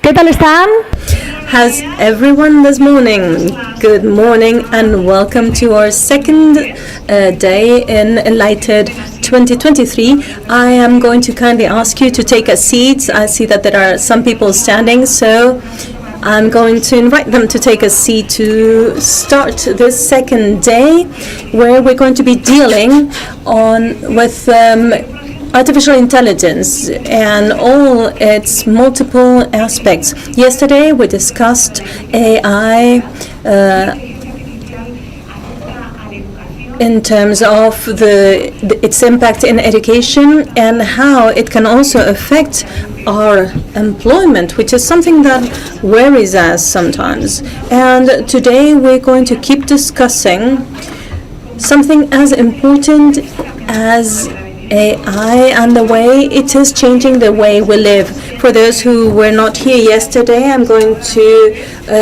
¿Qué tal están? How's everyone this morning? Good morning and welcome to our second day in EnlightED2023. I am going to kindly ask you to take a seat. I see that there are some people standing, so I'm going to invite them to take a seat to start this second day, where we're going to be dealing with artificial intelligence and all its multiple aspects. Yesterday we discussed AI in terms of its impact in education and how it can also affect our employment, which is something that worries us sometimes. And today we're going to keep discussing something as important as AI and the way it is changing the way we live. For those who were not here yesterday, I'm going to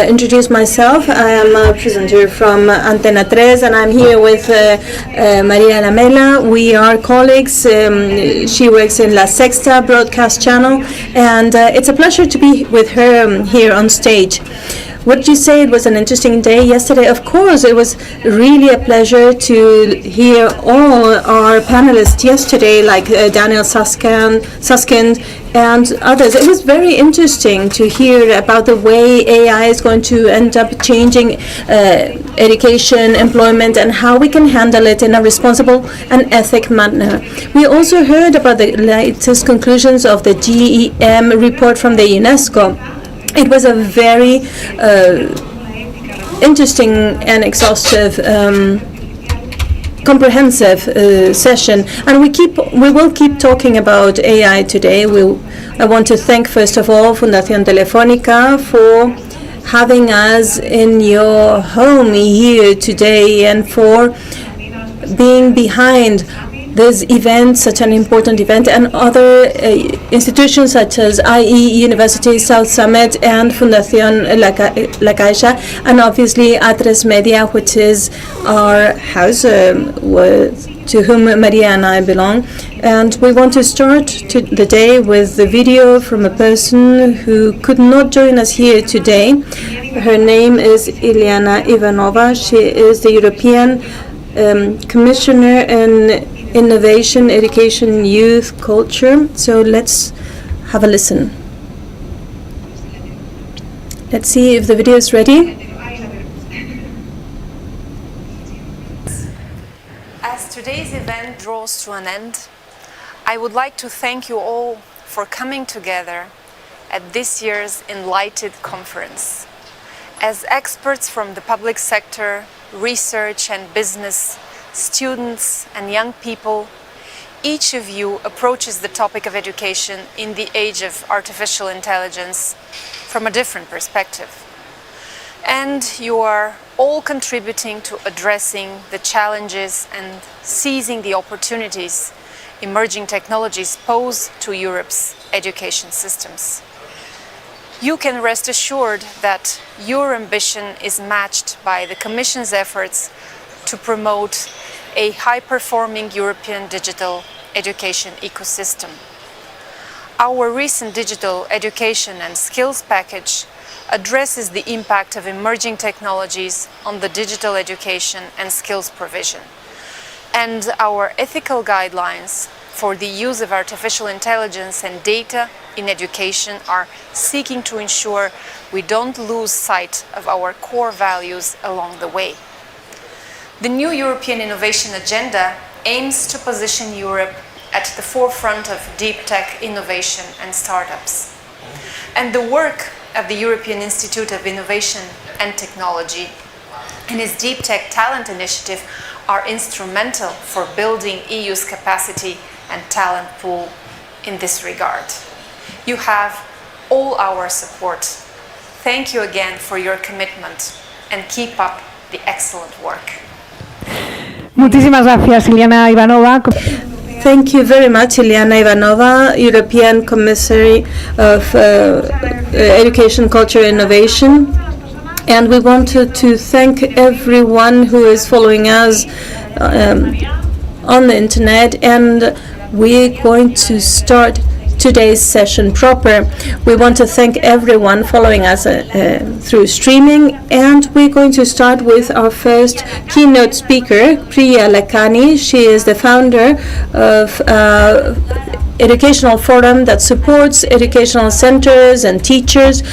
introduce myself. I am a presenter from Antena 3 and I'm here with Maria Lamela. We are colleagues. She works in La Sexta broadcast channel, and it's a pleasure to be with her here on stage. What did you say? It was an interesting day yesterday. Of course, it was really a pleasure to hear all our panelists yesterday, like Daniel Susskind and others. It was very interesting to hear about the way AI is going to end up changing education, employment, and how we can handle it in a responsible and ethic manner. We also heard about the latest conclusions of the GEM report from the UNESCO. It was a very interesting and exhaustive, comprehensive session, and we will keep talking about AI today. I want to thank first of all Fundación Telefónica for having us in your home here today and for being behind this event, such an important event, and other institutions such as IE University South Summit and Fundación La Caixa, and obviously A3 Media, which is our house to whom Maria and I belong. And we want to start the day with the video from a person who could not join us here today. Her name is Iliana Ivanova. She is the European Commissioner in Innovation, Education, Youth, Culture. So let's have a listen. Let's see if the video is ready. As today's event draws to an end, I would like to thank you all for coming together at this year's EnlightED conference. As experts from the public sector, research and business, students and young people, each of you approaches the topic of education in the age of artificial intelligence from a different perspective. And you are all contributing to addressing the challenges and seizing the opportunities emerging technologies pose to Europe's education systems. You can rest assured that your ambition is matched by the Commission's efforts to promote a high-performing European digital education ecosystem. Our recent digital education and skills package addresses the impact of emerging technologies on the digital education and skills provision. And our ethical guidelines for the use of artificial intelligence and data in education are seeking to ensure we don't lose sight of our core values along the way. The new European Innovation Agenda aims to position Europe at the forefront of deep tech innovation and startups. And the work of the European Institute of Innovation and Technology and its Deep Tech Talent Initiative are instrumental for building EU's capacity and talent pool in this regard. You have all our support. Thank you again for your commitment and keep up the excellent work. Muchísimas gracias, Iliana Ivanova. Thank you very much, Iliana Ivanova, European Commissary of Education, Culture, Innovation. And we wanted to thank everyone who is following us on the internet. And we're going to start today's session proper. We want to thank everyone following us through streaming, and we're going to start with our first keynote speaker, Priya Lakhani. She is the founder of educational forum that supports educational centers and teachers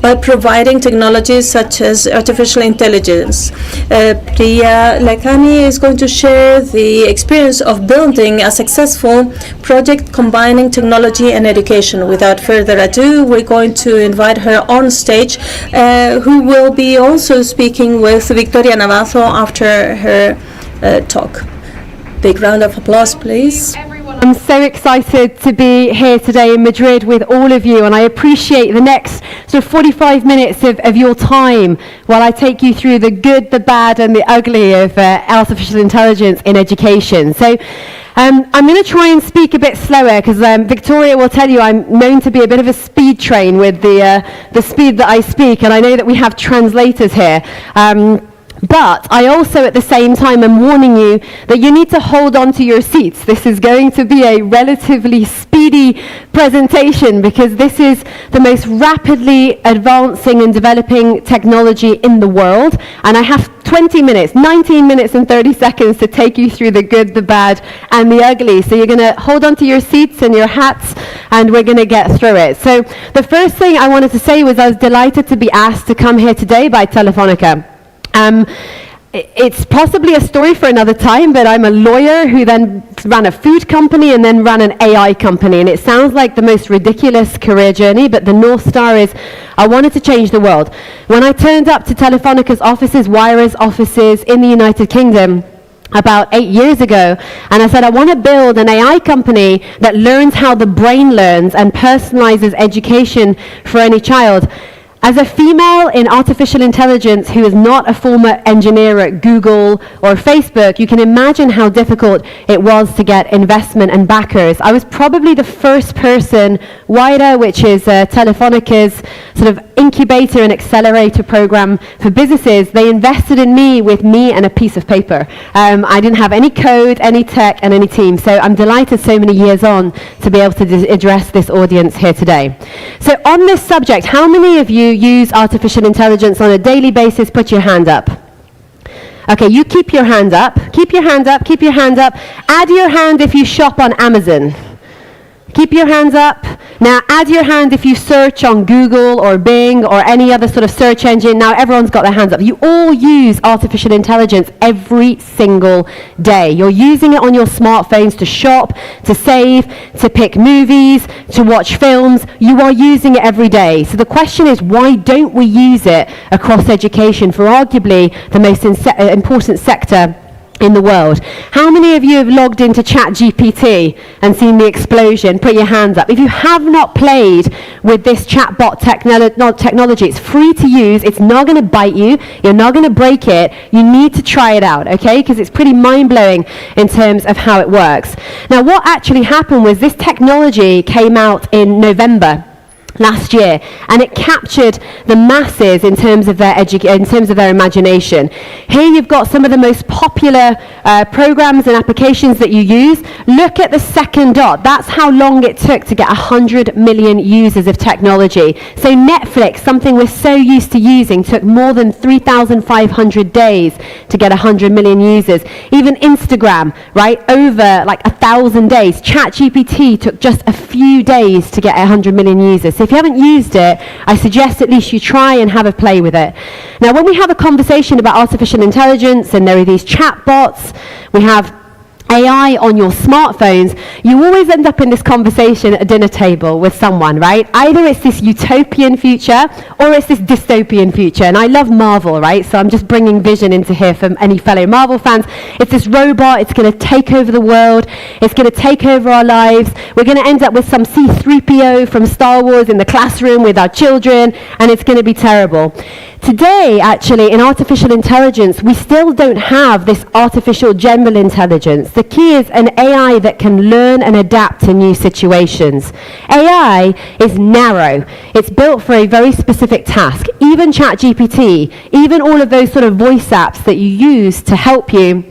by providing technologies such as artificial intelligence. Priya Lakhani is going to share the experience of building a successful project combining technology and education. Without further ado, we're going to invite her on stage, who will be also speaking with Victoria Navazo after her talk. Big round of applause, please. I'm so excited to be here today in Madrid with all of you, and I appreciate the next sort of 45 minutes of your time while I take you through the good, the bad, and the ugly of artificial intelligence in education. So I'm going to try and speak a bit slower because Victoria will tell you I'm known to be a bit of a speed train with the speed that I speak, and I know that we have translators here. But I also, at the same time, am warning you that you need to hold on to your seats. This is going to be a relatively speedy presentation because this is the most rapidly advancing and developing technology in the world. And I have 20 minutes, 19 minutes and 30 seconds to take you through the good, the bad, and the ugly. So you're going to hold on to your seats and your hats, and we're going to get through it. So the first thing I wanted to say was I was delighted to be asked to come here today by Telefónica. It's possibly a story for another time, but I'm a lawyer who then ran a food company and then ran an AI company. And it sounds like the most ridiculous career journey, but the North Star is I wanted to change the world. When I turned up to Telefónica's offices, Wires offices in the United Kingdom, about 8 years ago, and I said, I want to build an AI company that learns how the brain learns and personalizes education for any child. As a female in artificial intelligence who is not a former engineer at Google or Facebook, you can imagine how difficult it was to get investment and backers. I was probably the first person, WIDA, which is Telefónica's sort of incubator and accelerator program for businesses. They invested in me with me and a piece of paper. I didn't have any code, any tech, and any team. So I'm delighted so many years on to be able to address this audience here today. So on this subject, how many of you use artificial intelligence on a daily basis? Put your hand up. Okay, you keep your hand up. Keep your hand up. Keep your hand up. Add your hand if you shop on Amazon. Keep your hands up. Now add your hand if you search on Google or Bing or any other sort of search engine. Now everyone's got their hands up. You all use artificial intelligence every single day. You're using it on your smartphones to shop, to save, to pick movies, to watch films. You are using it every day. So the question is, why don't we use it across education for arguably the most important sector in the world? How many of you have logged into ChatGPT and seen the explosion? Put your hands up. If you have not played with this chatbot technology, it's free to use. It's not going to bite you. You're not going to break it. You need to try it out, okay? Because it's pretty mind-blowing in terms of how it works. Now, what actually happened was this technology came out in November last year, and it captured the masses in terms of their imagination. Here you've got some of the most popular programs and applications that you use. Look at the second dot. That's how long it took to get 100 million users of technology. So Netflix, something we're so used to using, took more than 3,500 days to get 100 million users. Even Instagram, right, over like 1,000 days. ChatGPT took just a few days to get 100 million users. So if you haven't used it, I suggest at least you try and have a play with it. Now, when we have a conversation about artificial intelligence and there are these chatbots, we have AI on your smartphones, you always end up in this conversation at a dinner table with someone, right? Either it's this utopian future or it's this dystopian future. And I love Marvel, right? So I'm just bringing vision into here for any fellow Marvel fans. It's this robot, it's going to take over the world, it's going to take over our lives. We're going to end up with some C-3PO from Star Wars in the classroom with our children, and it's going to be terrible. Today, actually, in artificial intelligence, we still don't have this artificial general intelligence. The key is an AI that can learn and adapt to new situations. AI is narrow. It's built for a very specific task. Even ChatGPT, even all of those sort of voice apps that you use to help you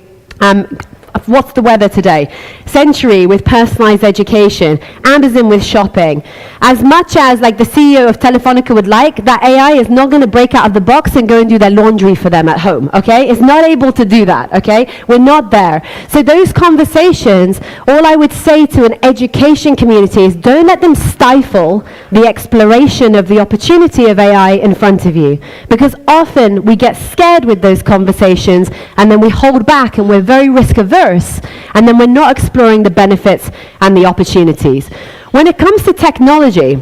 what's the weather today? Century with personalized education. Amazon with shopping. As much as like the CEO of Telefónica would like, that AI is not going to break out of the box and go and do their laundry for them at home, okay? It's not able to do that, okay? We're not there. So those conversations, all I would say to an education community is don't let them stifle the exploration of the opportunity of AI in front of you. Because often we get scared with those conversations and then we hold back and we're very risk averse and then we're not exploring the benefits and the opportunities. When it comes to technology,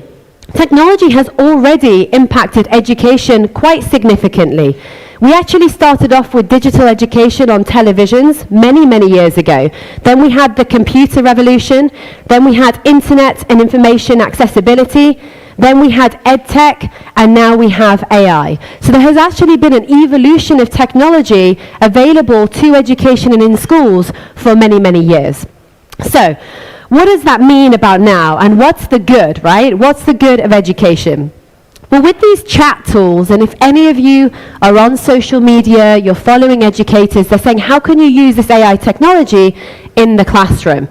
technology has already impacted education quite significantly. We actually started off with digital education on televisions many, many years ago. Then we had the computer revolution. Then we had internet and information accessibility. Then we had EdTech, and now we have AI. So there has actually been an evolution of technology available to education and in schools for many, many years. So what does that mean about now? And what's the good, right? What's the good of education? Well, with these chat tools, and if any of you are on social media, you're following educators, they're saying, how can you use this AI technology in the classroom?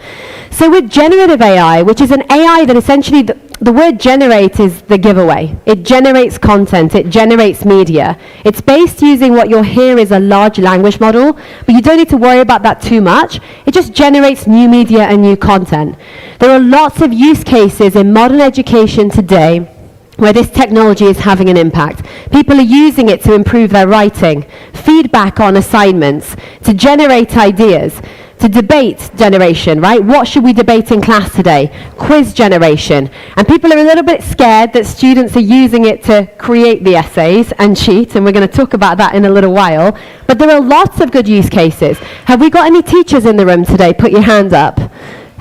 So with generative AI, which is an AI that essentially, the word generate is the giveaway. It generates content, it generates media. It's based using what you'll hear is a large language model, but you don't need to worry about that too much. It just generates new media and new content. There are lots of use cases in modern education today where this technology is having an impact. People are using it to improve their writing, feedback on assignments, to generate ideas, to debate generation, right? What should we debate in class today? Quiz generation. And people are a little bit scared that students are using it to create the essays and cheat, and we're going to talk about that in a little while. But there are lots of good use cases. Have we got any teachers in the room today? Put your hand up.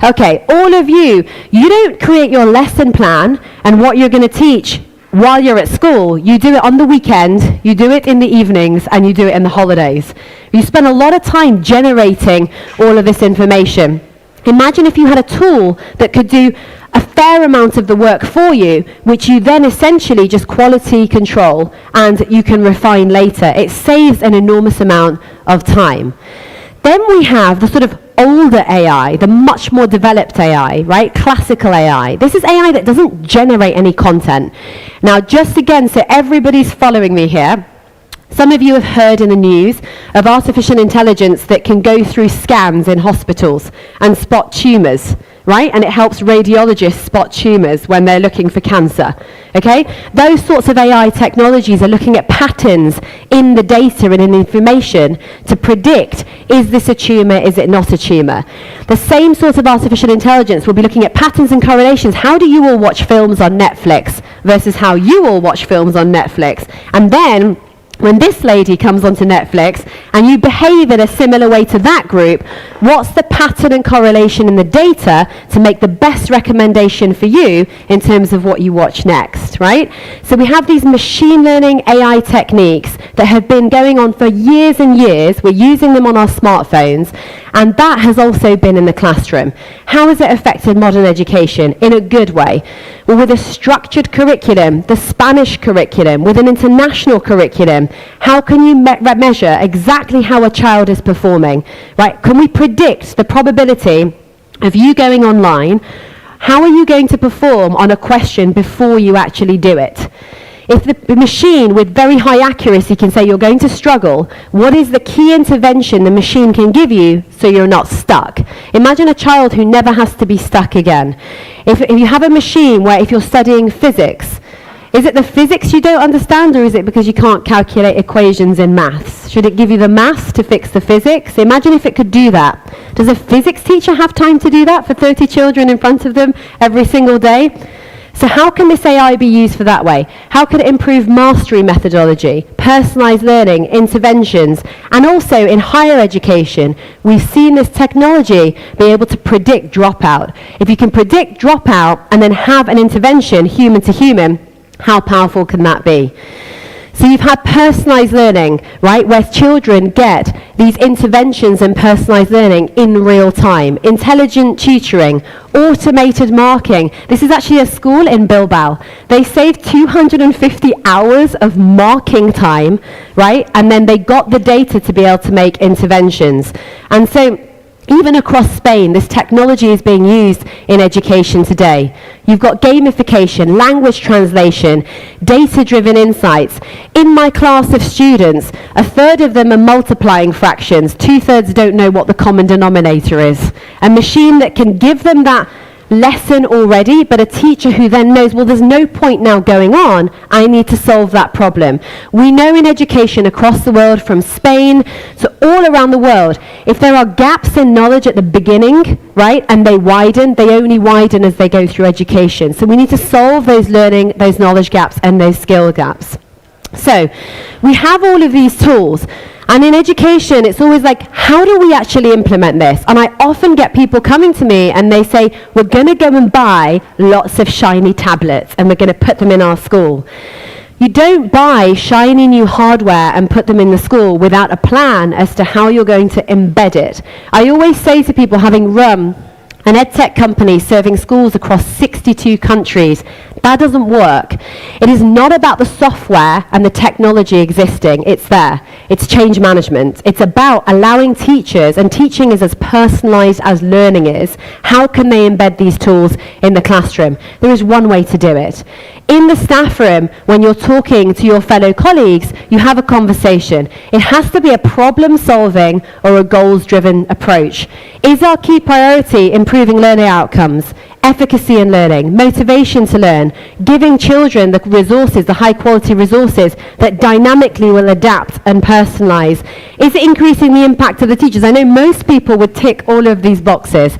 Okay, all of you, you don't create your lesson plan and what you're going to teach while you're at school. You do it on the weekend, you do it in the evenings, and you do it in the holidays. You spend a lot of time generating all of this information. Imagine if you had a tool that could do a fair amount of the work for you, which you then essentially just quality control and you can refine later. It saves an enormous amount of time. Then we have the sort of older AI, the much more developed AI, right? Classical AI. This is AI that doesn't generate any content. Now, just again, so everybody's following me here, some of you have heard in the news of artificial intelligence that can go through scans in hospitals and spot tumors, right? And it helps radiologists spot tumors when they're looking for cancer, okay? Those sorts of AI technologies are looking at patterns in the data and in information to predict, is this a tumor, is it not a tumor? The same sort of artificial intelligence will be looking at patterns and correlations. How do you all watch films on Netflix versus how you all watch films on Netflix? And then when this lady comes onto Netflix and you behave in a similar way to that group, what's the pattern and correlation in the data to make the best recommendation for you in terms of what you watch next, right? So we have these machine learning AI techniques that have been going on for years and years. We're using them on our smartphones, and that has also been in the classroom. How has it affected modern education? In a good way. Well, with a structured curriculum, the Spanish curriculum, with an international curriculum, how can you measure exactly how a child is performing, right? Can we predict the probability of you going online? How are you going to perform on a question before you actually do it? If the machine with very high accuracy can say you're going to struggle, what is the key intervention the machine can give you so you're not stuck? Imagine a child who never has to be stuck again. If you have a machine where if you're studying physics, is it the physics you don't understand, or is it because you can't calculate equations in maths? Should it give you the maths to fix the physics? Imagine if it could do that. Does a physics teacher have time to do that for 30 children in front of them every single day? So how can this AI be used for that way? How can it improve mastery methodology, personalized learning, interventions, and also in higher education, we've seen this technology be able to predict dropout. If you can predict dropout and then have an intervention human to human, how powerful can that be? So you've had personalized learning, right, where children get these interventions and personalized learning in real time, intelligent tutoring, automated marking. This is actually a school in Bilbao. They saved 250 hours of marking time, right, and then they got the data to be able to make interventions. And so Even across Spain, this technology is being used in education today. You've got gamification, language translation, data-driven insights. In my class of students, a third of them are multiplying fractions. 2/3 don't know what the common denominator is. A machine that can give them that lesson already, but a teacher who then knows, well, there's no point now going on, I need to solve that problem. We know in education across the world, from Spain to all around the world, if there are gaps in knowledge at the beginning, right, and they widen, they only widen as they go through education. So we need to solve those learning, those knowledge gaps and those skill gaps. So we have all of these tools. And in education, it's always like, how do we actually implement this? And I often get people coming to me and they say, we're going to go and buy lots of shiny tablets and we're going to put them in our school. You don't buy shiny new hardware and put them in the school without a plan as to how you're going to embed it. I always say to people, having run an edtech company serving schools across 62 countries, that doesn't work. It is not about the software and the technology existing. It's there. It's change management. It's about allowing teachers, and teaching is as personalized as learning is. How can they embed these tools in the classroom? There is one way to do it. In the staff room, when you're talking to your fellow colleagues, you have a conversation. It has to be a problem-solving or a goals-driven approach. Is our key priority improving learning outcomes, efficacy in learning, motivation to learn, giving children the resources, the high-quality resources that dynamically will adapt and personalize? Is it increasing the impact of the teachers? I know most people would tick all of these boxes.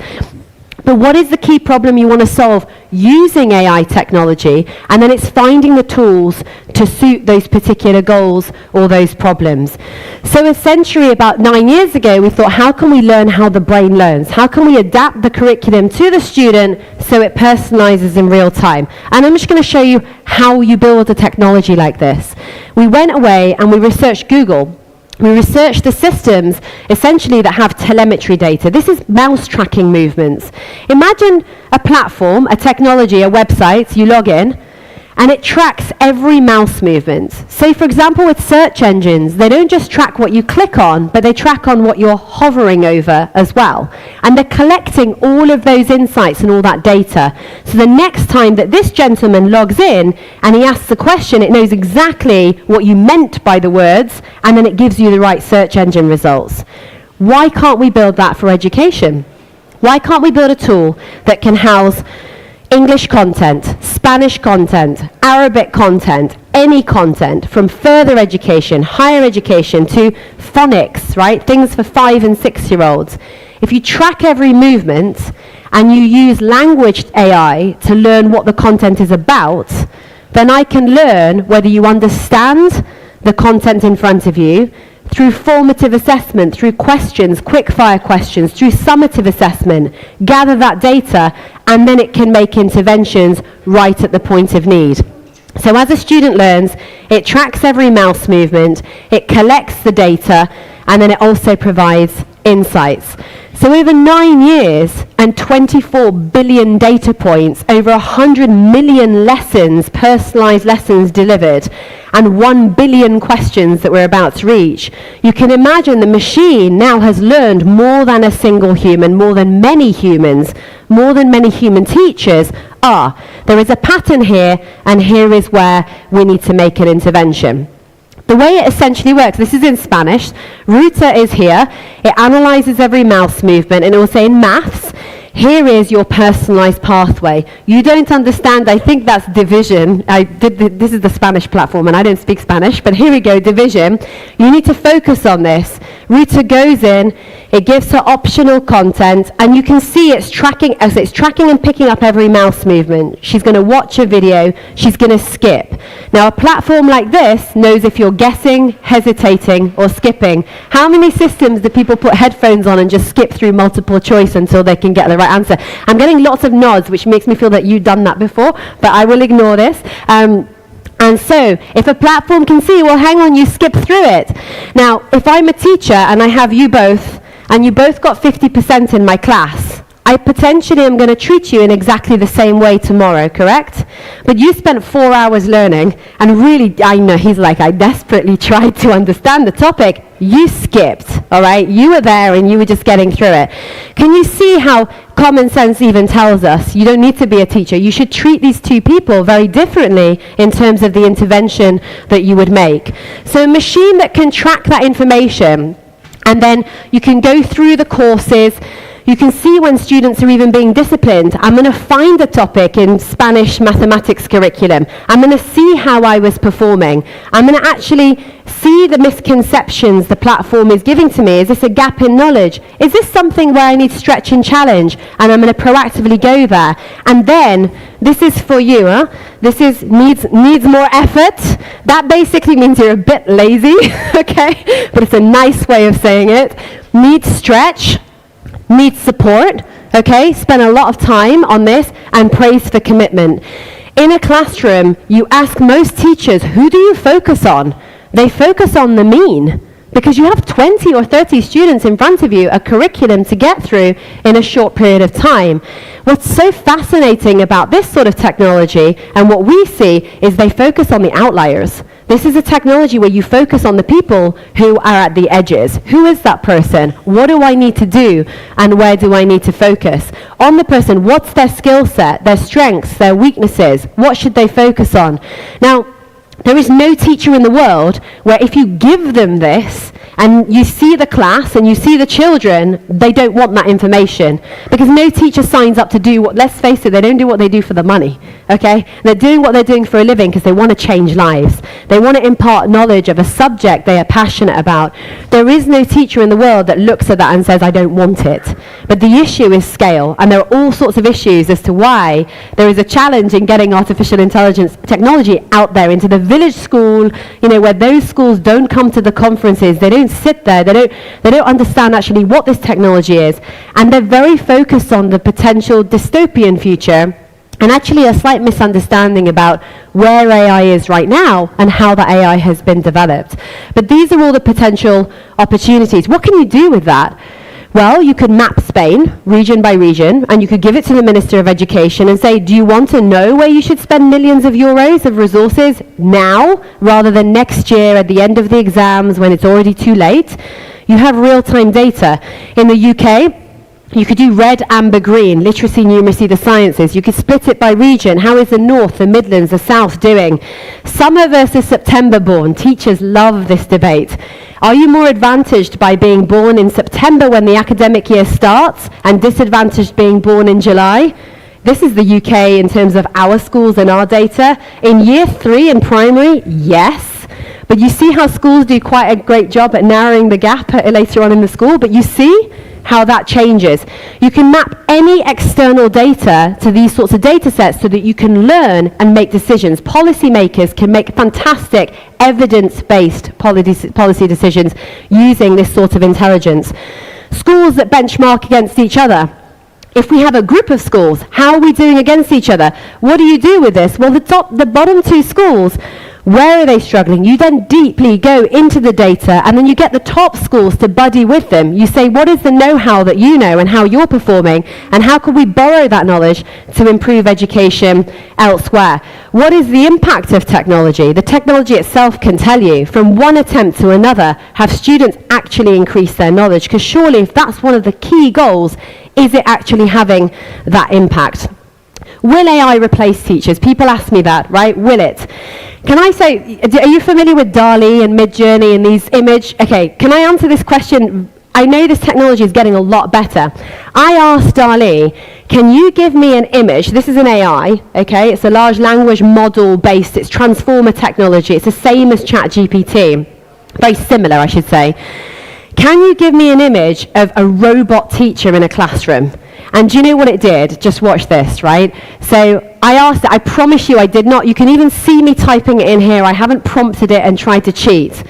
But what is the key problem you want to solve using AI technology? And then it's finding the tools to suit those particular goals or those problems. So essentially, about 9 years ago, we thought, how can we learn how the brain learns? How can we adapt the curriculum to the student so it personalizes in real time? And I'm just going to show you how you build a technology like this. We went away and we researched Google. We researched the systems, essentially, that have telemetry data. This is mouse tracking movements. Imagine a platform, a technology, a website, you log in, and it tracks every mouse movement. So, for example, with search engines, they don't just track what you click on, but they track on what you're hovering over as well. And they're collecting all of those insights and all that data. So the next time that this gentleman logs in and he asks a question, it knows exactly what you meant by the words, and then it gives you the right search engine results. Why can't we build that for education? Why can't we build a tool that can house English content, Spanish content, Arabic content, any content, from further education, higher education, to phonics, right? Things for 5 and 6-year-olds. If you track every movement and you use language AI to learn what the content is about, then I can learn whether you understand the content in front of you, through formative assessment, through questions, quick-fire questions, through summative assessment, gather that data, and then it can make interventions right at the point of need. So as a student learns, it tracks every mouse movement, it collects the data, and then it also provides insights. So over 9 years and 24 billion data points, over 100 million lessons, personalized lessons delivered, and 1 billion questions that we're about to reach, you can imagine the machine now has learned more than a single human, more than many humans, more than many human teachers. There is a pattern here, and here is where we need to make an intervention. The way it essentially works, this is in Spanish. Ruta is here. It analyzes every mouse movement, and it will say in maths, here is your personalized pathway. You don't understand, I think that's division. This is the Spanish platform, and I don't speak Spanish, but here we go, division. You need to focus on this. Ruta goes in, it gives her optional content, and you can see it's tracking and picking up every mouse movement. She's going to watch a video, she's going to skip. Now, a platform like this knows if you're guessing, hesitating, or skipping. How many systems do people put headphones on and just skip through multiple choice until they can get the right answer? I'm getting lots of nods, which makes me feel that you've done that before, but I will ignore this. And so, if a platform can see, well, hang on, you skipped through it. Now, if I'm a teacher and I have you both, and you both got 50% in my class, I potentially am going to treat you in exactly the same way tomorrow, correct? But you spent 4 hours learning, and really, I know, he's like, I desperately tried to understand the topic. You skipped, all right? You were there and you were just getting through it. Can you see how common sense even tells us you don't need to be a teacher? You should treat these two people very differently in terms of the intervention that you would make. So a machine that can track that information, and then you can go through the courses. You can see when students are even being disciplined. I'm going to find a topic in Spanish mathematics curriculum. I'm going to see how I was performing. I'm going to actually see the misconceptions the platform is giving to me. Is this a gap in knowledge? Is this something where I need stretch and challenge? And I'm going to proactively go there. And then, this is for you, This needs more effort. That basically means you're a bit lazy, okay? But it's a nice way of saying it. Needs stretch. Needs support, okay? Spend a lot of time on this, and praise for commitment. In a classroom, you ask most teachers, who do you focus on? They focus on the mean, because you have 20 or 30 students in front of you, a curriculum to get through in a short period of time. What's so fascinating about this sort of technology, and what we see, is they focus on the outliers. This is a technology where you focus on the people who are at the edges. Who is that person? What do I need to do? And where do I need to focus? On the person, what's their skill set, their strengths, their weaknesses? What should they focus on? Now, there is no teacher in the world where if you give them this, and you see the class and you see the children, they don't want that information. Because no teacher signs up to do what, let's face it, they don't do what they do for the money, okay? They're doing what they're doing for a living because they want to change lives. They want to impart knowledge of a subject they are passionate about. There is no teacher in the world that looks at that and says, I don't want it. But the issue is scale, and there are all sorts of issues as to why there is a challenge in getting artificial intelligence technology out there into the village school, where those schools don't come to the conferences, they don't sit there, they don't understand actually what this technology is, and they're very focused on the potential dystopian future, and actually a slight misunderstanding about where AI is right now and how the AI has been developed. But these are all the potential opportunities. What can you do with that? Well, you could map Spain, region by region, and you could give it to the Minister of Education and say, do you want to know where you should spend millions of euros of resources now, rather than next year at the end of the exams when it's already too late? You have real-time data. In the UK, you could do red, amber, green, literacy, numeracy, the sciences. You could split it by region. How is the North, the Midlands, the South doing? Summer versus September born. Teachers love this debate. Are you more advantaged by being born in September when the academic year starts, and disadvantaged being born in July? This is the UK in terms of our schools and our data. In year 3 in primary, yes. But you see how schools do quite a great job at narrowing the gap later on in the school. But you see how that changes. You can map any external data to these sorts of data sets so that you can learn and make decisions. Policymakers can make fantastic evidence-based policy decisions using this sort of intelligence. Schools that benchmark against each other. If we have a group of schools, how are we doing against each other? What do you do with this? Well, the bottom 2 schools, where are they struggling? You then deeply go into the data, and then you get the top schools to buddy with them. You say, what is the know-how that you know and how you're performing, and how can we borrow that knowledge to improve education elsewhere? What is the impact of technology? The technology itself can tell you. From one attempt to another, have students actually increased their knowledge? Because surely if that's one of the key goals, is it actually having that impact? Will AI replace teachers? People ask me that, right? Will it? Can I say, are you familiar with DALL-E and Midjourney and these image? Okay, can I answer this question? I know this technology is getting a lot better. I asked DALL-E, can you give me an image? This is an AI, okay? It's a large language model based, it's transformer technology. It's the same as ChatGPT. Very similar, I should say. Can you give me an image of a robot teacher in a classroom? And do you know what it did? Just watch this, right? So I asked it, I promise you I did not, you can even see me typing it in here, I haven't prompted it and tried to cheat.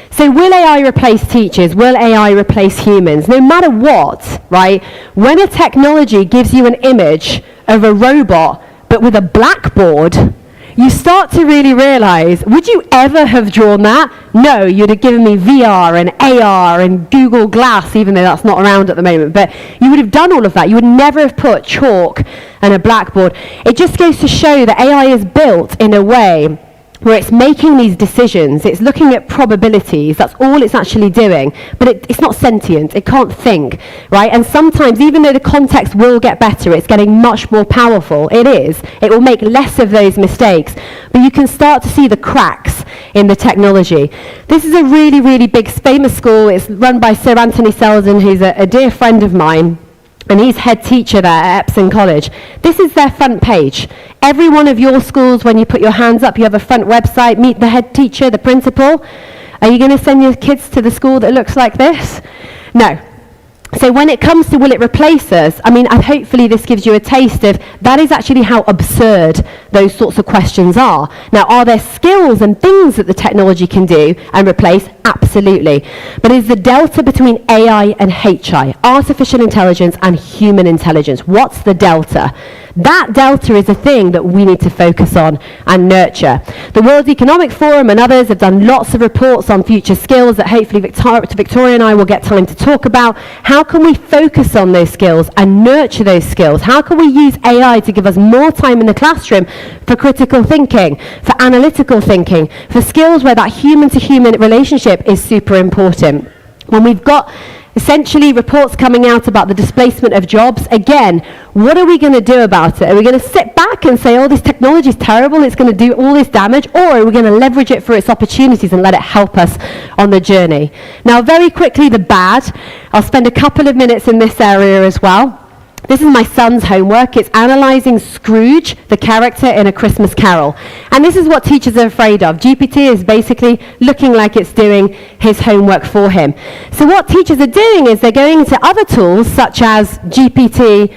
So will AI replace teachers? Will AI replace humans? No matter what, right? When a technology gives you an image of a robot, but with a blackboard, you start to really realize, would you ever have drawn that? No, you'd have given me VR and AR and Google Glass, even though that's not around at the moment. But you would have done all of that. You would never have put chalk and a blackboard. It just goes to show that AI is built in a way where it's making these decisions, it's looking at probabilities, that's all it's actually doing, but it's not sentient, it can't think, right? And sometimes, even though the context will get better, it's getting much more powerful, it will make less of those mistakes, but you can start to see the cracks in the technology. This is a really, really big, famous school. It's run by Sir Anthony Selden, who's a dear friend of mine, and he's head teacher there at Epsom College. This is their front page. Every one of your schools, when you put your hands up, you have a front website, meet the head teacher, the principal. Are you going to send your kids to the school that looks like this? No. So when it comes to will it replace us, I mean, hopefully this gives you a taste of that is actually how absurd those sorts of questions are. Now, are there skills and things that the technology can do and replace? Absolutely. But is the delta between AI and HI, artificial intelligence and human intelligence, what's the delta? That delta is a thing that we need to focus on and nurture. The World Economic Forum and others have done lots of reports on future skills that hopefully Victoria and I will get time to talk about. How can we focus on those skills and nurture those skills? How can we use AI to give us more time in the classroom for critical thinking, for analytical thinking, for skills where that human-to-human relationship is super important? When we've got essentially reports coming out about the displacement of jobs, again, what are we going to do about it? Are we going to sit back and say, oh, this technology is terrible, it's going to do all this damage, or are we going to leverage it for its opportunities and let it help us on the journey? Now, very quickly, the bad. I'll spend a couple of minutes in this area as well. This is my son's homework. It's analysing Scrooge, the character in A Christmas Carol. And this is what teachers are afraid of. GPT is basically looking like it's doing his homework for him. So what teachers are doing is they're going into other tools, such as GPT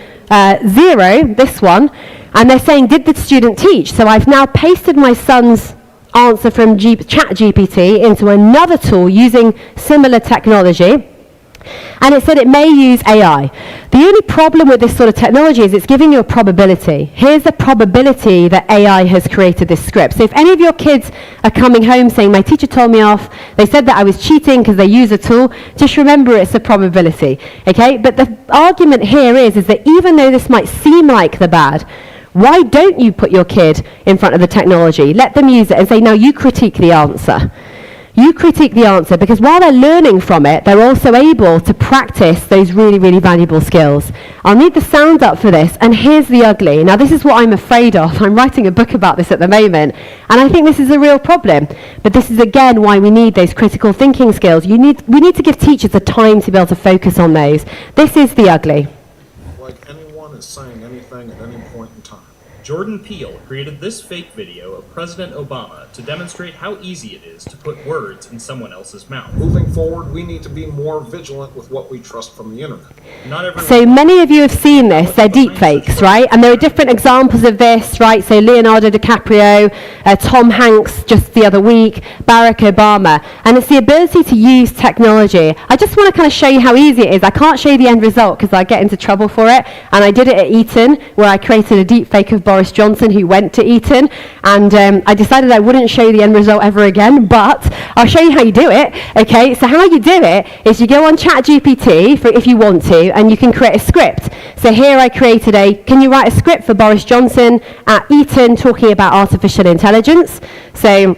0, this one, and they're saying, did the student teach? So I've now pasted my son's answer from ChatGPT into another tool using similar technology. And it said it may use AI. The only problem with this sort of technology is it's giving you a probability. Here's the probability that AI has created this script. So if any of your kids are coming home saying, my teacher told me off, they said that I was cheating because they use a tool, just remember it's a probability, okay? But the argument here is that even though this might seem like the bad, why don't you put your kid in front of the technology? Let them use it and say, now you critique the answer. You critique the answer, because while they're learning from it, they're also able to practice those really, really valuable skills. I'll need the sound up for this, and here's the ugly. Now, this is what I'm afraid of. I'm writing a book about this at the moment, and I think this is a real problem. But this is, again, why we need those critical thinking skills. We need to give teachers the time to be able to focus on those. This is the ugly. Like anyone is saying anything at any point in time. Jordan Peele created this fake video of President Obama to demonstrate how easy it is to put words in someone else's mouth. Moving forward, we need to be more vigilant with what we trust from the internet. Not everyone. So many of you have seen this. They're deepfakes, right? And there are different examples of this, right? So Leonardo DiCaprio, Tom Hanks just the other week, Barack Obama. And it's the ability to use technology. I just want to kind of show you how easy it is. I can't show you the end result because I get into trouble for it. And I did it at Eton, where I created a deepfake of Boris Johnson, who went to Eton, and I decided I wouldn't show you the end result ever again, but I'll show you how you do it, okay? So how you do it is you go on ChatGPT, if you want to, and you can create a script. So here I created can you write a script for Boris Johnson at Eton talking about artificial intelligence? So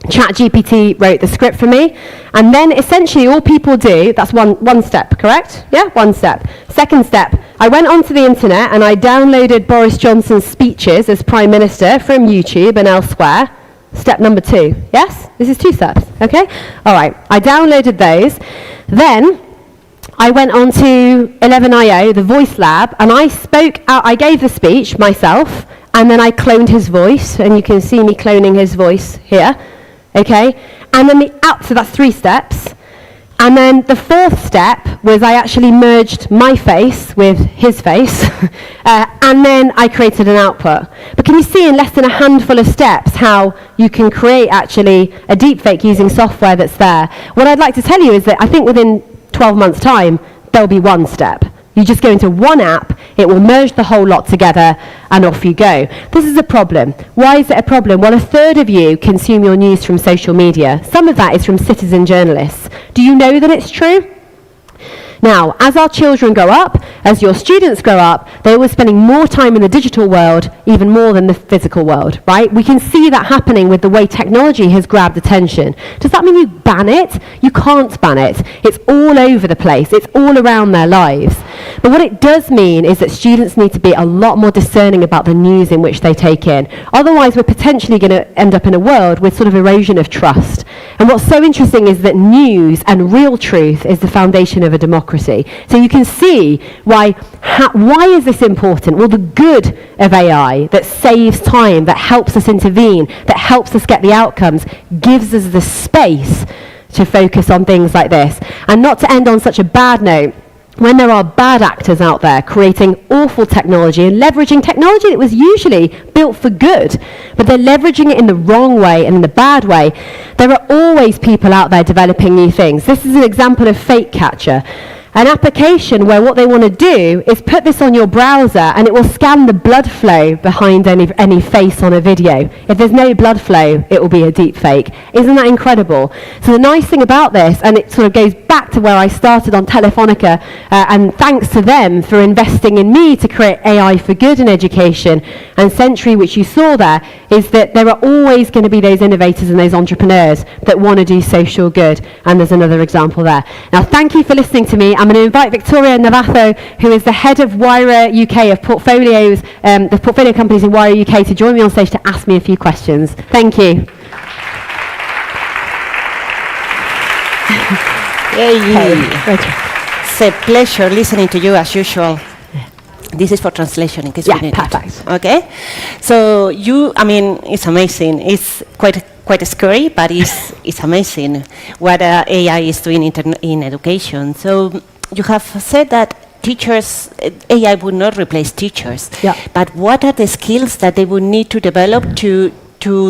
ChatGPT wrote the script for me, and then essentially all people do, that's one step, correct? Yeah, one step. Second step, I went onto the internet and I downloaded Boris Johnson's speeches as Prime Minister from YouTube and elsewhere. Step number 2, yes? This is 2 steps, okay? All right, I downloaded those. Then I went on to 11IO, the voice lab, and I spoke out, I gave the speech myself, and then I cloned his voice, and you can see me cloning his voice here. Okay, and then so that's 3 steps. And then the 4th step was I actually merged my face with his face, and then I created an output. But can you see in less than a handful of steps how you can create actually a deepfake using software that's there? What I'd like to tell you is that I think within 12 months' time, there'll be 1 step. You just go into one app, it will merge the whole lot together, and off you go. This is a problem. Why is it a problem? Well, a third of you consume your news from social media. Some of that is from citizen journalists. Do you know that it's true? Now, as our children grow up, as your students grow up, they were spending more time in the digital world, even more than the physical world, right? We can see that happening with the way technology has grabbed attention. Does that mean you ban it? You can't ban it. It's all over the place. It's all around their lives. But what it does mean is that students need to be a lot more discerning about the news in which they take in. Otherwise, we're potentially going to end up in a world with sort of erosion of trust. And what's so interesting is that news and real truth is the foundation of a democracy. So you can see why is this important? Well, the good of AI that saves time, that helps us intervene, that helps us get the outcomes, gives us the space to focus on things like this. And not to end on such a bad note, when there are bad actors out there creating awful technology and leveraging technology that was usually built for good, but they're leveraging it in the wrong way and in the bad way, there are always people out there developing new things. This is an example of Fake Catcher, an application where what they want to do is put this on your browser and it will scan the blood flow behind any face on a video. If there's no blood flow, it will be a deep fake. Isn't that incredible? So the nice thing about this, and it sort of goes back to where I started on Telefónica, and thanks to them for investing in me to create AI for good in education, and Century, which you saw there, is that there are always going to be those innovators and those entrepreneurs that want to do social good, and there's another example there. Now, thank you for listening to me. I'm going to invite Victoria Navajo, who is the head of Wire UK, of portfolios, the portfolio companies in Wire UK, to join me on stage to ask me a few questions. Thank you. It's a pleasure listening to you as usual. This is for translation in case you need it. Perfect. Okay? So it's amazing. It's quite scary, but it's amazing what AI is doing in education. So you have said that AI would not replace teachers. Yeah. But what are the skills that they would need to develop to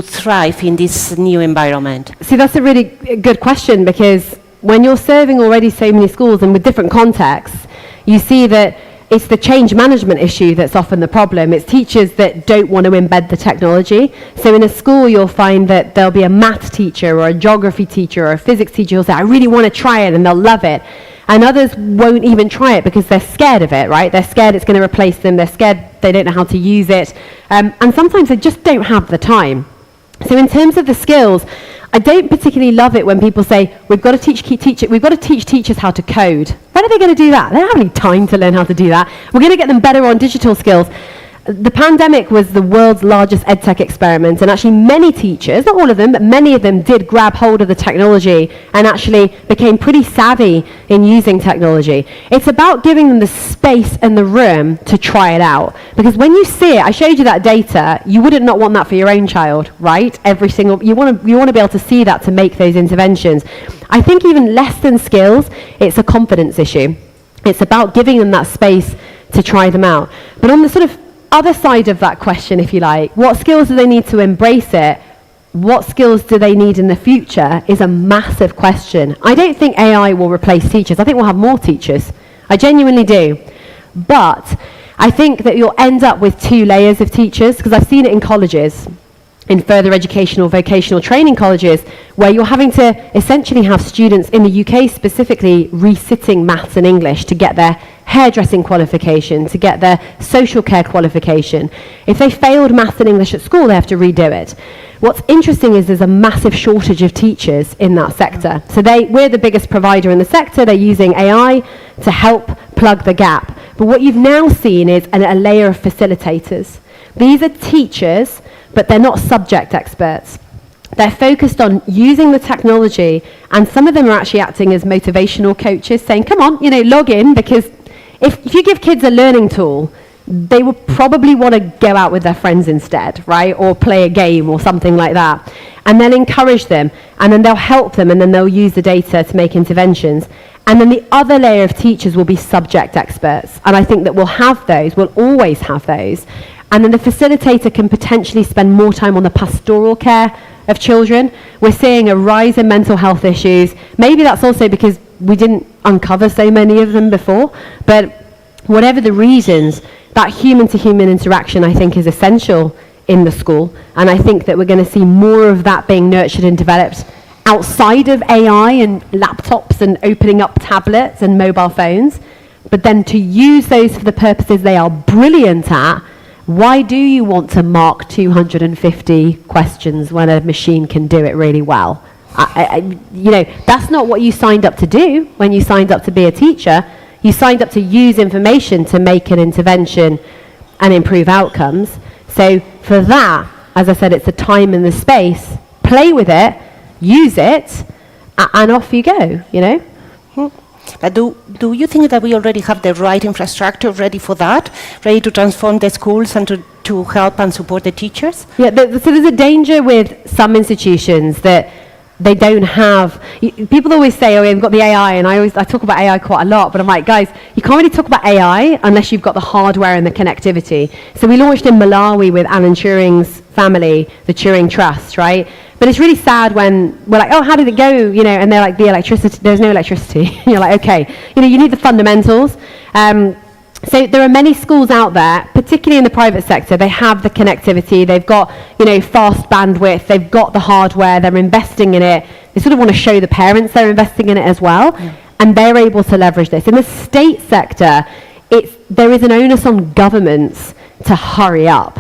thrive in this new environment? See, that's a really good question, because when you're serving already so many schools and with different contexts, you see that it's the change management issue that's often the problem. It's teachers that don't want to embed the technology. So in a school, you'll find that there'll be a math teacher or a geography teacher or a physics teacher who'll say, I really want to try it, and they'll love it. And others won't even try it because they're scared of it, right? They're scared it's going to replace them. They're scared they don't know how to use it. And sometimes they just don't have the time. So in terms of the skills, I don't particularly love it when people say, we've got to teach teachers how to code. When are they going to do that? They don't have any time to learn how to do that. We're going to get them better on digital skills. The pandemic was the world's largest edtech experiment, and actually many teachers, not all of them, but many of them did grab hold of the technology and actually became pretty savvy in using technology. It's about giving them the space and the room to try it out. Because when you see it, I showed you that data, you wouldn't not want that for your own child, right? You want to be able to see that to make those interventions. I think even less than skills, it's a confidence issue. It's about giving them that space to try them out. But on the sort of other side of that question, if you like, what skills do they need to embrace it? What skills do they need in the future is a massive question. I don't think AI will replace teachers. I think we'll have more teachers. I genuinely do. But I think that you'll end up with two layers of teachers, because I've seen it in colleges, in further educational, vocational training colleges, where you're having to essentially have students in the UK specifically resitting maths and English to get their hairdressing qualification, to get their social care qualification. If they failed maths and English at school, they have to redo it. What's interesting is there's a massive shortage of teachers in that sector. So we're the biggest provider in the sector. They're using AI to help plug the gap. But what you've now seen is a layer of facilitators. These are teachers, but they're not subject experts. They're focused on using the technology, and some of them are actually acting as motivational coaches, saying, come on, log in, because if you give kids a learning tool, they will probably want to go out with their friends instead, right? Or play a game or something like that. And they'll encourage them, and then they'll help them, and then they'll use the data to make interventions. And then the other layer of teachers will be subject experts. And I think that we'll have those, we'll always have those. And then the facilitator can potentially spend more time on the pastoral care of children. We're seeing a rise in mental health issues. Maybe that's also because we didn't uncover so many of them before, but whatever the reasons, that human-to-human interaction, I think, is essential in the school. And I think that we're going to see more of that being nurtured and developed outside of AI and laptops and opening up tablets and mobile phones. But then to use those for the purposes they are brilliant at, why do you want to mark 250 questions when a machine can do it really well? You know, that's not what you signed up to do when you signed up to be a teacher. You signed up to use information to make an intervention and improve outcomes. So for that, as I said, it's the time and the space. Play with it, use it, and off you go, you know? But do you think that we already have the right infrastructure ready for that, ready to transform the schools and to help and support the teachers? Yeah, so there's a danger with some institutions that they don't have. People always say, oh, we've got the AI, and I talk about AI quite a lot, but I'm like, guys, you can't really talk about AI unless you've got the hardware and the connectivity. So we launched in Malawi with Alan Turing's family, the Turing Trust, right? But it's really sad when we're like, oh, how did it go? You know, and they're like, the electricity, there's no electricity. You're like, okay, you know, you need the fundamentals. So there are many schools out there, particularly in the private sector, they have the connectivity, they've got, you know, fast bandwidth, they've got the hardware, they're investing in it. They sort of want to show the parents they're investing in it as well, and they're able to leverage this. In the state sector, there is an onus on governments to hurry up.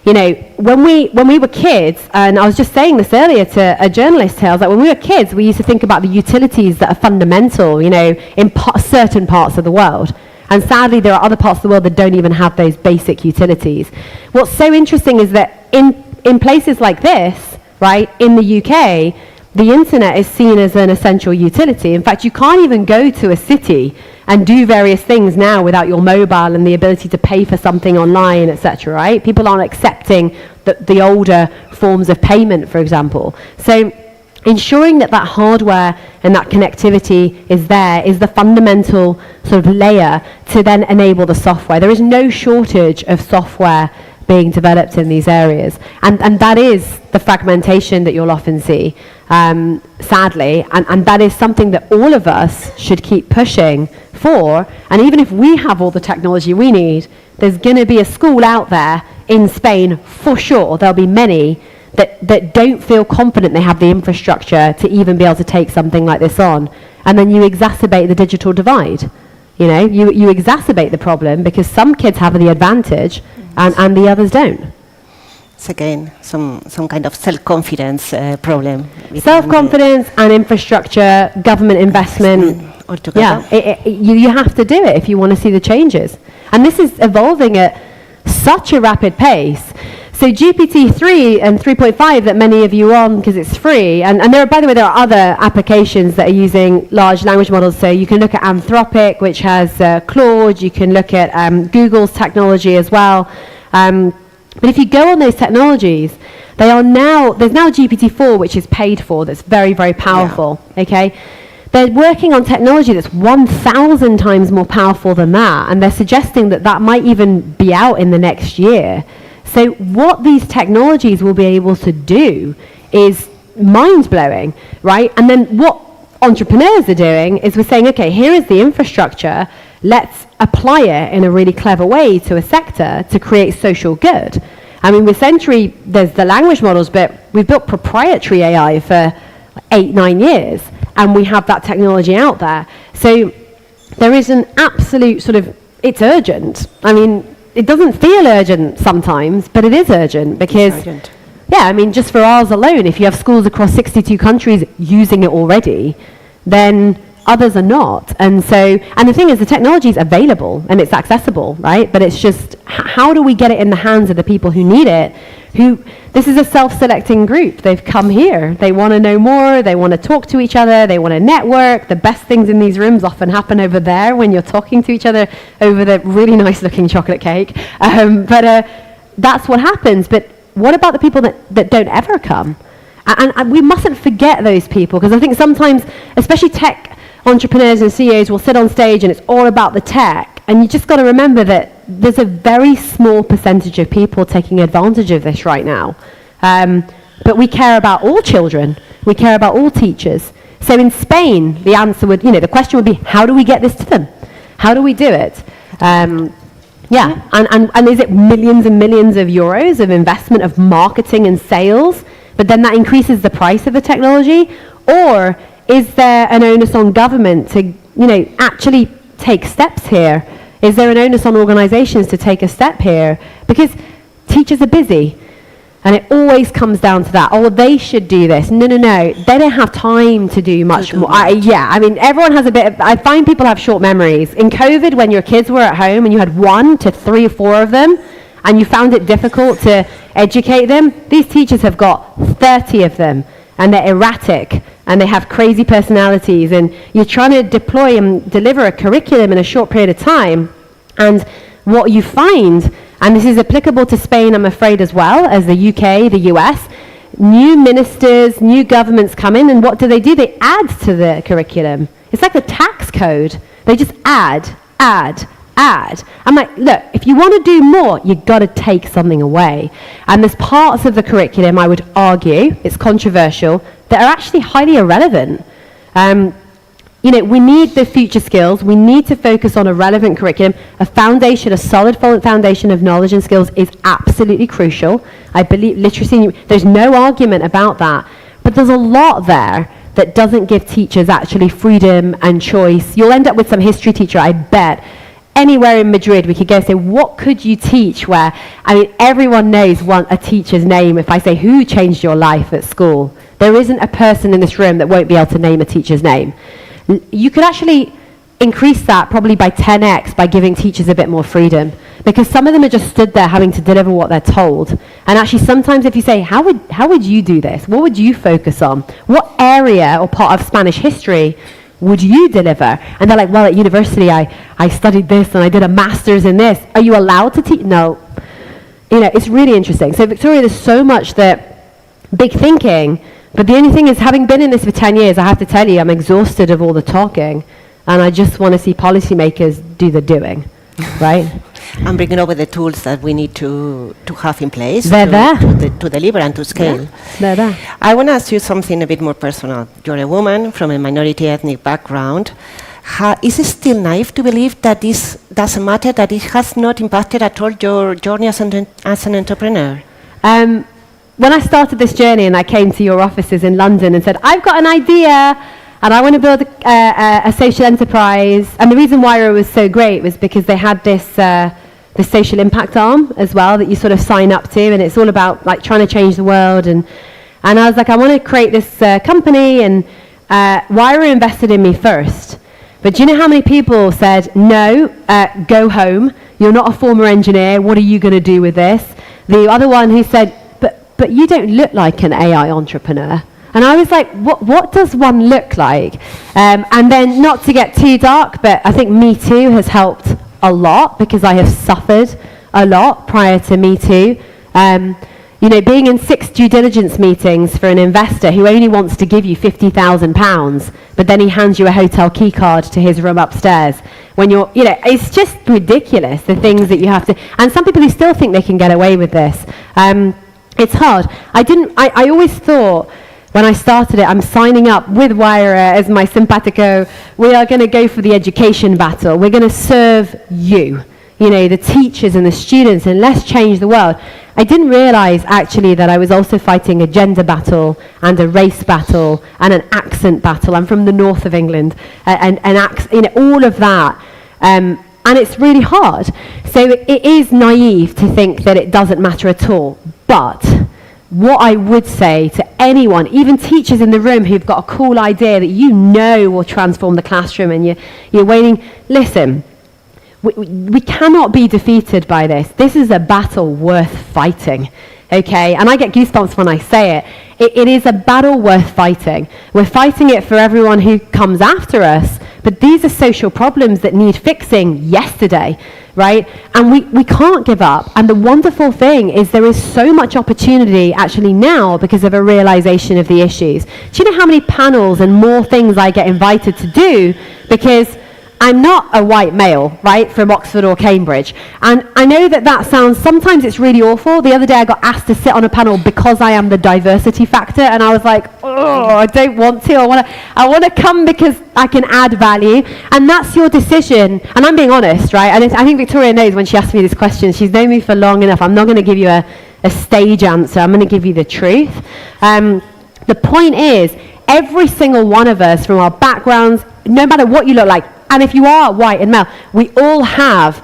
You know, when we were kids, and I was just saying this earlier to a journalist here, I was like, when we were kids, we used to think about the utilities that are fundamental, you know, in certain parts of the world. And sadly, there are other parts of the world that don't even have those basic utilities. What's so interesting is that in places like this, right, in the UK, the internet is seen as an essential utility. In fact, you can't even go to a city and do various things now without your mobile and the ability to pay for something online, etc., right? People aren't accepting the older forms of payment, for example. So ensuring that hardware and that connectivity is there is the fundamental sort of layer to then enable the software. There is no shortage of software being developed in these areas. And that is the fragmentation that you'll often see, sadly. And that is something that all of us should keep pushing for. And even if we have all the technology we need, there's going to be a school out there in Spain, for sure, there'll be many that don't feel confident they have the infrastructure to even be able to take something like this on. And then you exacerbate the digital divide. You know, you exacerbate the problem because some kids have the advantage and the others don't. It's again some kind of self-confidence problem. Self-confidence and infrastructure, government investment. Altogether. Yeah, you have to do it if you want to see the changes. And this is evolving at such a rapid pace. So GPT-3 and 3.5 that many of you are on because it's free, and there are, by the way, there are other applications that are using large language models. So you can look at Anthropic, which has Claude. You can look at Google's technology as well. But if you go on those technologies, there's now GPT-4, which is paid for, that's very, very powerful, okay? They're working on technology that's 1,000 times more powerful than that, and they're suggesting that might even be out in the next year. So what these technologies will be able to do is mind-blowing, right? And then what entrepreneurs are doing is we're saying, okay, here is the infrastructure, let's apply it in a really clever way to a sector to create social good. I mean, with Sentry, there's the language models, but we've built proprietary AI for 8-9 years, and we have that technology out there. So there is an absolute sort of, it's urgent. I mean, it doesn't feel urgent sometimes, but it is urgent because, yeah, I mean, just for ours alone, if you have schools across 62 countries using it already, then others are not. And so, and the thing is, the technology is available and it's accessible, right? But it's just, how do we get it in the hands of the people who need it? This is a self-selecting group. They've come here. They want to know more. They want to talk to each other. They want to network. The best things in these rooms often happen over there when you're talking to each other over the really nice-looking chocolate cake. But that's what happens. But what about the people that don't ever come? And we mustn't forget those people, because I think sometimes, especially tech entrepreneurs and CEOs will sit on stage and it's all about the tech. And you just got to remember that there's a very small percentage of people taking advantage of this right now. But we care about all children. We care about all teachers. So in Spain, the answer would, the question would be, how do we get this to them? How do we do it? Yeah, and is it millions and millions of euros of investment of marketing and sales, but then that increases the price of the technology? Or is there an onus on government to, actually take steps here? Is there an onus on organizations to take a step here? Because teachers are busy. And it always comes down to that. Oh, they should do this. No. They don't have time to do much more. Everyone has I find people have short memories. In COVID, when your kids were at home and you had 1 to 3 or 4 of them, and you found it difficult to educate them, these teachers have got 30 of them, and they're erratic, and they have crazy personalities, and you're trying to deploy and deliver a curriculum in a short period of time, and what you find, and this is applicable to Spain, I'm afraid, as well as the UK, the US, new ministers, new governments come in, and what do? They add to the curriculum. It's like the tax code. They just add. I'm like, look, if you want to do more, you've got to take something away. And there's parts of the curriculum, I would argue, it's controversial, that are actually highly irrelevant. We need the future skills. We need to focus on a relevant curriculum. A foundation, a solid foundation of knowledge and skills is absolutely crucial. I believe literacy, there's no argument about that. But there's a lot there that doesn't give teachers actually freedom and choice. You'll end up with some history teacher, I bet. Anywhere in Madrid, we could go say, what could you teach where, everyone knows a teacher's name. If I say, who changed your life at school? There isn't a person in this room that won't be able to name a teacher's name. You could actually increase that probably by 10x by giving teachers a bit more freedom, because some of them are just stood there having to deliver what they're told. And actually sometimes if you say, how would you do this? What would you focus on? What area or part of Spanish history would you deliver? And they're like, well, at university I studied this and I did a master's in this. Are you allowed to teach? No. It's really interesting. So Victoria, there's so much that big thinking. But the only thing is, having been in this for 10 years, I have to tell you, I'm exhausted of all the talking, and I just want to see policymakers do the doing, right? And bringing over the tools that we need to have in place to deliver and to scale. Yeah, they're there. I want to ask you something a bit more personal. You're a woman from a minority ethnic background. Is it still naive to believe that this doesn't matter, that it has not impacted at all your journey as an entrepreneur? When I started this journey and I came to your offices in London and said, I've got an idea and I want to build a social enterprise. And the reason why it was so great was because they had this social impact arm as well that you sort of sign up to, and it's all about trying to change the world. And I was like, I want to create this company, and Wyra invested in me first. But do you know how many people said, no, go home, you're not a former engineer, what are you going to do with this? The other one who said, but you don't look like an AI entrepreneur. And I was like, what does one look like? And then, not to get too dark, but I think Me Too has helped a lot, because I have suffered a lot prior to Me Too. Being in 6 due diligence meetings for an investor who only wants to give you £50,000, but then he hands you a hotel key card to his room upstairs. When you're, it's just ridiculous, the things that you have to, and some people who still think they can get away with this. It's hard. I always thought when I started it, I'm signing up with Wyra as my simpatico. We are going to go for the education battle. We're going to serve you, the teachers and the students, and let's change the world. I didn't realize actually that I was also fighting a gender battle and a race battle and an accent battle. I'm from the north of England, and all of that. And it's really hard. So it is naive to think that it doesn't matter at all. But what I would say to anyone, even teachers in the room who've got a cool idea that will transform the classroom, and you're waiting, listen, we cannot be defeated by this. This is a battle worth fighting, okay? And I get goosebumps when I say it. It is a battle worth fighting. We're fighting it for everyone who comes after us, but these are social problems that need fixing yesterday, right? And we can't give up. And the wonderful thing is there is so much opportunity actually now because of a realization of the issues. Do you know how many panels and more things I get invited to do because I'm not a white male, right, from Oxford or Cambridge. And I know that sounds, sometimes it's really awful. The other day I got asked to sit on a panel because I am the diversity factor, and I was like, oh, I don't want to. I want to come because I can add value. And that's your decision. And I'm being honest, right? And I think Victoria knows when she asked me this question. She's known me for long enough. I'm not going to give you a stage answer. I'm going to give you the truth. The point is, every single one of us, from our backgrounds, no matter what you look like, and if you are white and male, we all have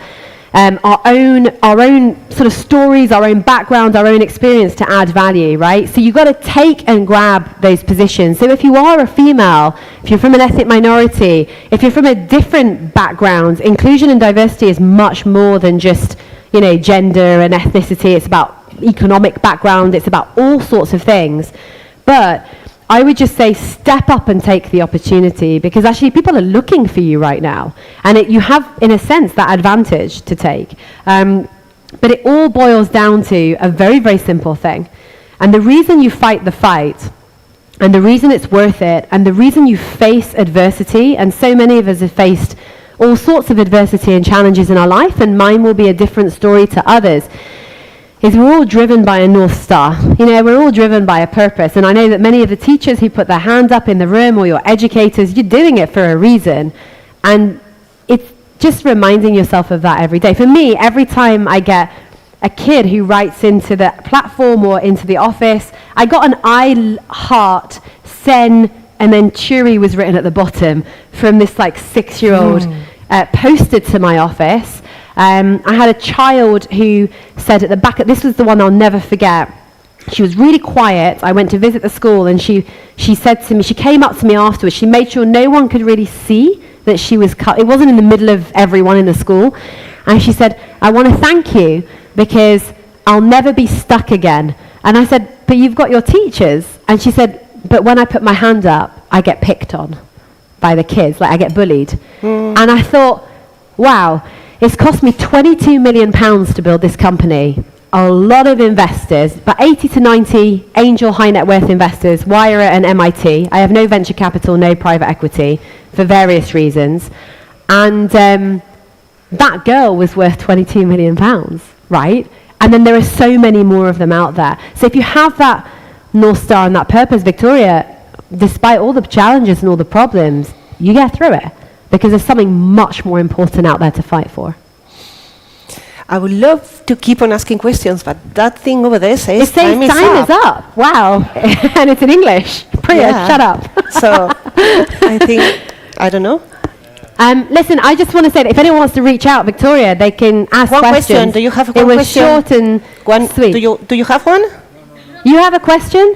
our own sort of stories, our own backgrounds, our own experience to add value, right? So you've got to take and grab those positions. So if you are a female, if you're from an ethnic minority, if you're from a different background, inclusion and diversity is much more than just, gender and ethnicity. It's about economic background. It's about all sorts of things. But I would just say step up and take the opportunity, because actually people are looking for you right now, and you have, in a sense, that advantage to take. But it all boils down to a very, very simple thing. And the reason you fight the fight, and the reason it's worth it, and the reason you face adversity, and so many of us have faced all sorts of adversity and challenges in our life, and mine will be a different story to others, is we're all driven by a North Star. We're all driven by a purpose. And I know that many of the teachers who put their hand up in the room, or your educators, you're doing it for a reason. And it's just reminding yourself of that every day. For me, every time I get a kid who writes into the platform or into the office, I got an I, heart, sen, and then Cheery was written at the bottom from this 6-year-old posted to my office. I had a child who said at the back, this was the one I'll never forget. She was really quiet. I went to visit the school, and she said to me, she came up to me afterwards, she made sure no one could really see that she was cut. It wasn't in the middle of everyone in the school. And she said, I want to thank you because I'll never be stuck again. And I said, but you've got your teachers. And she said, but when I put my hand up, I get picked on by the kids, I get bullied. And I thought, wow. It's cost me £22 million to build this company. A lot of investors, but 80 to 90 angel high net worth investors, Wire and MIT. I have no venture capital, no private equity, for various reasons. And that girl was worth £22 million, right? And then there are so many more of them out there. So if you have that North Star and that purpose, Victoria, despite all the challenges and all the problems, you get through it. Because there's something much more important out there to fight for. I would love to keep on asking questions, but that thing over there says time is up. Wow. And it's in English. Priya, shut up. So I think, I don't know. Listen, I just want to say that if anyone wants to reach out, Victoria, they can ask one questions. Question. Do you have one question? It was short and sweet. Do you have one? You have a question?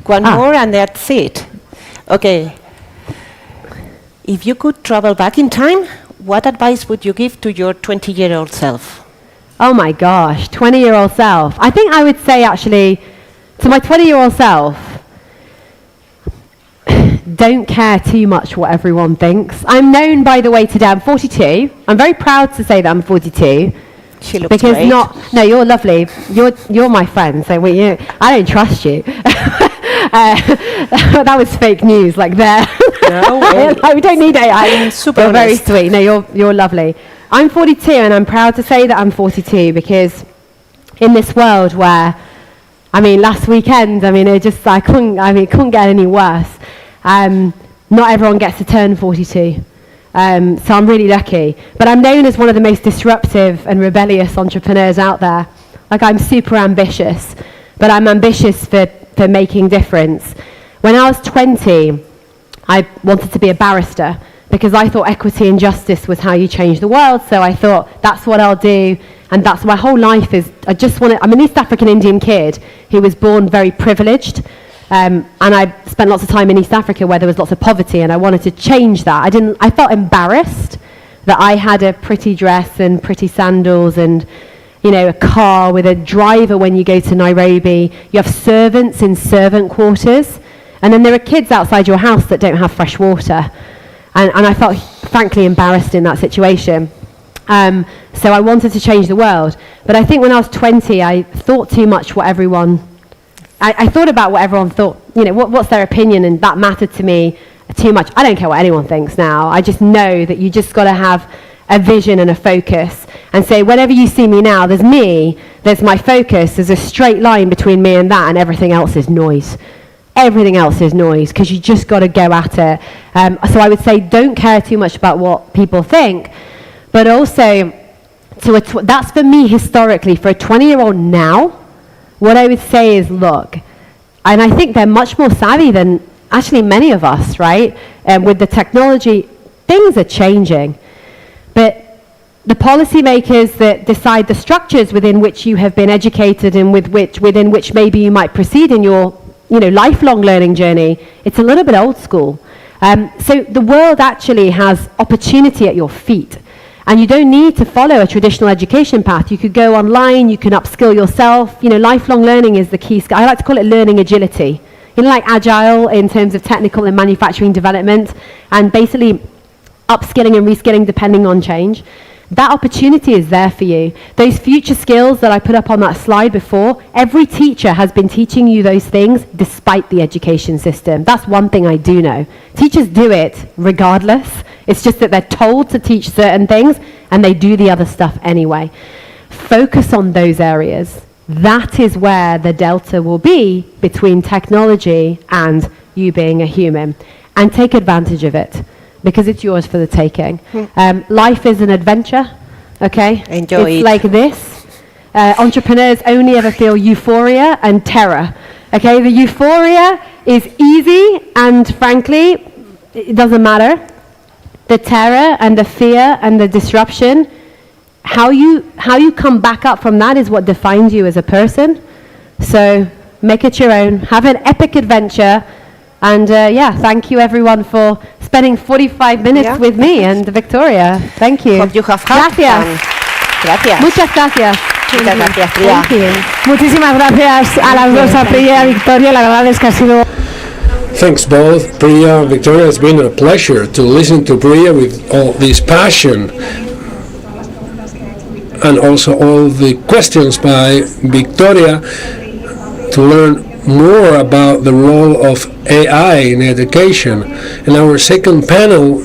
One more and that's it. Okay. If you could travel back in time, what advice would you give to your 20-year-old self? Oh my gosh, 20-year-old self. I think I would say, actually, to my 20-year-old self, don't care too much what everyone thinks. I'm known, by the way, today, I'm 42. I'm very proud to say that I'm 42. She looks because great. No, you're lovely. You're my friend, so I don't trust you. That was fake news, there. No way. We don't need AI. I'm super You're very honest. sweet. No, you're lovely. I'm 42, and I'm proud to say that I'm 42 because in this world where, last weekend, it couldn't get any worse. Not everyone gets to turn 42. So I'm really lucky. But I'm known as one of the most disruptive and rebellious entrepreneurs out there. I'm super ambitious, but I'm ambitious for making difference. When I was 20, I wanted to be a barrister because I thought equity and justice was how you change the world. So I thought, that's what I'll do. And that's my whole life is, I'm an East African Indian kid who was born very privileged. And I spent lots of time in East Africa where there was lots of poverty, and I wanted to change that. I felt embarrassed that I had a pretty dress and pretty sandals and, a car with a driver when you go to Nairobi. You have servants in servant quarters. And then there are kids outside your house that don't have fresh water. And I felt, frankly, embarrassed in that situation. So I wanted to change the world. But I think when I was 20, I thought too much what everyone... I thought about what everyone thought, what's their opinion, and that mattered to me too much. I don't care what anyone thinks now. I just know that you just got to have a vision and a focus and say, whenever you see me now, there's me, there's my focus, there's a straight line between me and that, and everything else is noise. Everything else is noise, because you just got to go at it. So I would say don't care too much about what people think, but also, that's for me historically. For a 20-year-old now, what I would say is, look, and I think they're much more savvy than actually many of us, right? With the technology, things are changing. But the policymakers that decide the structures within which you have been educated and within which maybe you might proceed in your lifelong learning journey, it's a little bit old school. So the world actually has opportunity at your feet. And you don't need to follow a traditional education path. You could go online, you can upskill yourself. Lifelong learning is the key skill. I like to call it learning agility. Like agile in terms of technical and manufacturing development, and basically upskilling and reskilling depending on change. That opportunity is there for you. Those future skills that I put up on that slide before, every teacher has been teaching you those things despite the education system. That's one thing I do know. Teachers do it regardless. It's just that they're told to teach certain things and they do the other stuff anyway. Focus on those areas. That is where the delta will be between technology and you being a human. And take advantage of it, because it's yours for the taking. Life is an adventure, okay? Enjoy it's it. like this. Entrepreneurs only ever feel euphoria and terror, okay? The euphoria is easy, and frankly, it doesn't matter. The terror and the fear and the disruption, how you come back up from that is what defines you as a person. So make it your own. Have an epic adventure. And thank you everyone for spending 45 minutes with me and Victoria. Thank you. Hope you have had Gracias. fun. Gracias. Muchas gracias. Muchas gracias, Priya. Thank you. Muchísimas gracias a las dos, a Priya y a Victoria. La verdad es que ha sido... Thanks both, Priya and Victoria. It's been a pleasure to listen to Priya with all this passion and also all the questions by Victoria to learn more about the role of AI in education. And our second panel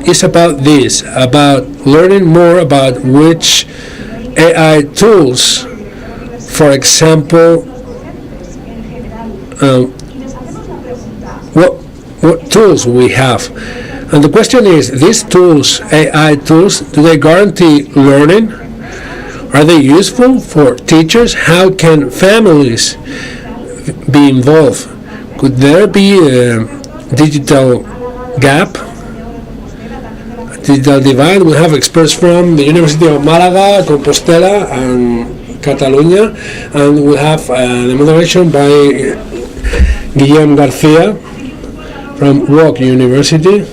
is about this, about learning more about which AI tools, for example, what tools we have. And the question is, these tools, AI tools, do they guarantee learning? Are they useful for teachers? How can families be involved? Could there be a digital gap, a digital divide? We have experts from the University of Málaga, Compostela and Catalonia, and we have the moderation by Guillem Garcia from Rock University.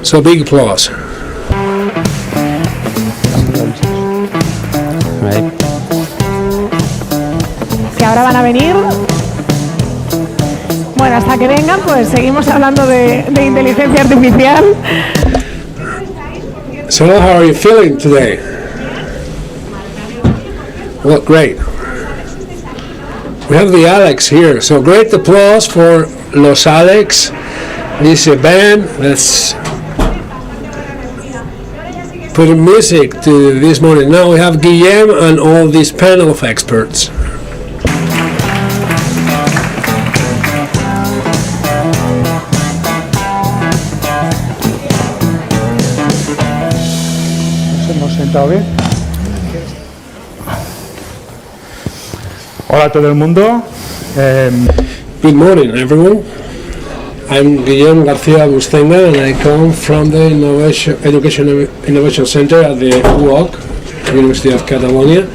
So big applause. Que ahora van a venir. Bueno, hasta que vengan, pues seguimos hablando de inteligencia artificial. So how are you feeling today? Well, great. We have the Alex here, so great applause for Los Alex. This band that's putting music to this morning. Now we have Guillem and all this panel of experts. Hola a todo el mundo. Good morning, everyone. I'm Guillem Garcia Bustenga, and I come from the Education Innovation Center at the UOC, University of Catalonia.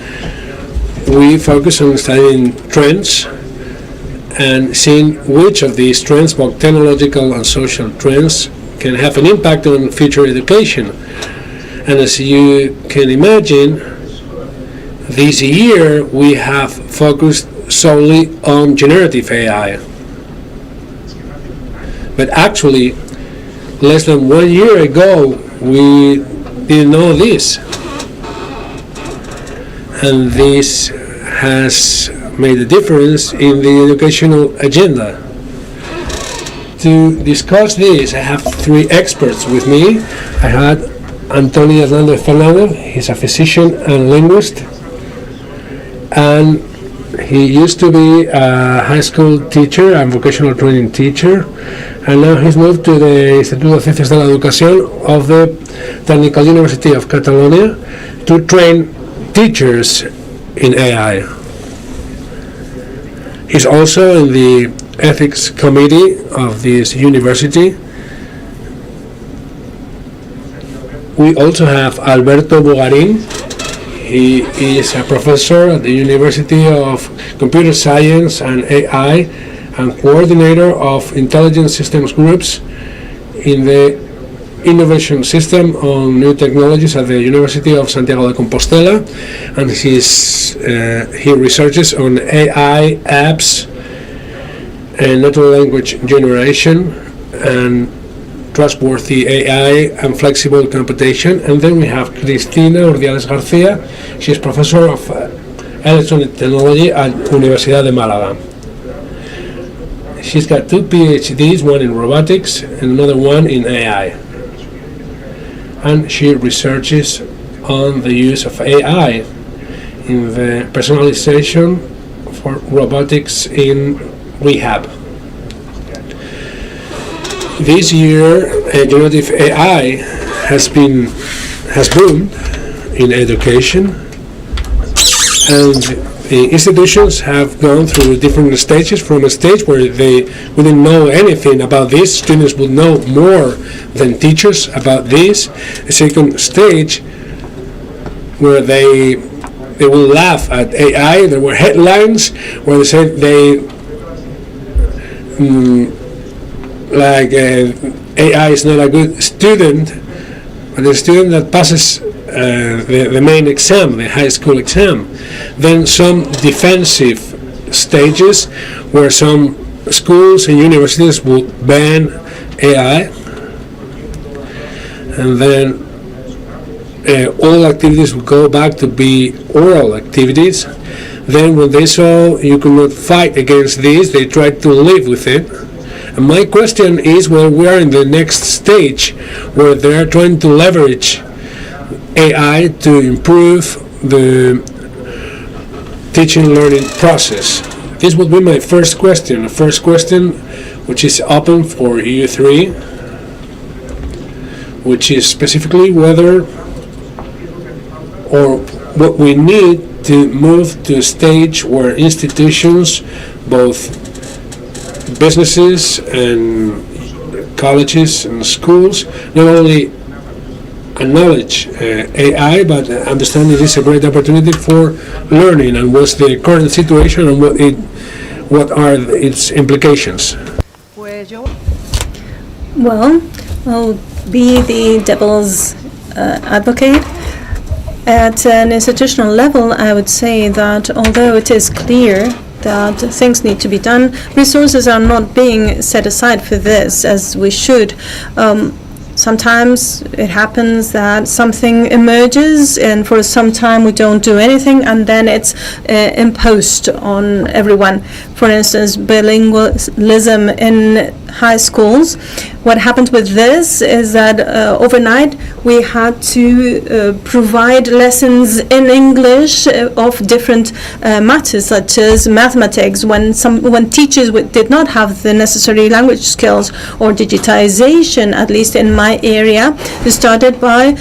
We focus on studying trends and seeing which of these trends, both technological and social trends, can have an impact on future education. And as you can imagine, this year we have focused solely on generative AI. But actually, less than 1 year ago, we didn't know this. And this has made a difference in the educational agenda. to discuss this, I have three experts with me. I had Antonio Hernandez Fernandez. He's a physician and linguist, and he used to be a high school teacher and vocational training teacher, and now he's moved to the Instituto de Ciencias de la Educación of the Technical University of Catalonia to train teachers in AI. He's also in the ethics committee of this university. We also have Alberto Bugarin. He is a professor at the University of Computer Science and AI and coordinator of intelligence systems groups in the innovation system on new technologies at the University of Santiago de Compostela, and he researches on AI apps and natural language generation and trustworthy AI and flexible computation. And then we have Cristina Urdiales García. She's professor of electronic technology at Universidad de Málaga. She's got 2 PhDs, one in robotics and another one in AI. And she researches on the use of AI in the personalization for robotics in rehab. This year, generative AI has boomed in education, and the institutions have gone through different stages. From a stage where they wouldn't know anything about this, students would know more than teachers about this. A second stage where they will laugh at AI. There were headlines where they said AI is not a good student, but the student that passes the main exam, the high school exam. Then some defensive stages where some schools and universities would ban AI, and then all activities would go back to be oral activities. Then when they saw you could not fight against this, they tried to live with it. And my question is whether we are in the next stage where they are trying to leverage AI to improve the teaching and learning process. This would be my first question. The first question, which is open for you three, which is specifically whether or what we need to move to a stage where institutions, both businesses and colleges and schools, not only acknowledge AI, but understand it is a great opportunity for learning, and what's the current situation and what are its implications. Well, I'll be the devil's advocate. At an institutional level, I would say that although it is clear that things need to be done, resources are not being set aside for this as we should. Sometimes it happens that something emerges and for some time we don't do anything, and then it's imposed on everyone. For instance, bilingualism in high schools. What happened with this is that overnight we had to provide lessons in English of different matters, such as mathematics, when teachers did not have the necessary language skills, or digitization, at least in my area. We started by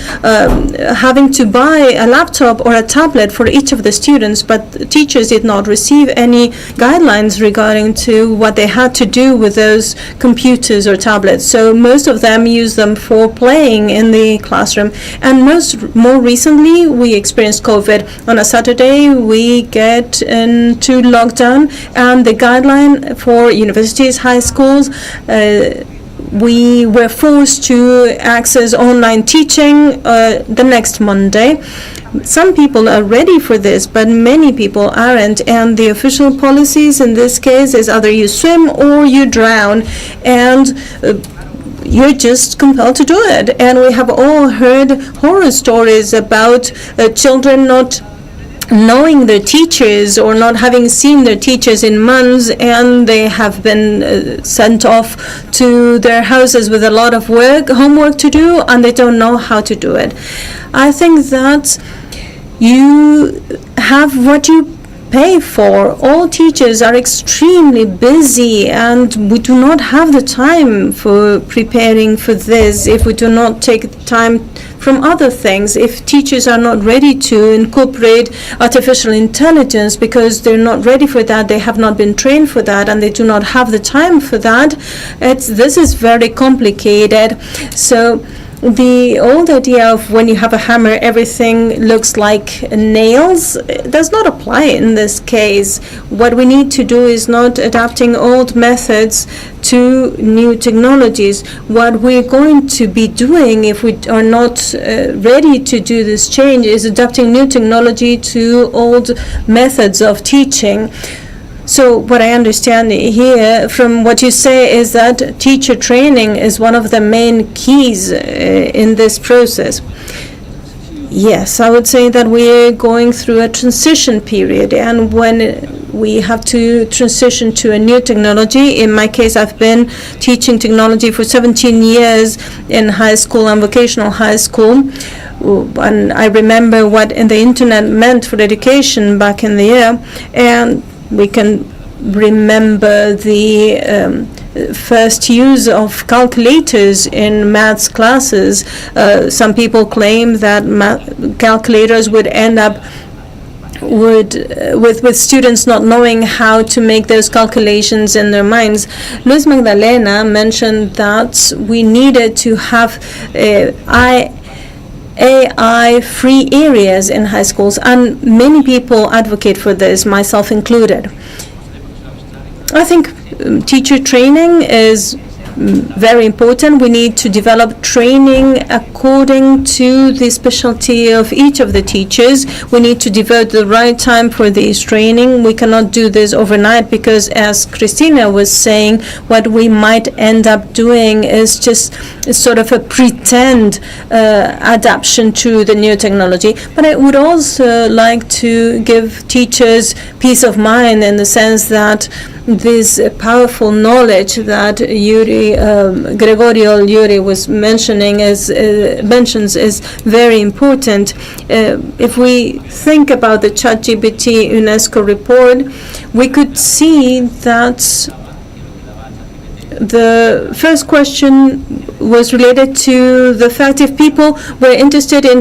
having to buy a laptop or a tablet for each of the students, but teachers did not receive any guidelines regarding to what they had to do with those computers or tablets. So most of them use them for playing in the classroom. And more recently, we experienced COVID. On a Saturday, we get into lockdown, and the guideline for universities, high schools, we were forced to access online teaching the next Monday. Some people are ready for this, but many people aren't, and the official policies in this case is either you swim or you drown, and you're just compelled to do it. And we have all heard horror stories about children not knowing their teachers or not having seen their teachers in months, and they have been sent off to their houses with a lot of homework to do, and they don't know how to do it. I think that you have what you pay for. All teachers are extremely busy, and we do not have the time for preparing for this if we do not take time from other things. If teachers are not ready to incorporate artificial intelligence because they're not ready for that, they have not been trained for that, and they do not have the time for that, this is very complicated. So the old idea of when you have a hammer, everything looks like nails does not apply in this case. What we need to do is not adapting old methods to new technologies. What we're going to be doing if we are not ready to do this change is adapting new technology to old methods of teaching. So what I understand here from what you say is that teacher training is one of the main keys in this process. Yes, I would say that we're going through a transition period, and when we have to transition to a new technology, in my case, I've been teaching technology for 17 years in high school and vocational high school, and I remember what the internet meant for education back in the year, and we can remember the first use of calculators in maths classes. Some people claim that calculators would end up with students not knowing how to make those calculations in their minds. Luis Magdalena mentioned that we needed to have AI-free areas in high schools, and many people advocate for this, myself included. I think teacher training is very important. We need to develop training according to the specialty of each of the teachers. We need to devote the right time for this training. We cannot do this overnight because, as Christina was saying, what we might end up doing is just sort of a pretend adaptation to the new technology. But I would also like to give teachers peace of mind in the sense that this powerful knowledge that Gregorio Yuri was mentions is very important. If we think about the ChatGPT UNESCO report, we could see that the first question was related to the fact if people were interested in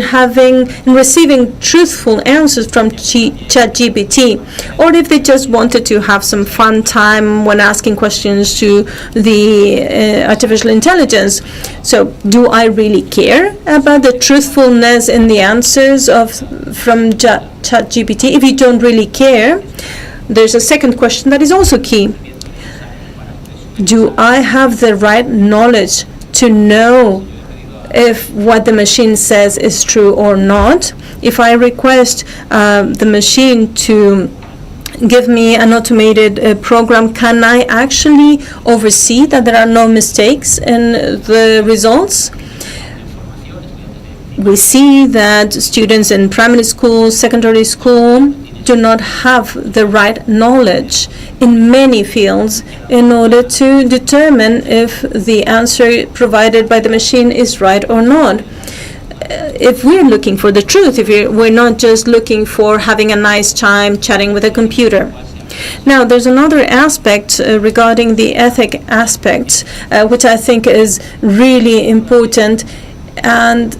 receiving truthful answers from ChatGPT, or if they just wanted to have some fun time when asking questions to the artificial intelligence. So, do I really care about the truthfulness in the answers from ChatGPT? If you don't really care, there's a second question that is also key. Do I have the right knowledge to know if what the machine says is true or not? If I request the machine to give me an automated program, can I actually oversee that there are no mistakes in the results? We see that students in primary school, secondary school, do not have the right knowledge in many fields in order to determine if the answer provided by the machine is right or not. If we're looking for the truth, if we're not just looking for having a nice time chatting with a computer. Now, there's another aspect regarding the ethic aspect, which I think is really important, and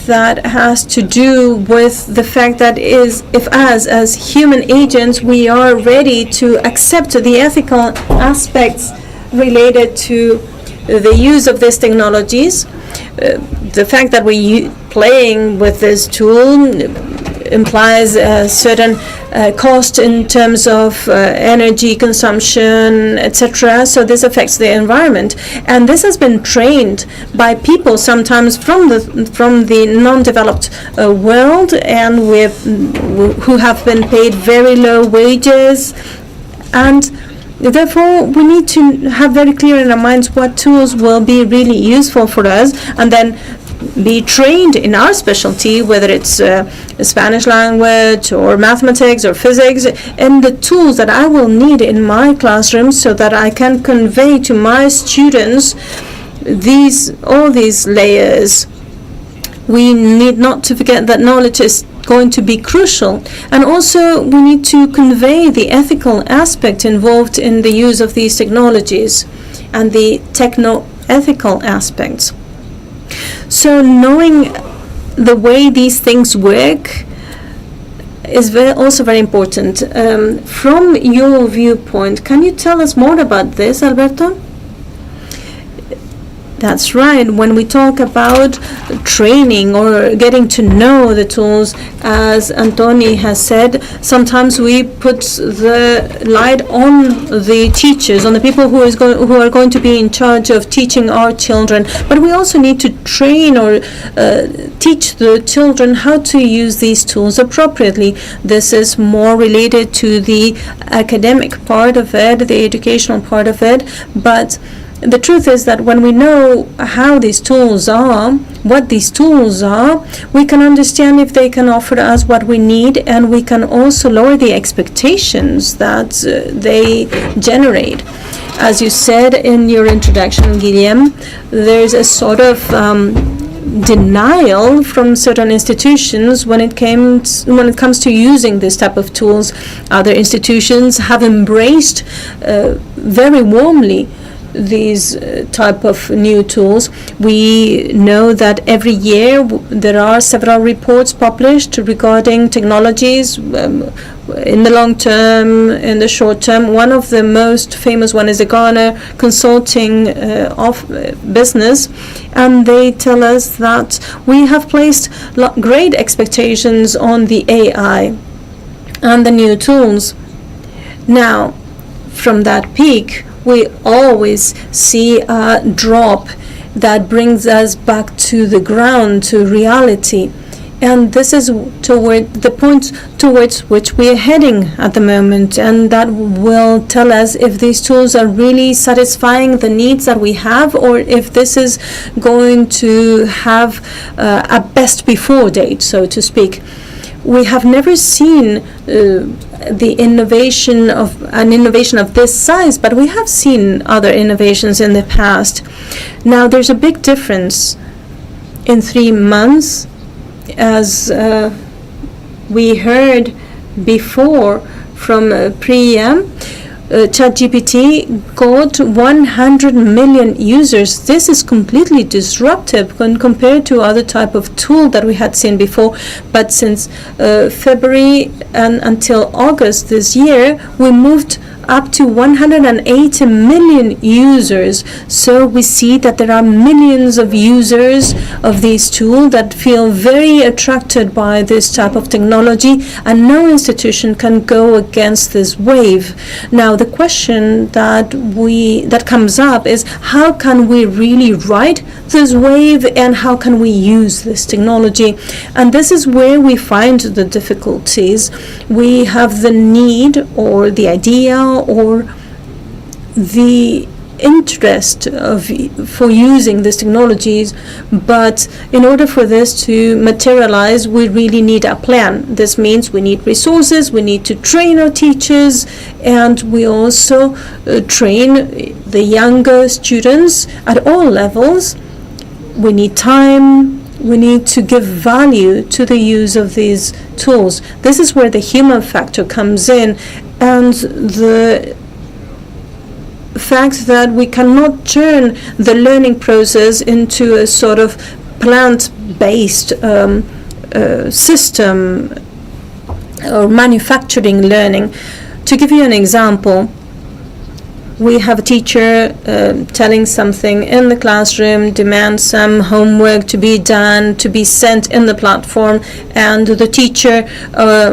that has to do with the fact that if as human agents we are ready to accept the ethical aspects related to the use of these technologies. The fact that we're playing with this tool implies a certain cost in terms of energy consumption, etc. So this affects the environment, and this has been trained by people sometimes from the non-developed world, and who have been paid very low wages, and therefore we need to have very clear in our minds what tools will be really useful for us, and then be trained in our specialty, whether it's Spanish language or mathematics or physics, and the tools that I will need in my classroom so that I can convey to my students all these layers. We need not to forget that knowledge is going to be crucial, and also we need to convey the ethical aspect involved in the use of these technologies and the techno-ethical aspects. So knowing the way these things work is also very important. From your viewpoint, can you tell us more about this, Alberto? That's right. When we talk about training or getting to know the tools, as Antoni has said, sometimes we put the light on the teachers, on the people who are going to be in charge of teaching our children. But we also need to train or teach the children how to use these tools appropriately. This is more related to the academic part of it, the educational part of it, but the truth is that when we know how these tools are, what these tools are, we can understand if they can offer us what we need, and we can also lower the expectations that they generate. As you said in your introduction, Guillaume, there's a sort of denial from certain institutions when it comes to using this type of tools. Other institutions have embraced very warmly these type of new tools. We know that every year there are several reports published regarding technologies in the long term, in the short term. One of the most famous one is the Gartner Consulting of Business, and they tell us that we have placed great expectations on the AI and the new tools. Now, from that peak, we always see a drop that brings us back to the ground, to reality. And this is toward the point towards which we are heading at the moment, and that will tell us if these tools are really satisfying the needs that we have, or if this is going to have a best before date, so to speak. We have never seen the innovation of this size, but we have seen other innovations in the past. Now, there's a big difference in 3 months, as we heard before from Priya. ChatGPT got 100 million users. This is completely disruptive when compared to other type of tool that we had seen before. But since February and until August this year, we moved up to 180 million users. So we see that there are millions of users of these tools that feel very attracted by this type of technology, and no institution can go against this wave. Now, the question that comes up is, how can we really ride this wave, and how can we use this technology? And this is where we find the difficulties. We have the need or the idea or the interest for using these technologies, but in order for this to materialize, we really need a plan. This means we need resources, we need to train our teachers, and we also train the younger students at all levels. We need time. We need to give value to the use of these tools. This is where the human factor comes in, and the fact that we cannot turn the learning process into a sort of plant-based system or manufacturing learning. To give you an example, we have a teacher telling something in the classroom, demands some homework to be done, to be sent in the platform, and the teacher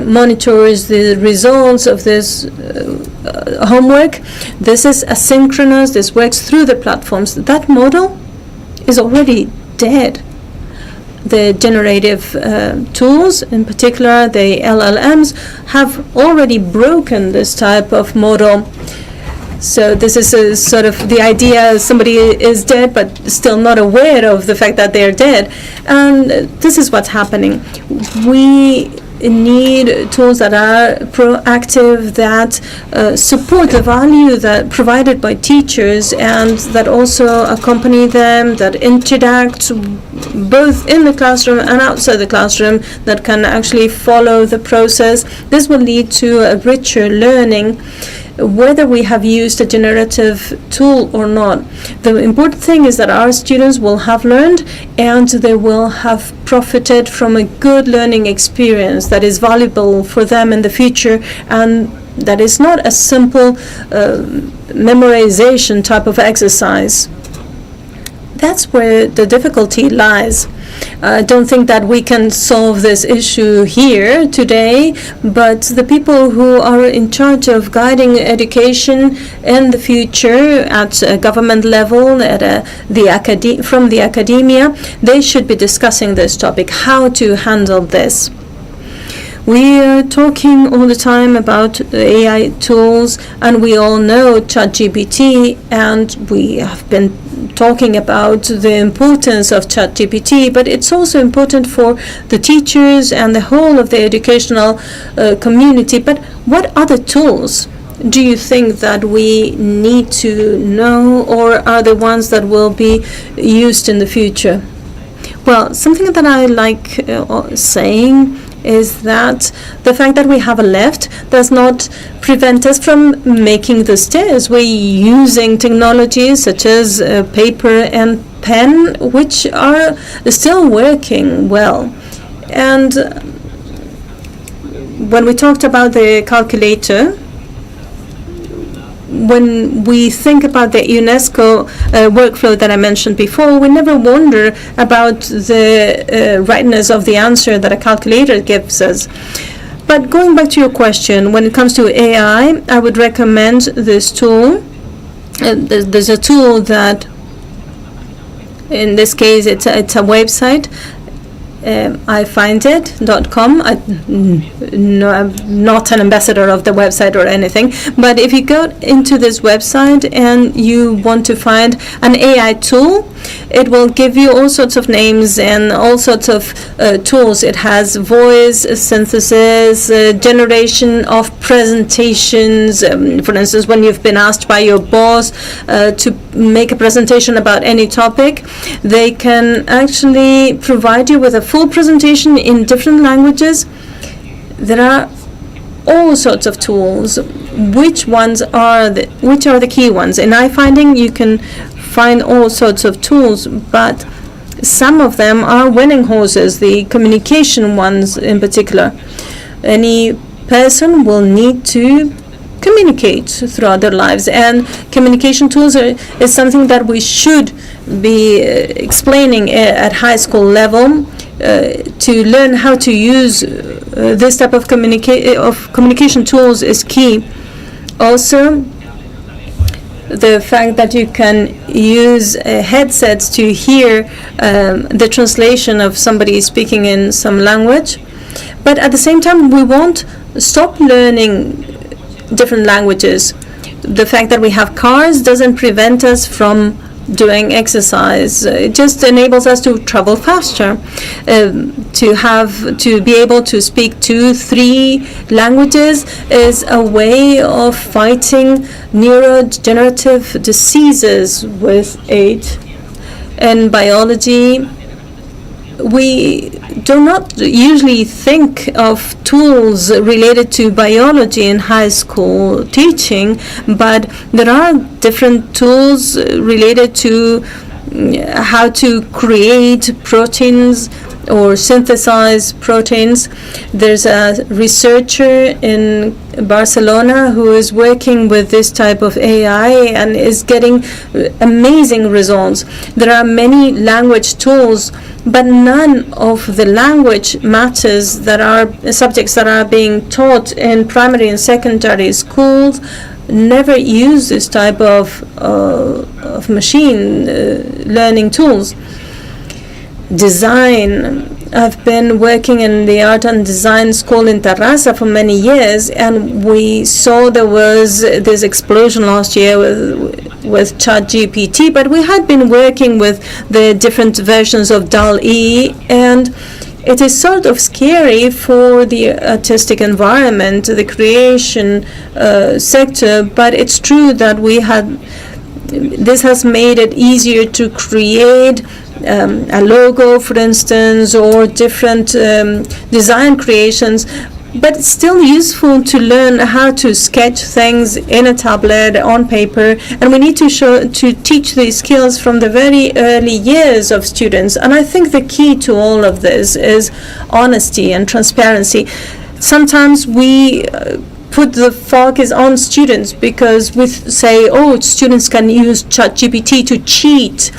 monitors the results of this homework. This is asynchronous, this works through the platforms. That model is already dead. The generative tools, in particular the LLMs, have already broken this type of model. So this is a sort of the idea somebody is dead but still not aware of the fact that they're dead. And this is what's happening. We need tools that are proactive, that support the value that provided by teachers and that also accompany them, that interact both in the classroom and outside the classroom, that can actually follow the process. This will lead to a richer learning, whether we have used a generative tool or not. The important thing is that our students will have learned and they will have profited from a good learning experience that is valuable for them in the future, and that is not a simple memorization type of exercise. That's where the difficulty lies. I don't think that we can solve this issue here today, but the people who are in charge of guiding education in the future at a government level, at from the academia, they should be discussing this topic, how to handle this. We are talking all the time about AI tools, and we all know ChatGPT, and we have been talking about the importance of ChatGPT, but it's also important for the teachers and the whole of the educational community. But what other tools do you think that we need to know, or are the ones that will be used in the future? Well, something that I like saying is that the fact that we have a left does not prevent us from making the stairs. We're using technologies such as paper and pen, which are still working well. And when we talked about the calculator, when we think about the UNESCO workflow that I mentioned before, we never wonder about the rightness of the answer that a calculator gives us. But going back to your question, when it comes to AI, I would recommend this tool. There's a tool that, in this case, it's a website. iFindIt.com. No, I'm not an ambassador of the website or anything, but if you go into this website and you want to find an AI tool, it will give you all sorts of names and all sorts of tools. It has voice synthesis, generation of presentations. For instance, when you've been asked by your boss to make a presentation about any topic, they can actually provide you with a full presentation in different languages. There are all sorts of tools. Which are the key ones? In iFinding, you can find all sorts of tools, but some of them are winning horses, the communication ones in particular. Any person will need to communicate throughout their lives, and communication tools is something that we should be explaining at high school level. To learn how to use this type of communication tools is key. Also, the fact that you can use headsets to hear the translation of somebody speaking in some language. But at the same time, we won't stop learning different languages. The fact that we have cars doesn't prevent us from doing exercise. It just enables us to travel faster. To be able to speak 2-3 languages is a way of fighting neurodegenerative diseases with age. In biology, we do not usually think of tools related to biology in high school teaching, but there are different tools related to how to create proteins or synthesize proteins. There's a researcher in Barcelona who is working with this type of AI and is getting amazing results. There are many language tools, but none of the language matters that are subjects that are being taught in primary and secondary schools never use this type of machine learning tools. Design, I've been working in the art and design school in Terrassa for many years, and we saw there was this explosion last year with ChatGPT, but we had been working with the different versions of DALL-E, and it is sort of scary for the artistic environment, the creation sector, but it's true that this has made it easier to create a logo, for instance, or different design creations. But it's still useful to learn how to sketch things in a tablet, on paper, and we need to teach these skills from the very early years of students. And I think the key to all of this is honesty and transparency. Sometimes we put the focus on students because we say, oh, students can use ChatGPT to cheat.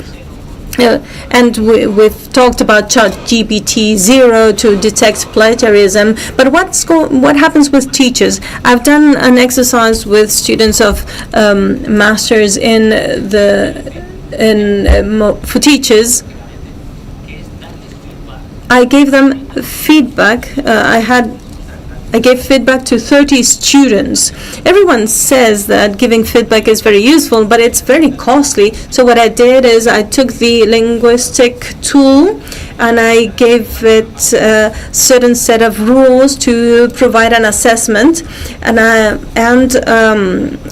And we've talked about ChatGPT 0 to detect plagiarism, but what happens with teachers? I've done an exercise with students of masters for teachers. I gave them feedback. I gave feedback to 30 students. Everyone says that giving feedback is very useful, but it's very costly. So what I did is I took the linguistic tool and I gave it a certain set of rules to provide an assessment, and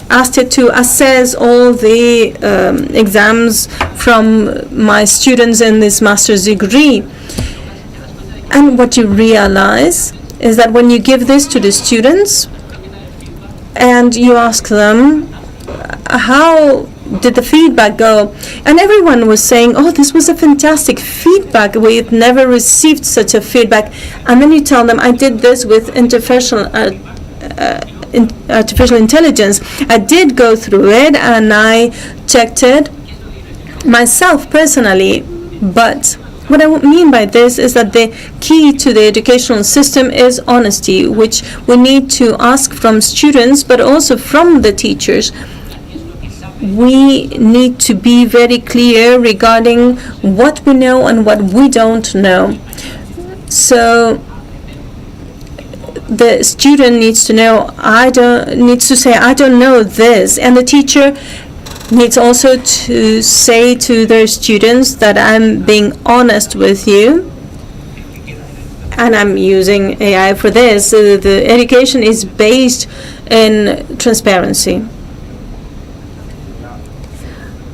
asked it to assess all the exams from my students in this master's degree. And what you realize is that when you give this to the students and you ask them, how did the feedback go? And everyone was saying, oh, this was a fantastic feedback. We had never received such a feedback. And then you tell them, I did this with artificial intelligence. I did go through it and I checked it myself personally. But what I mean by this is that the key to the educational system is honesty, which we need to ask from students, but also from the teachers. We need to be very clear regarding what we know and what we don't know. So the student needs to know, I don't know this, and the teacher needs also to say to their students that I'm being honest with you, and I'm using AI for this. The education is based in transparency.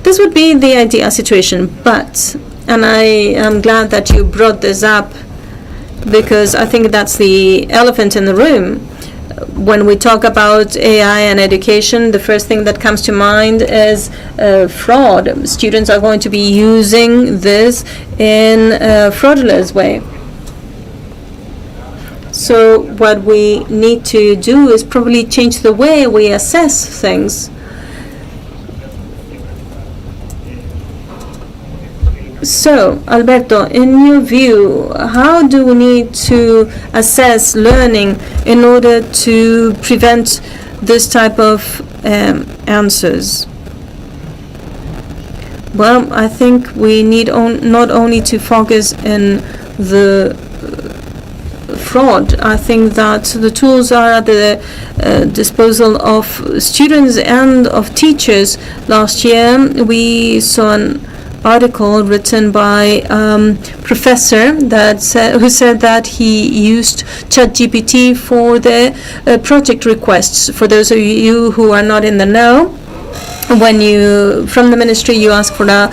This would be the ideal situation, but, and I am glad that you brought this up, because I think that's the elephant in the room. When we talk about AI and education, the first thing that comes to mind is fraud. Students are going to be using this in a fraudulent way. So what we need to do is probably change the way we assess things. So, Alberto, in your view, how do we need to assess learning in order to prevent this type of answers? Well, I think we need not only to focus in the fraud. I think that the tools are at the disposal of students and of teachers. Last year, we saw an article written by professor who said that he used ChatGPT for the project requests. For those of you who are not in the know, when you, from the ministry, you ask for a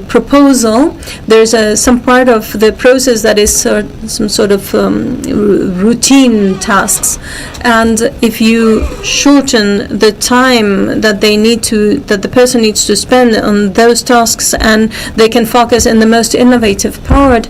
proposal, there's some part of the process that is some sort of routine tasks, and if you shorten the time that the person needs to spend on those tasks, and they can focus in the most innovative part,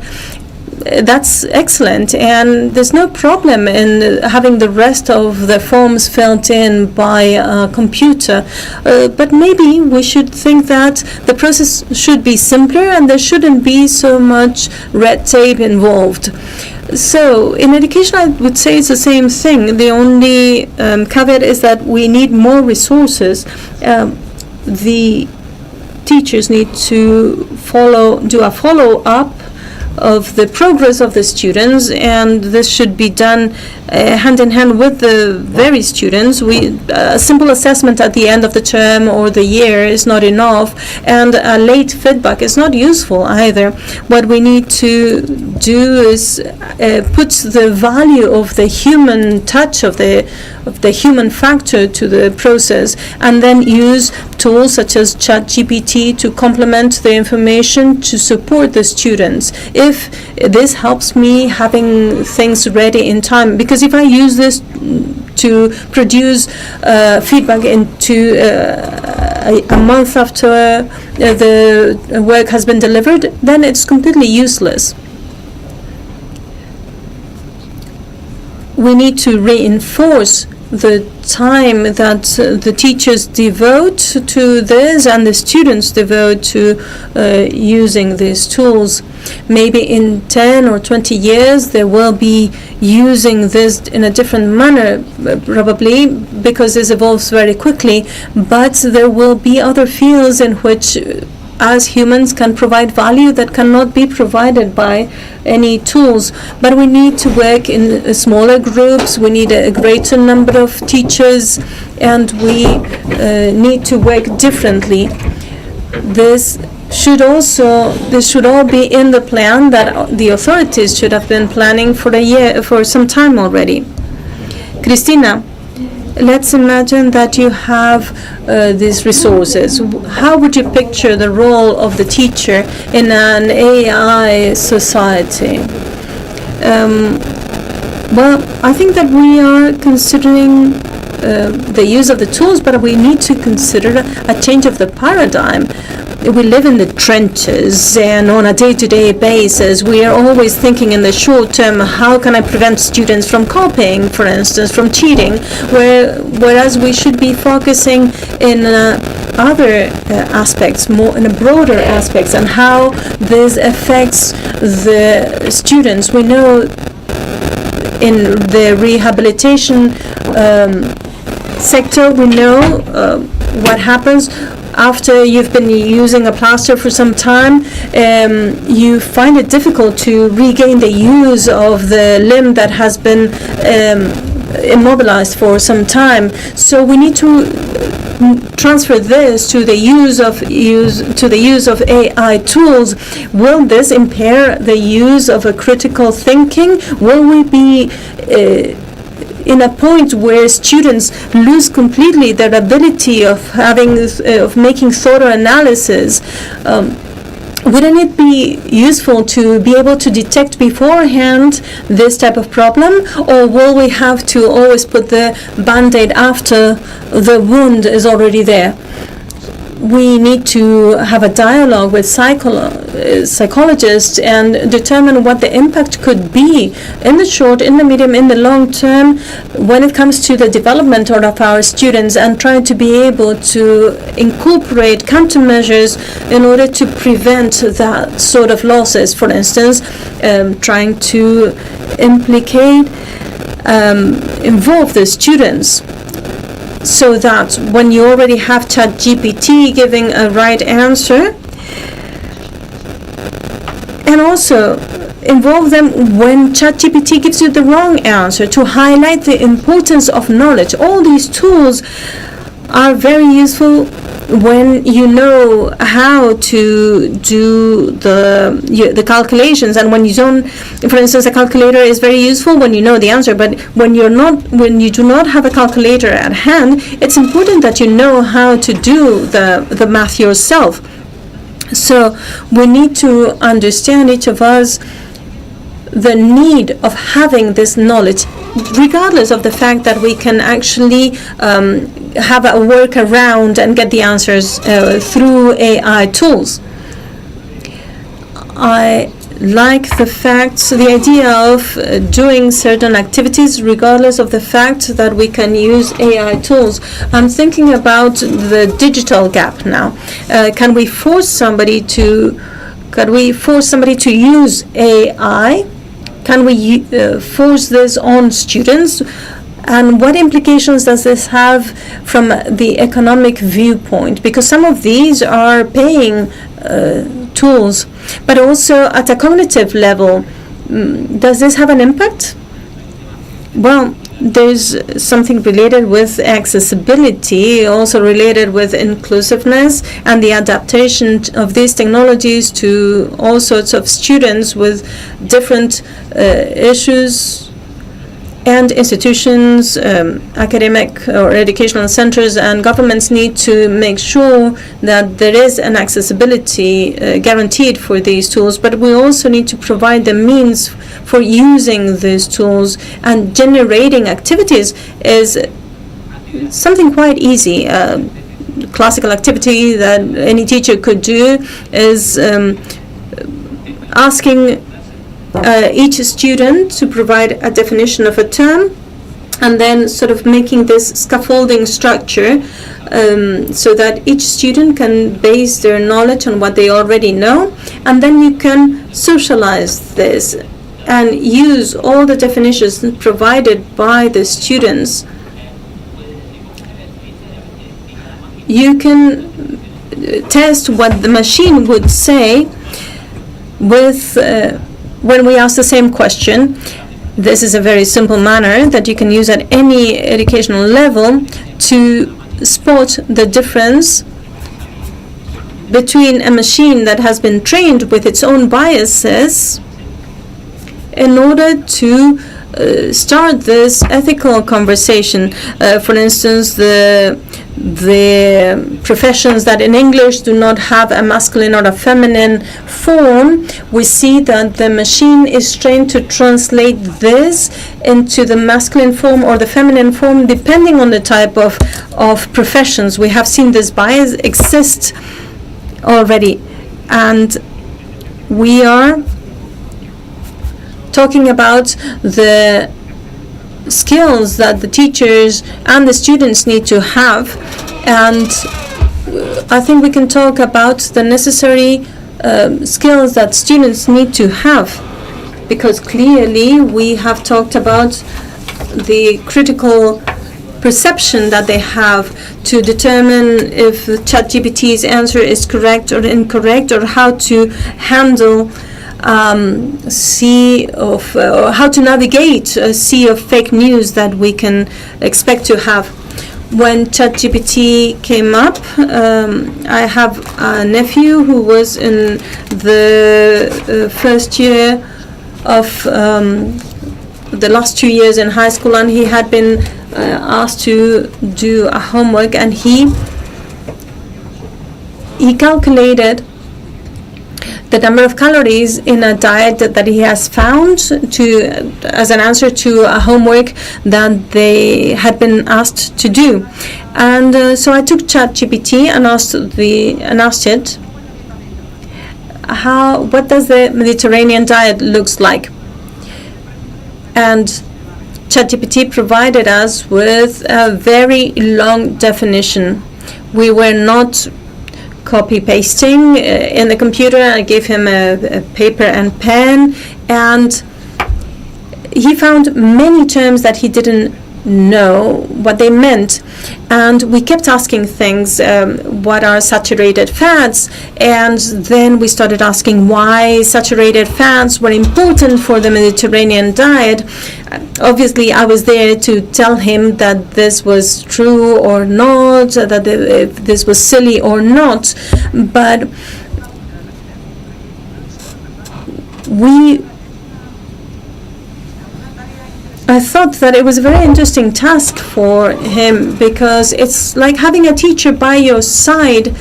that's excellent, and there's no problem in having the rest of the forms filled in by a computer. But maybe we should think that the process should be simpler and there shouldn't be so much red tape involved. So in education, I would say it's the same thing. The only caveat is that we need more resources. The teachers need to do a follow-up of the progress of the students, and this should be done hand in hand with the very students. A simple assessment at the end of the term or the year is not enough, and a late feedback is not useful either. What we need to do is put the value of the human touch, of the human factor to the process, and then use tools such as ChatGPT to complement the information to support the students. If this helps me having things ready in time, because if I use this to produce feedback into a month after the work has been delivered, then it's completely useless. We need to reinforce the time that the teachers devote to this and the students devote to using these tools. Maybe in 10 or 20 years they will be using this in a different manner, probably because this evolves very quickly, but there will be other fields in which as humans can provide value that cannot be provided by any tools. But we need to work in smaller groups, we need a greater number of teachers, and we need to work differently. This should all be in the plan that the authorities should have been planning for some time already. Cristina, let's imagine that you have these resources. How would you picture the role of the teacher in an AI society? Well, I think that we are considering the use of the tools, but we need to consider a change of the paradigm. We live in the trenches, and on a day-to-day basis, we are always thinking in the short term, how can I prevent students from copying, for instance, from cheating, whereas we should be focusing in other aspects, more in a broader aspects, and how this affects the students. We know in the rehabilitation sector, we know what happens after you've been using a plaster for some time. You find it difficult to regain the use of the limb that has been immobilized for some time. So we need to transfer this to the use of AI tools. Will this impair the use of a critical thinking? Will we be in a point where students lose completely their ability of making thorough analysis? Wouldn't it be useful to be able to detect beforehand this type of problem, or will we have to always put the Band-Aid after the wound is already there? We need to have a dialogue with psychologists and determine what the impact could be in the short, in the medium, in the long term when it comes to the development of our students, and try to be able to incorporate countermeasures in order to prevent that sort of losses. For instance, trying to involve the students, so that when you already have ChatGPT giving a right answer, and also involve them when ChatGPT gives you the wrong answer, to highlight the importance of knowledge. All these tools are very useful when you know how to do the calculations, and when you don't. For instance, a calculator is very useful when you know the answer, but when you do not have a calculator at hand, it's important that you know how to do the math yourself. So we need to understand, each of us, the need of having this knowledge, regardless of the fact that we can actually have a workaround and get the answers through AI tools. I like the idea of doing certain activities regardless of the fact that we can use AI tools. I'm thinking about the digital gap now. Can we force somebody to use AI? Can we force this on students? And what implications does this have from the economic viewpoint? Because some of these are paying tools, but also at a cognitive level, does this have an impact? Well, there's something related with accessibility, also related with inclusiveness and the adaptation of these technologies to all sorts of students with different issues. And institutions, academic or educational centers and governments need to make sure that there is an accessibility guaranteed for these tools, but we also need to provide the means for using these tools, and generating activities is something quite easy. Classical activity that any teacher could do is asking each student to provide a definition of a term, and then sort of making this scaffolding structure so that each student can base their knowledge on what they already know, and then you can socialize this and use all the definitions provided by the students. You can test what the machine would say with when we ask the same question. This is a very simple manner that you can use at any educational level to spot the difference between a machine that has been trained with its own biases in order to start this ethical conversation. For instance, the professions that in English do not have a masculine or a feminine form, we see that the machine is trained to translate this into the masculine form or the feminine form, depending on the type of professions. We have seen this bias exist already, and we are talking about the skills that the teachers and the students need to have, and I think we can talk about the necessary skills that students need to have, because clearly we have talked about the critical perception that they have to determine if ChatGPT's answer is correct or incorrect, or how to handle how to navigate a sea of fake news that we can expect to have. When ChatGPT came up, I have a nephew who was in the first year of the last 2 years in high school, and he had been asked to do a homework, and he calculated the number of calories in a diet that he has found as an answer to a homework that they had been asked to do. And so I took ChatGPT and asked it, what does the Mediterranean diet looks like? And ChatGPT provided us with a very long definition. We were not copy-pasting in the computer. I gave him a paper and pen, and he found many terms that he didn't know what they meant, and we kept asking things, what are saturated fats, and then we started asking why saturated fats were important for the Mediterranean diet. Obviously, I was there to tell him that this was true or not, that if this was silly or not, but I thought that it was a very interesting task for him, because it's like having a teacher by your side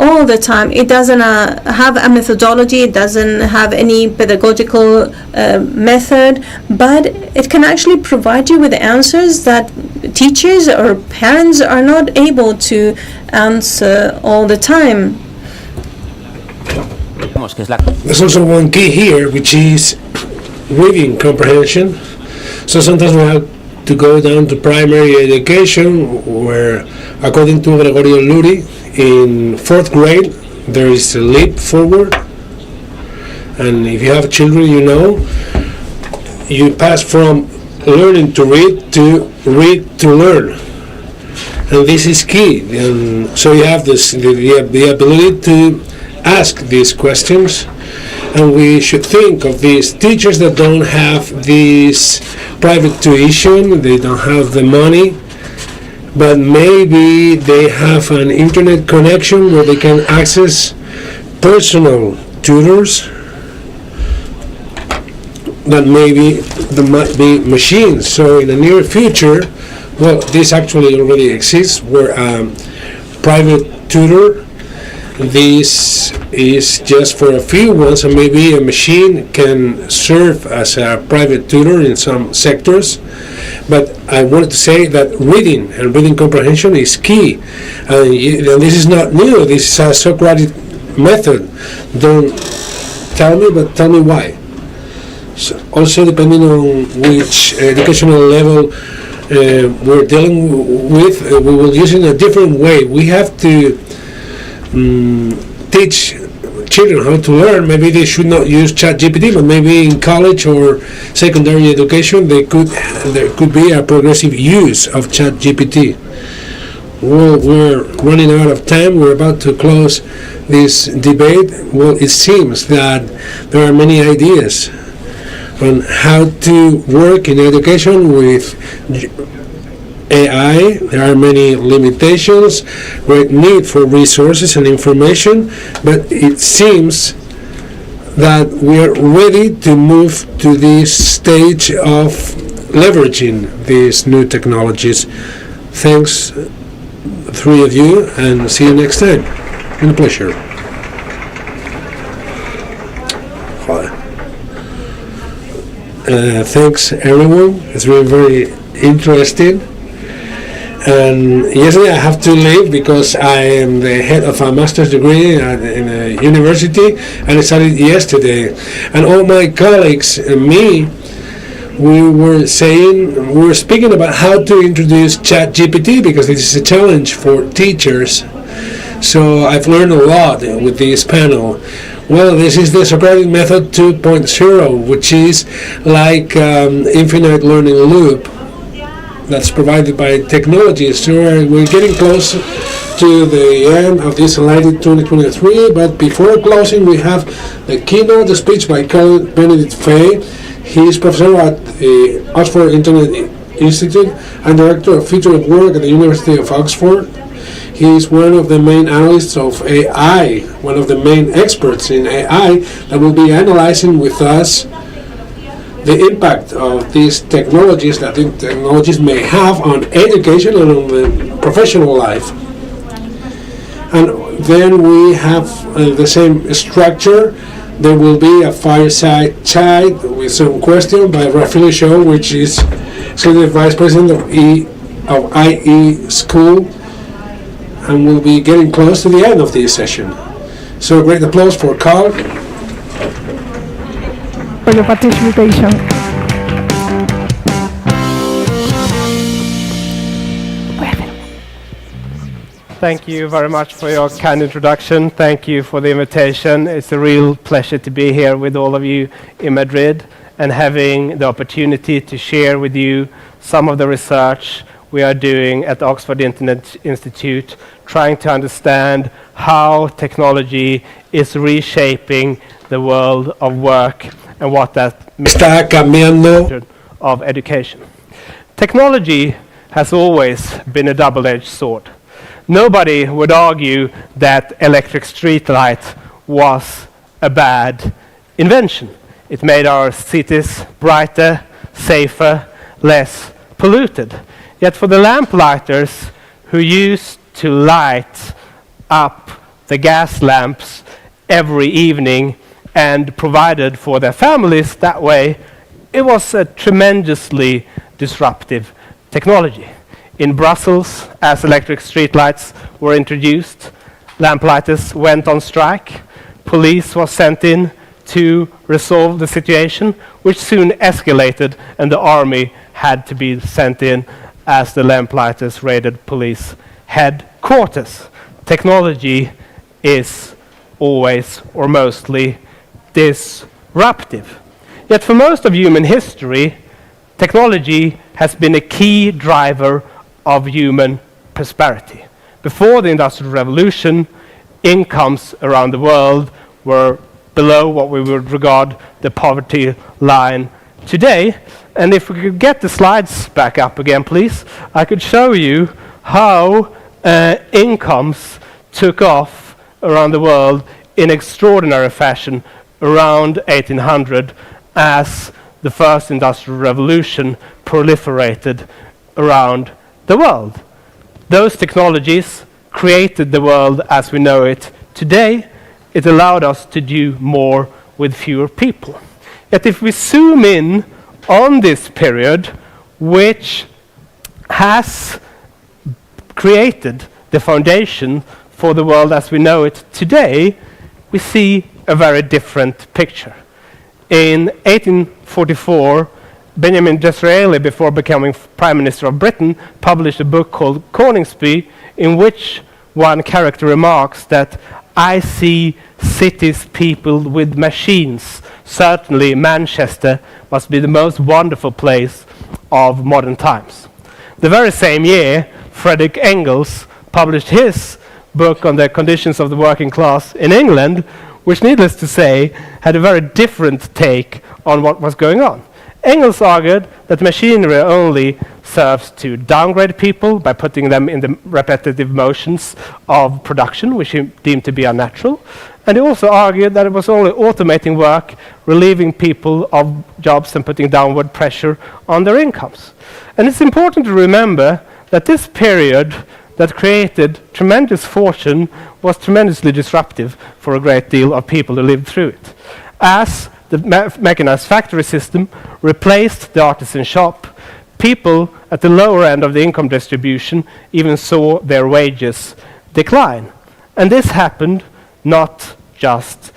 all the time. It doesn't have a methodology, it doesn't have any pedagogical method, but it can actually provide you with answers that teachers or parents are not able to answer all the time. There's also one key here, which is reading comprehension. So sometimes we have to go down to primary education, where, according to Gregorio Luri, in 4th grade there is a leap forward. And if you have children, you know, you pass from learning to read to learn. And this is key. And so you have the ability to ask these questions. And we should think of these teachers that don't have this private tuition, they don't have the money, but maybe they have an internet connection where they can access personal tutors. That might be machines. So in the near future, well, this actually already exists, where private tutor, this is just for a few ones, and maybe a machine can serve as a private tutor in some sectors. But I wanted to say that reading and reading comprehension is key. And this is not new. This is a Socratic method. Don't tell me, but tell me why. So also, depending on which educational level we're dealing with, we will use it in a different way. We have to teach children how to learn. Maybe they should not use ChatGPT, but maybe in college or secondary education there could be a progressive use of ChatGPT. Well, we're running out of time. We're about to close this debate. Well, it seems that there are many ideas on how to work in education with AI. There are many limitations, great need for resources and information, but it seems that we are ready to move to this stage of leveraging these new technologies. Thanks, three of you, and see you next time. It's been a pleasure. Thanks, everyone. It's been very interesting. And yesterday I have to leave because I am the head of a master's degree in a university, and I started yesterday. And all my colleagues and me, we were speaking about how to introduce ChatGPT, because this is a challenge for teachers. So I've learned a lot with this panel. Well, this is the Socratic Method 2.0, which is like infinite learning loop that's provided by technology. So we're getting close to the end of this EnlightED2023, but before closing, we have the keynote speech by Benedikt Frey. He is professor at the Oxford Internet Institute and director of Future of Work at the University of Oxford. He is one of the main analysts of AI, one of the main experts in AI, that will be analyzing with us the impact of these technologies that the technologies may have on education and on the professional life. And then we have the same structure. There will be a fireside chat with some questions by Rafili Shaw, which is Executive Vice President of IE School, and we'll be getting close to the end of this session. So great applause for Carl. For your participation. Thank you very much for your kind introduction. Thank you for the invitation. It's a real pleasure to be here with all of you in Madrid and having the opportunity to share with you some of the research we are doing at the Oxford Internet Institute, trying to understand how technology is reshaping the world of work and what that means of education. Technology has always been a double-edged sword. Nobody would argue that electric streetlight was a bad invention. It made our cities brighter, safer, less polluted. Yet for the lamplighters who used to light up the gas lamps every evening and provided for their families that way, it was a tremendously disruptive technology. In Brussels, as electric streetlights were introduced, lamplighters went on strike. Police was sent in to resolve the situation, which soon escalated, and the army had to be sent in as the lamplighters raided police headquarters. Technology is always or mostly disruptive. Yet for most of human history, technology has been a key driver of human prosperity. Before the Industrial Revolution, incomes around the world were below what we would regard the poverty line today. And if we could get the slides back up again, please, I could show you how incomes took off around the world in extraordinary fashion around 1800 as the first Industrial Revolution proliferated around the world. Those technologies created the world as we know it today. It allowed us to do more with fewer people. Yet if we zoom in on this period, which has created the foundation for the world as we know it today, we see a very different picture. In 1844, Benjamin Disraeli, before becoming Prime Minister of Britain, published a book called Coningsby, in which one character remarks that I see cities peopled with machines. Certainly Manchester must be the most wonderful place of modern times. The very same year, Friedrich Engels published his book on the conditions of the working class in England, which, needless to say, had a very different take on what was going on. Engels argued that machinery only serves to downgrade people by putting them in the repetitive motions of production, which he deemed to be unnatural. And he also argued that it was only automating work, relieving people of jobs and putting downward pressure on their incomes. And it's important to remember that this period that created tremendous fortune was tremendously disruptive for a great deal of people who lived through it. As the mechanized factory system replaced the artisan shop, people at the lower end of the income distribution even saw their wages decline. And this happened not just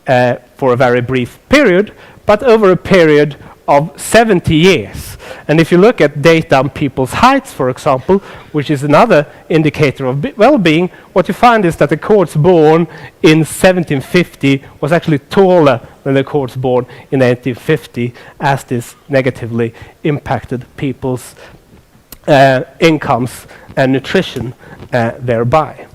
for a very brief period, but over a period of 70 years. And if you look at data on people's heights, for example, which is another indicator of well-being, what you find is that the cohorts born in 1750 was actually taller than the cohorts born in 1850, as this negatively impacted people's incomes and nutrition thereby.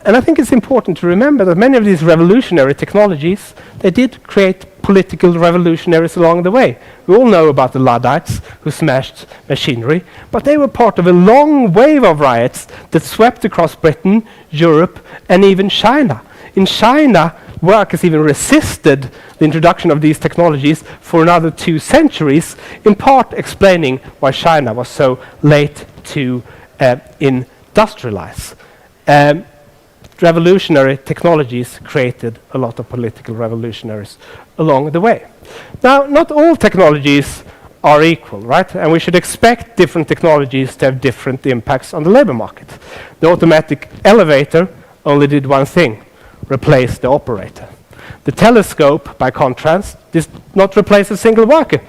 And I think it's important to remember that many of these revolutionary technologies, they did create political revolutionaries along the way. We all know about the Luddites who smashed machinery, but they were part of a long wave of riots that swept across Britain, Europe, and even China. In China, workers even resisted the introduction of these technologies for another 2 centuries, in part explaining why China was so late to industrialize. Revolutionary technologies created a lot of political revolutionaries along the way. Now, not all technologies are equal, right? And we should expect different technologies to have different impacts on the labor market. The automatic elevator only did one thing: replace the operator. The telescope, by contrast, did not replace a single worker.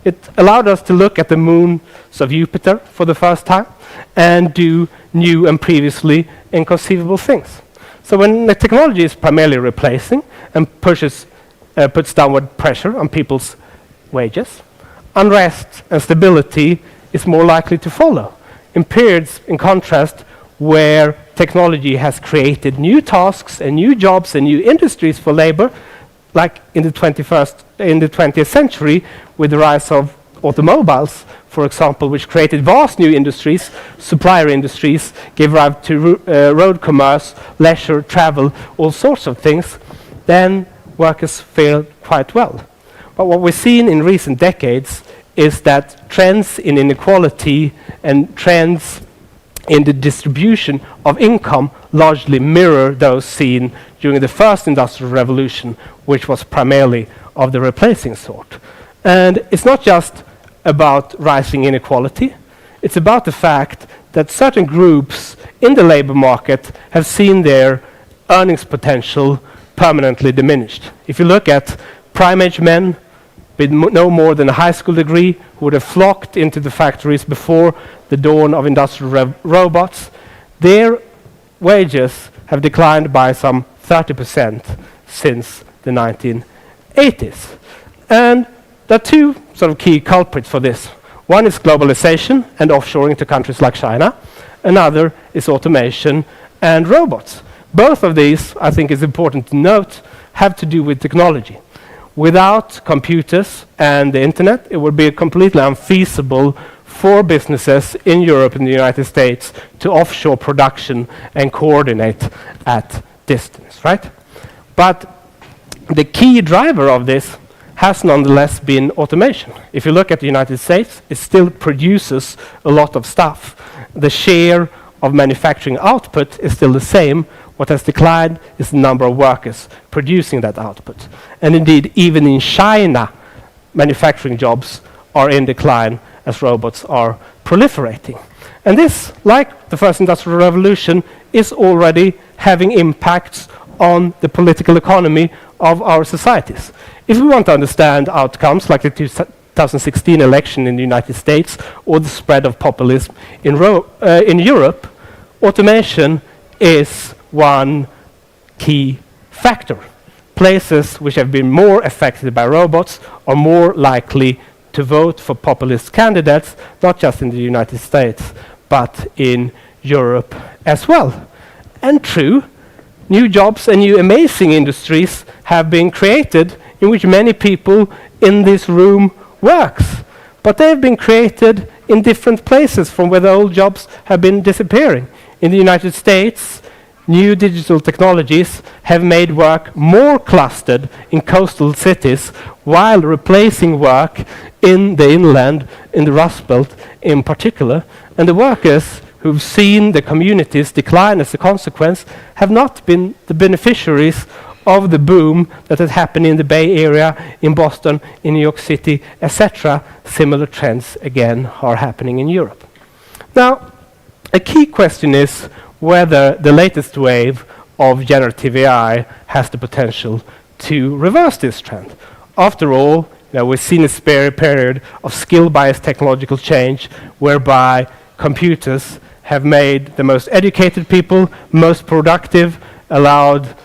It allowed us to look at the moons of Jupiter for the first time and do new and previously inconceivable things. So when the technology is primarily replacing and puts downward pressure on people's wages, unrest and stability is more likely to follow. In periods, in contrast, where technology has created new tasks and new jobs and new industries for labor, like in the 20th century with the rise of automobiles, for example, which created vast new industries, supplier industries, gave rise to road commerce, leisure, travel, all sorts of things, then workers fared quite well. But what we've seen in recent decades is that trends in inequality and trends in the distribution of income largely mirror those seen during the first Industrial Revolution, which was primarily of the replacing sort. And it's not just about rising inequality. It's about the fact that certain groups in the labor market have seen their earnings potential permanently diminished. If you look at prime-age men with no more than a high school degree who would have flocked into the factories before the dawn of industrial robots, their wages have declined by some 30% since the 1980s. And there are 2 sort of key culprits for this. One is globalization and offshoring to countries like China. Another is automation and robots. Both of these, I think is important to note, have to do with technology. Without computers and the internet, it would be completely unfeasible for businesses in Europe and the United States to offshore production and coordinate at distance, right? But the key driver of this has nonetheless been automation. If you look at the United States, it still produces a lot of stuff. The share of manufacturing output is still the same. What has declined is the number of workers producing that output. And indeed, even in China, manufacturing jobs are in decline as robots are proliferating. And this, like the first industrial revolution, is already having impacts on the political economy of our societies. If we want to understand outcomes like the 2016 election in the United States or the spread of populism in Europe, automation is one key factor. Places which have been more affected by robots are more likely to vote for populist candidates, not just in the United States, but in Europe as well. And true, new jobs and new amazing industries have been created in which many people in this room works. But they have been created in different places from where the old jobs have been disappearing. In the United States, new digital technologies have made work more clustered in coastal cities while replacing work in the inland, in the Rust Belt in particular. And the workers who've seen the communities decline as a consequence have not been the beneficiaries of the boom that had happened in the Bay Area, in Boston, in New York City, etc. Similar trends, again, are happening in Europe. Now, a key question is whether the latest wave of generative AI has the potential to reverse this trend. After all, we've seen a period of skill-biased technological change whereby computers have made the most educated people most productive, allowed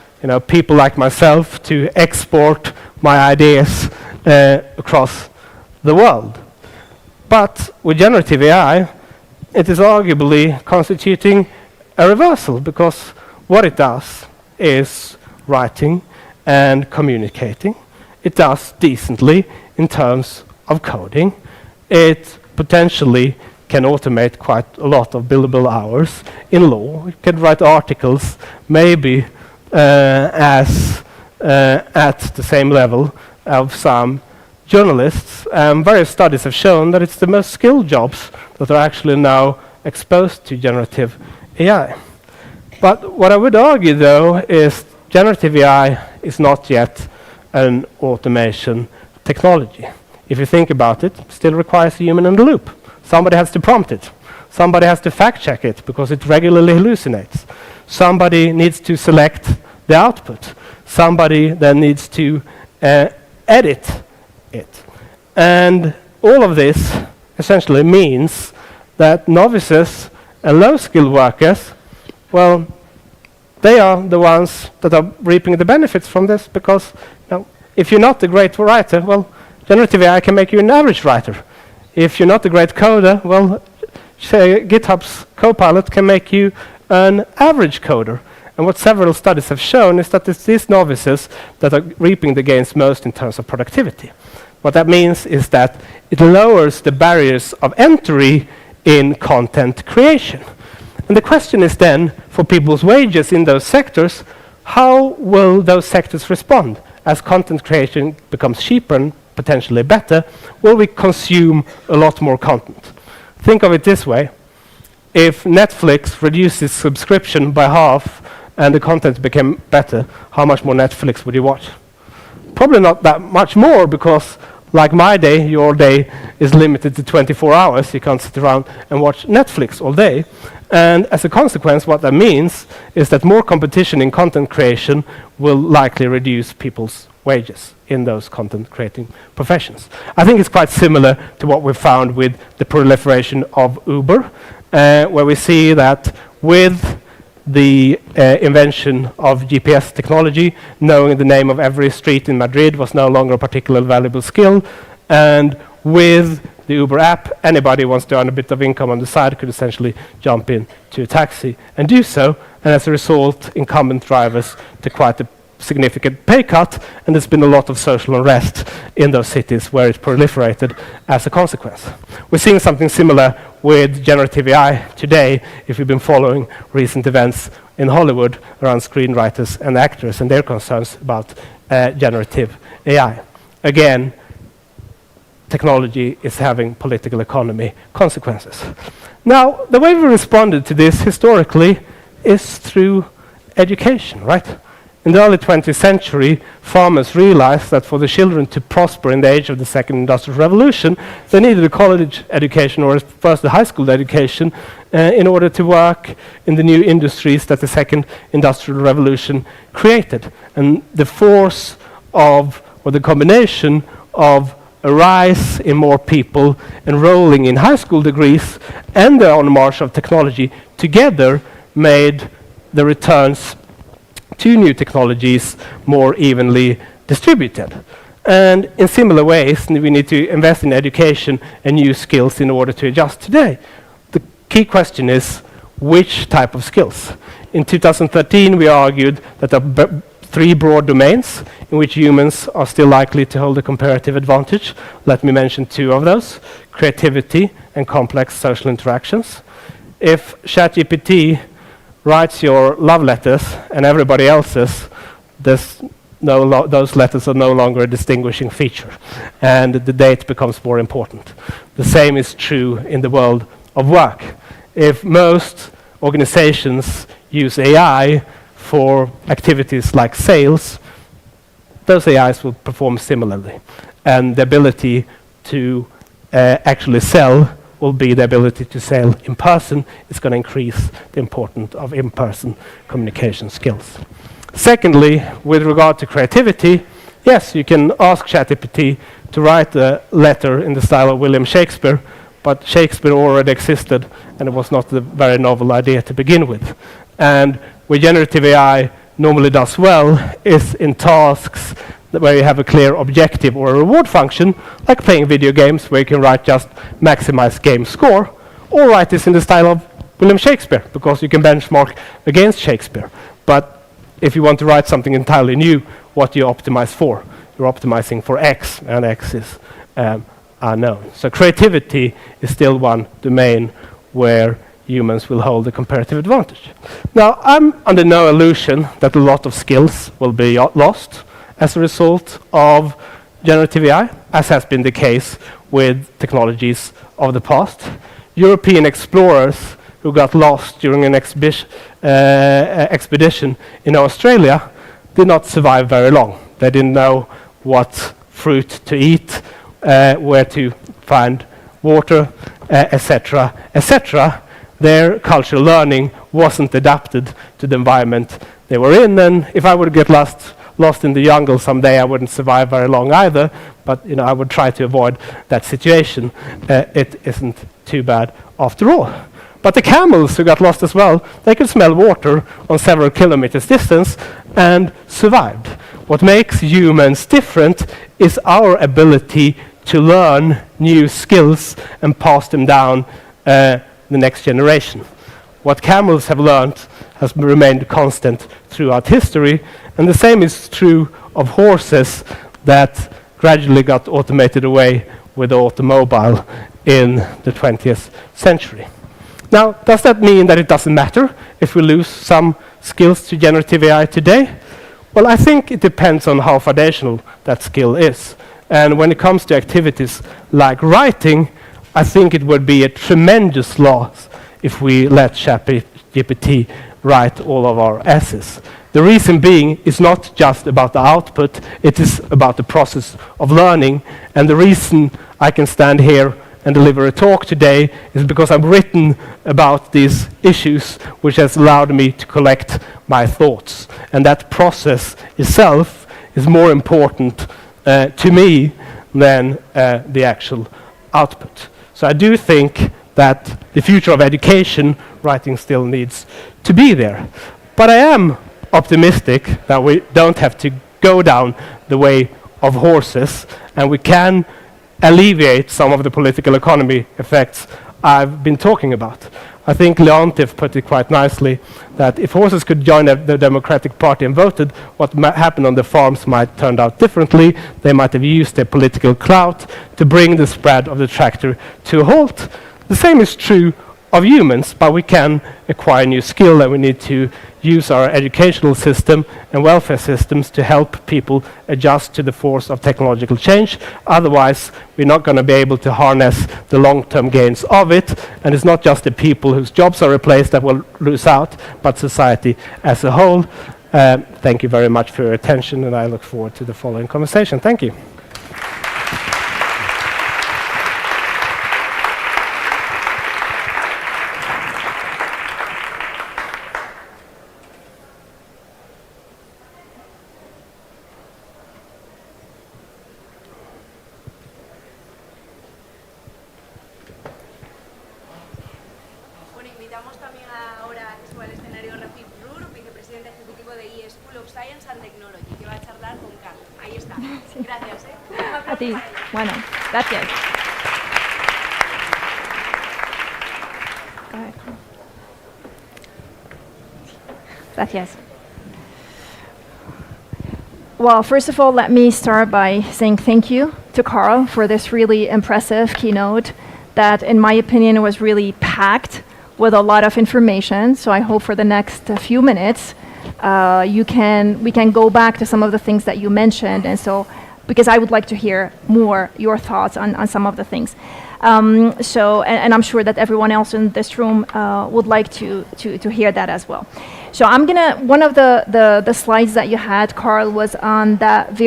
people like myself to export my ideas across the world. But with generative AI, it is arguably constituting a reversal, because what it does is writing and communicating. It does decently in terms of coding. It potentially can automate quite a lot of billable hours in law. It can write articles, maybe at the same level of some journalists. Various studies have shown that it's the most skilled jobs that are actually now exposed to generative AI. But what I would argue, though, is generative AI is not yet an automation technology. If you think about it, it still requires a human in the loop. Somebody has to prompt it. Somebody has to fact-check it because it regularly hallucinates. Somebody needs to select the output. Somebody then needs to edit it. And all of this essentially means that novices and low-skilled workers, well, they are the ones that are reaping the benefits from this, because if you're not a great writer, well, generative AI can make you an average writer. If you're not a great coder, well, say GitHub's Copilot can make you an average coder. And what several studies have shown is that it's these novices that are reaping the gains most in terms of productivity. What that means is that it lowers the barriers of entry in content creation. And the question is then, for people's wages in those sectors, how will those sectors respond? As content creation becomes cheaper and potentially better, will we consume a lot more content? Think of it this way. If Netflix reduces subscription by half and the content became better, how much more Netflix would you watch? Probably not that much more, because like my day, your day is limited to 24 hours. You can't sit around and watch Netflix all day. And as a consequence, what that means is that more competition in content creation will likely reduce people's wages in those content creating professions. I think it's quite similar to what we've found with the proliferation of Uber, where we see that with the invention of GPS technology, knowing the name of every street in Madrid was no longer a particularly valuable skill. And with the Uber app, anybody wants to earn a bit of income on the side could essentially jump into a taxi and do so. And as a result, incumbent drivers took quite a significant pay cut, and there's been a lot of social unrest in those cities where it proliferated as a consequence. We're seeing something similar with generative AI today, if you've been following recent events in Hollywood around screenwriters and actors and their concerns about generative AI. Again, technology is having political economy consequences. Now, the way we responded to this historically is through education, right? In the early 20th century, farmers realized that for the children to prosper in the age of the Second Industrial Revolution, they needed a college education, or first a high school education, in order to work in the new industries that the Second Industrial Revolution created. And the force of, or the combination of a rise in more people enrolling in high school degrees and the on march of technology together made the returns to new technologies more evenly distributed. And in similar ways, we need to invest in education and new skills in order to adjust today. The key question is, which type of skills? In 2013, we argued that there are three broad domains in which humans are still likely to hold a comparative advantage. Let me mention two of those: creativity and complex social interactions. If ChatGPT writes your love letters and everybody else's, those letters are no longer a distinguishing feature, and the date becomes more important. The same is true in the world of work. If most organizations use AI for activities like sales, those AIs will perform similarly, and the ability to actually sell will be the ability to sell in person. It's going to increase the importance of in-person communication skills. Secondly, with regard to creativity, yes, you can ask ChatGPT to write a letter in the style of William Shakespeare, but Shakespeare already existed, and it was not a very novel idea to begin with. And where generative AI normally does well is in tasks where you have a clear objective or a reward function, like playing video games where you can write just maximize game score, or write this in the style of William Shakespeare, because you can benchmark against Shakespeare. But if you want to write something entirely new, what do you optimize for? You're optimizing for X, and X is unknown. So creativity is still one domain where humans will hold a comparative advantage. Now, I'm under no illusion that a lot of skills will be lost as a result of generative AI, as has been the case with technologies of the past. European explorers who got lost during an expedition in Australia did not survive very long. They didn't know what fruit to eat, where to find water, etc., etc. Their cultural learning wasn't adapted to the environment they were in, and if I would get lost in the jungle someday, I wouldn't survive very long either, but I would try to avoid that situation. It isn't too bad after all. But the camels who got lost as well, they could smell water on several kilometers distance and survived. What makes humans different is our ability to learn new skills and pass them down the next generation. What camels have learned has remained constant throughout history, and the same is true of horses that gradually got automated away with the automobile in the 20th century. Now, does that mean that it doesn't matter if we lose some skills to generative AI today? Well, I think it depends on how foundational that skill is. And when it comes to activities like writing, I think it would be a tremendous loss if we let ChatGPT write all of our essays. The reason being is not just about the output, it is about the process of learning. And the reason I can stand here and deliver a talk today is because I've written about these issues, which has allowed me to collect my thoughts. And that process itself is more important to me than the actual output. So I do think that the future of education, writing still needs to be there. But I am optimistic that we don't have to go down the way of horses, and we can alleviate some of the political economy effects I've been talking about. I think Leontief put it quite nicely that if horses could join the Democratic Party and voted, what happened on the farms might turn out differently. They might have used their political clout to bring the spread of the tractor to a halt. The same is true of humans, but we can acquire new skill, and we need to use our educational system and welfare systems to help people adjust to the force of technological change. Otherwise, we're not going to be able to harness the long-term gains of it, and it's not just the people whose jobs are replaced that will lose out, but society as a whole. Thank you very much for your attention, and I look forward to the following conversation. Thank you. A ti. Bueno, gracias. Gracias. Well, first of all, let me start by saying thank you to Carl for this really impressive keynote that, in my opinion, was really packed with a lot of information. So I hope for the next few minutes we can go back to some of the things that you mentioned, and so because I would like to hear more your thoughts on some of the things. And I'm sure that everyone else in this room would like to hear that as well. So I'm gonna, one of the slides that you had, Carl, was on that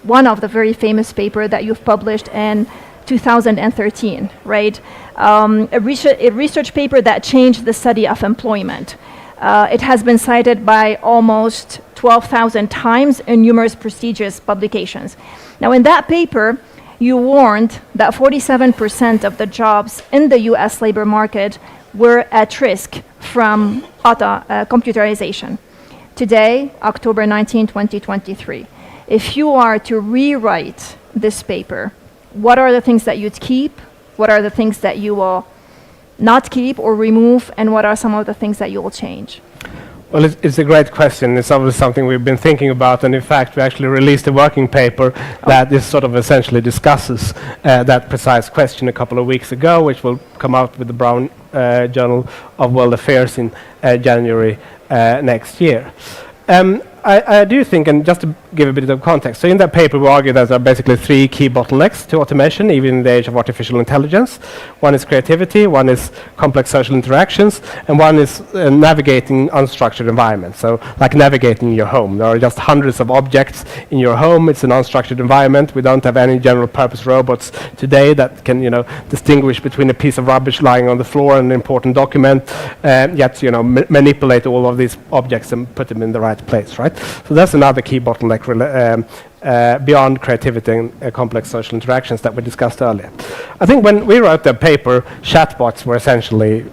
one of the very famous paper that you've published in 2013, right? A research paper that changed the study of employment. It has been cited by almost 12,000 times in numerous prestigious publications. Now, in that paper, you warned that 47% of the jobs in the US labor market were at risk from computerization. Today, October 19, 2023, if you are to rewrite this paper, what are the things that you'd keep? What are the things that you will not keep or remove? And what are some of the things that you will change? Well, it's a great question. It's obviously something we've been thinking about, and in fact, we actually released a working paper that this sort of essentially discusses that precise question a couple of weeks ago, which will come out with the Brown Journal of World Affairs in January next year. I do think, and just to give a bit of context, so in that paper we argue that there are basically three key bottlenecks to automation, even in the age of artificial intelligence. One is creativity, one is complex social interactions, and one is navigating unstructured environments. So like navigating your home. There are just hundreds of objects in your home. It's an unstructured environment. We don't have any general purpose robots today that can, distinguish between a piece of rubbish lying on the floor and an important document, yet, manipulate all of these objects and put them in the right place, right? So that's another key bottleneck beyond creativity and complex social interactions that we discussed earlier. I think when we wrote the paper, chatbots were essentially,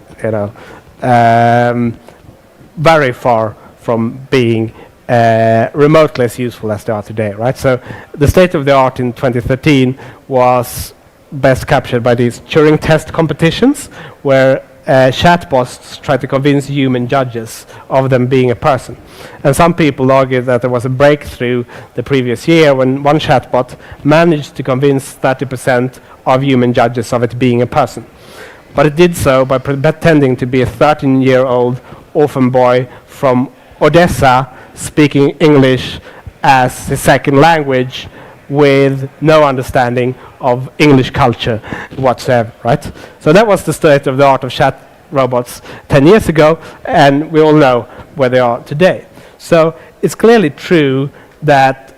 very far from being remotely as useful as they are today, right? So the state of the art in 2013 was best captured by these Turing test competitions, where chatbots try to convince human judges of them being a person. And some people argue that there was a breakthrough the previous year when one chatbot managed to convince 30% of human judges of it being a person. But it did so by pretending to be a 13-year-old orphan boy from Odessa speaking English as his second language with no understanding of English culture whatsoever, right? So that was the state of the art of chat robots 10 years ago, and we all know where they are today. So it's clearly true that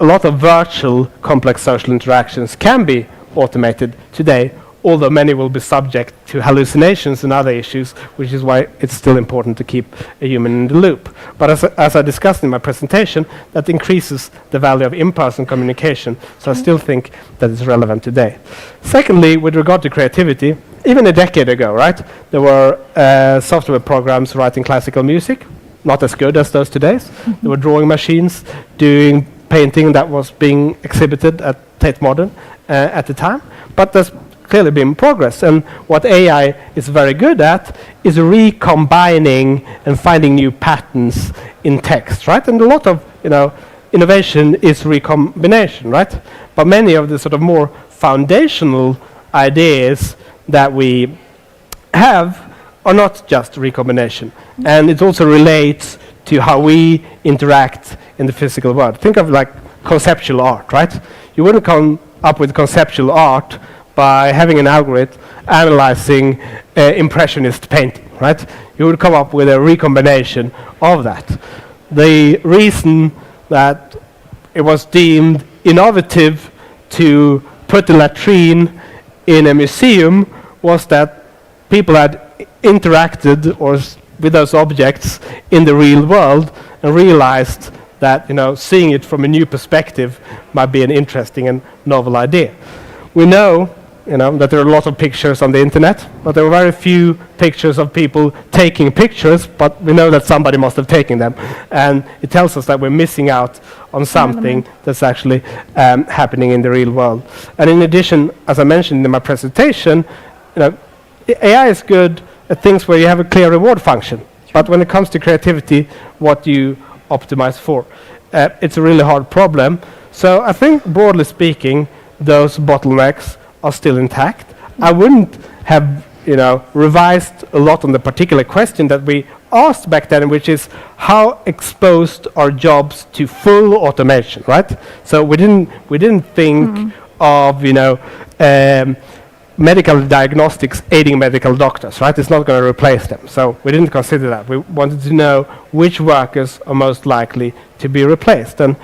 a lot of virtual complex social interactions can be automated today, although many will be subject to hallucinations and other issues, which is why it's still important to keep a human in the loop. But as I discussed in my presentation, that increases the value of in-person communication, so I still think that it's relevant today. Secondly, with regard to creativity, even a decade ago, right, there were software programs writing classical music, not as good as those today. Mm-hmm. There were drawing machines doing painting that was being exhibited at Tate Modern, at the time, but there's clearly been progress. And what AI is very good at is recombining and finding new patterns in text, right? And a lot of innovation is recombination, right? But many of the sort of more foundational ideas that we have are not just recombination. And it also relates to how we interact in the physical world. Think of like conceptual art, right? You wouldn't come up with conceptual art by having an algorithm analyzing impressionist painting, right? You would come up with a recombination of that. The reason that it was deemed innovative to put a latrine in a museum was that people had interacted with those objects in the real world and realized that seeing it from a new perspective might be an interesting and novel idea. We know that there are a lot of pictures on the internet, but there are very few pictures of people taking pictures, but we know that somebody must have taken them. And it tells us that we're missing out on something that's actually happening in the real world. And in addition, as I mentioned in my presentation, AI is good at things where you have a clear reward function. But when it comes to creativity, what do you optimize for? It's a really hard problem. So I think, broadly speaking, those bottlenecks are still intact. I wouldn't have, revised a lot on the particular question that we asked back then, which is how exposed are jobs to full automation, right? So we didn't think of, medical diagnostics aiding medical doctors, right? It's not going to replace them. So we didn't consider that. We wanted to know which workers are most likely to be replaced. And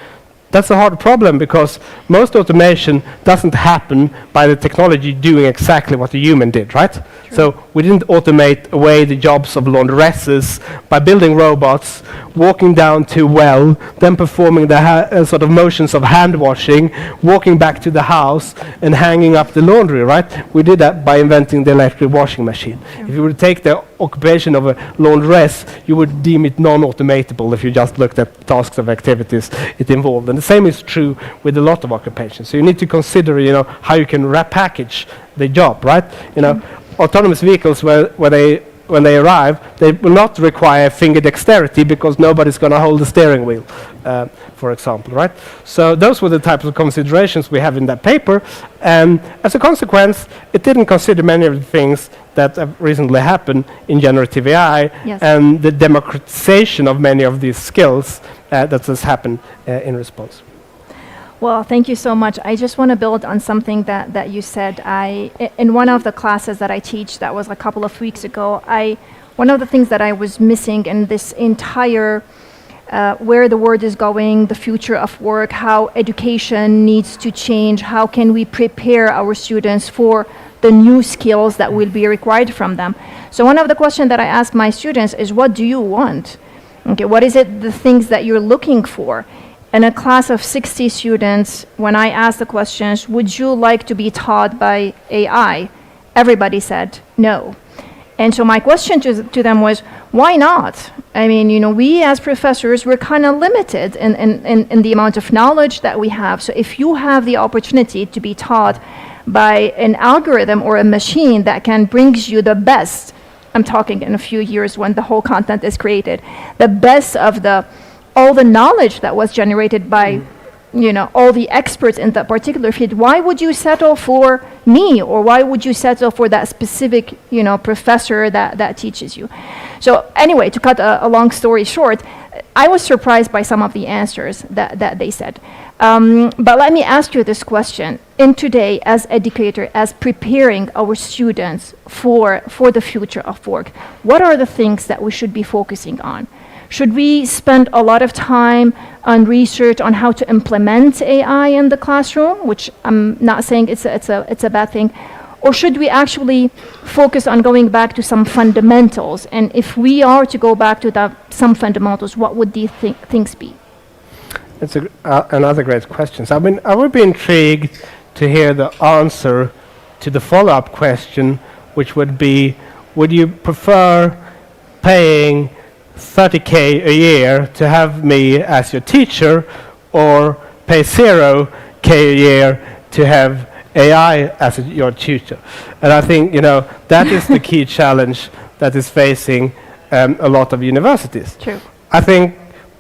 that's a hard problem because most automation doesn't happen by the technology doing exactly what the human did, right? True. So we didn't automate away the jobs of laundresses by building robots, walking down to a well, then performing the sort of motions of hand washing, walking back to the house and hanging up the laundry, right? We did that by inventing the electric washing machine. If you would take the occupation of a laundress, you would deem it non-automatable if you just looked at tasks of activities it involved. And the same is true with a lot of occupations. So you need to consider, how you can repackage the job, right? Autonomous vehicles, when they arrive, they will not require finger dexterity because nobody's going to hold the steering wheel, for example, right? So those were the types of considerations we have in that paper. And as a consequence, it didn't consider many of the things that have recently happened in generative AI and the democratization of many of these skills that has happened in response. Well, thank you so much. I just want to build on something that you said. In one of the classes that I teach, that was a couple of weeks ago, one of the things that I was missing in this entire where the world is going, the future of work, how education needs to change, how can we prepare our students for the new skills that will be required from them. So one of the questions that I ask my students is, what do you want? Okay, what is it, the things that you're looking for? In a class of 60 students, when I asked the questions, would you like to be taught by AI? Everybody said no. And so my question to them was, why not? I mean, we as professors, we're kind of limited in the amount of knowledge that we have. So if you have the opportunity to be taught by an algorithm or a machine that can bring you the best, I'm talking in a few years when the whole content is created, the best of all the knowledge that was generated by all the experts in that particular field, why would you settle for me, or why would you settle for that specific professor that teaches you? So anyway, to cut a long story short, I was surprised by some of the answers that they said. But let me ask you this question. In today, as educator, as preparing our students for the future of work, what are the things that we should be focusing on? Should we spend a lot of time on research on how to implement AI in the classroom, which I'm not saying it's a bad thing, or should we actually focus on going back to some fundamentals? And if we are to go back to some fundamentals, what would these things be? It's another great question. So, I would be intrigued to hear the answer to the follow-up question, which would be, would you prefer paying 30K a year to have me as your teacher, or pay 0K a year to have AI as your tutor. And I think, that is the key challenge that is facing a lot of universities. True. I think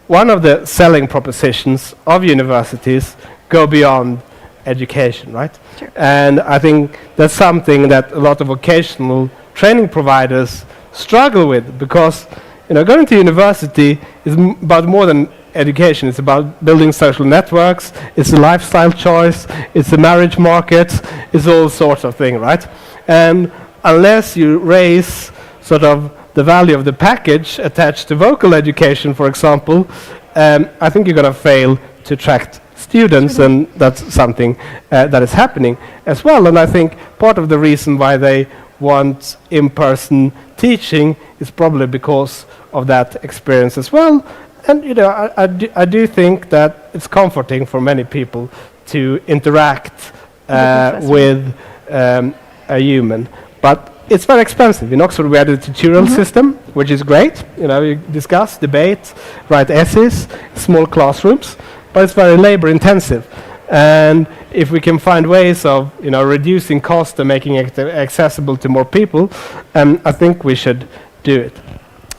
one of the selling propositions of universities go beyond education, right? Sure. And I think that's something that a lot of vocational training providers struggle with, because going to university is about more than education. It's about building social networks, it's a lifestyle choice, it's a marriage market, it's all sorts of things, right? And unless you raise sort of the value of the package attached to vocal education, for example, I think you're going to fail to attract students, and that's something that is happening as well. And I think part of the reason why they want in-person teaching is probably because of that experience as well. And I do think that it's comforting for many people to interact with a human, but it's very expensive. In Oxford, we had a tutorial system, which is great. You discuss, debate, write essays, small classrooms, but it's very labor-intensive. And if we can find ways of, reducing cost and making it accessible to more people, I think we should do it.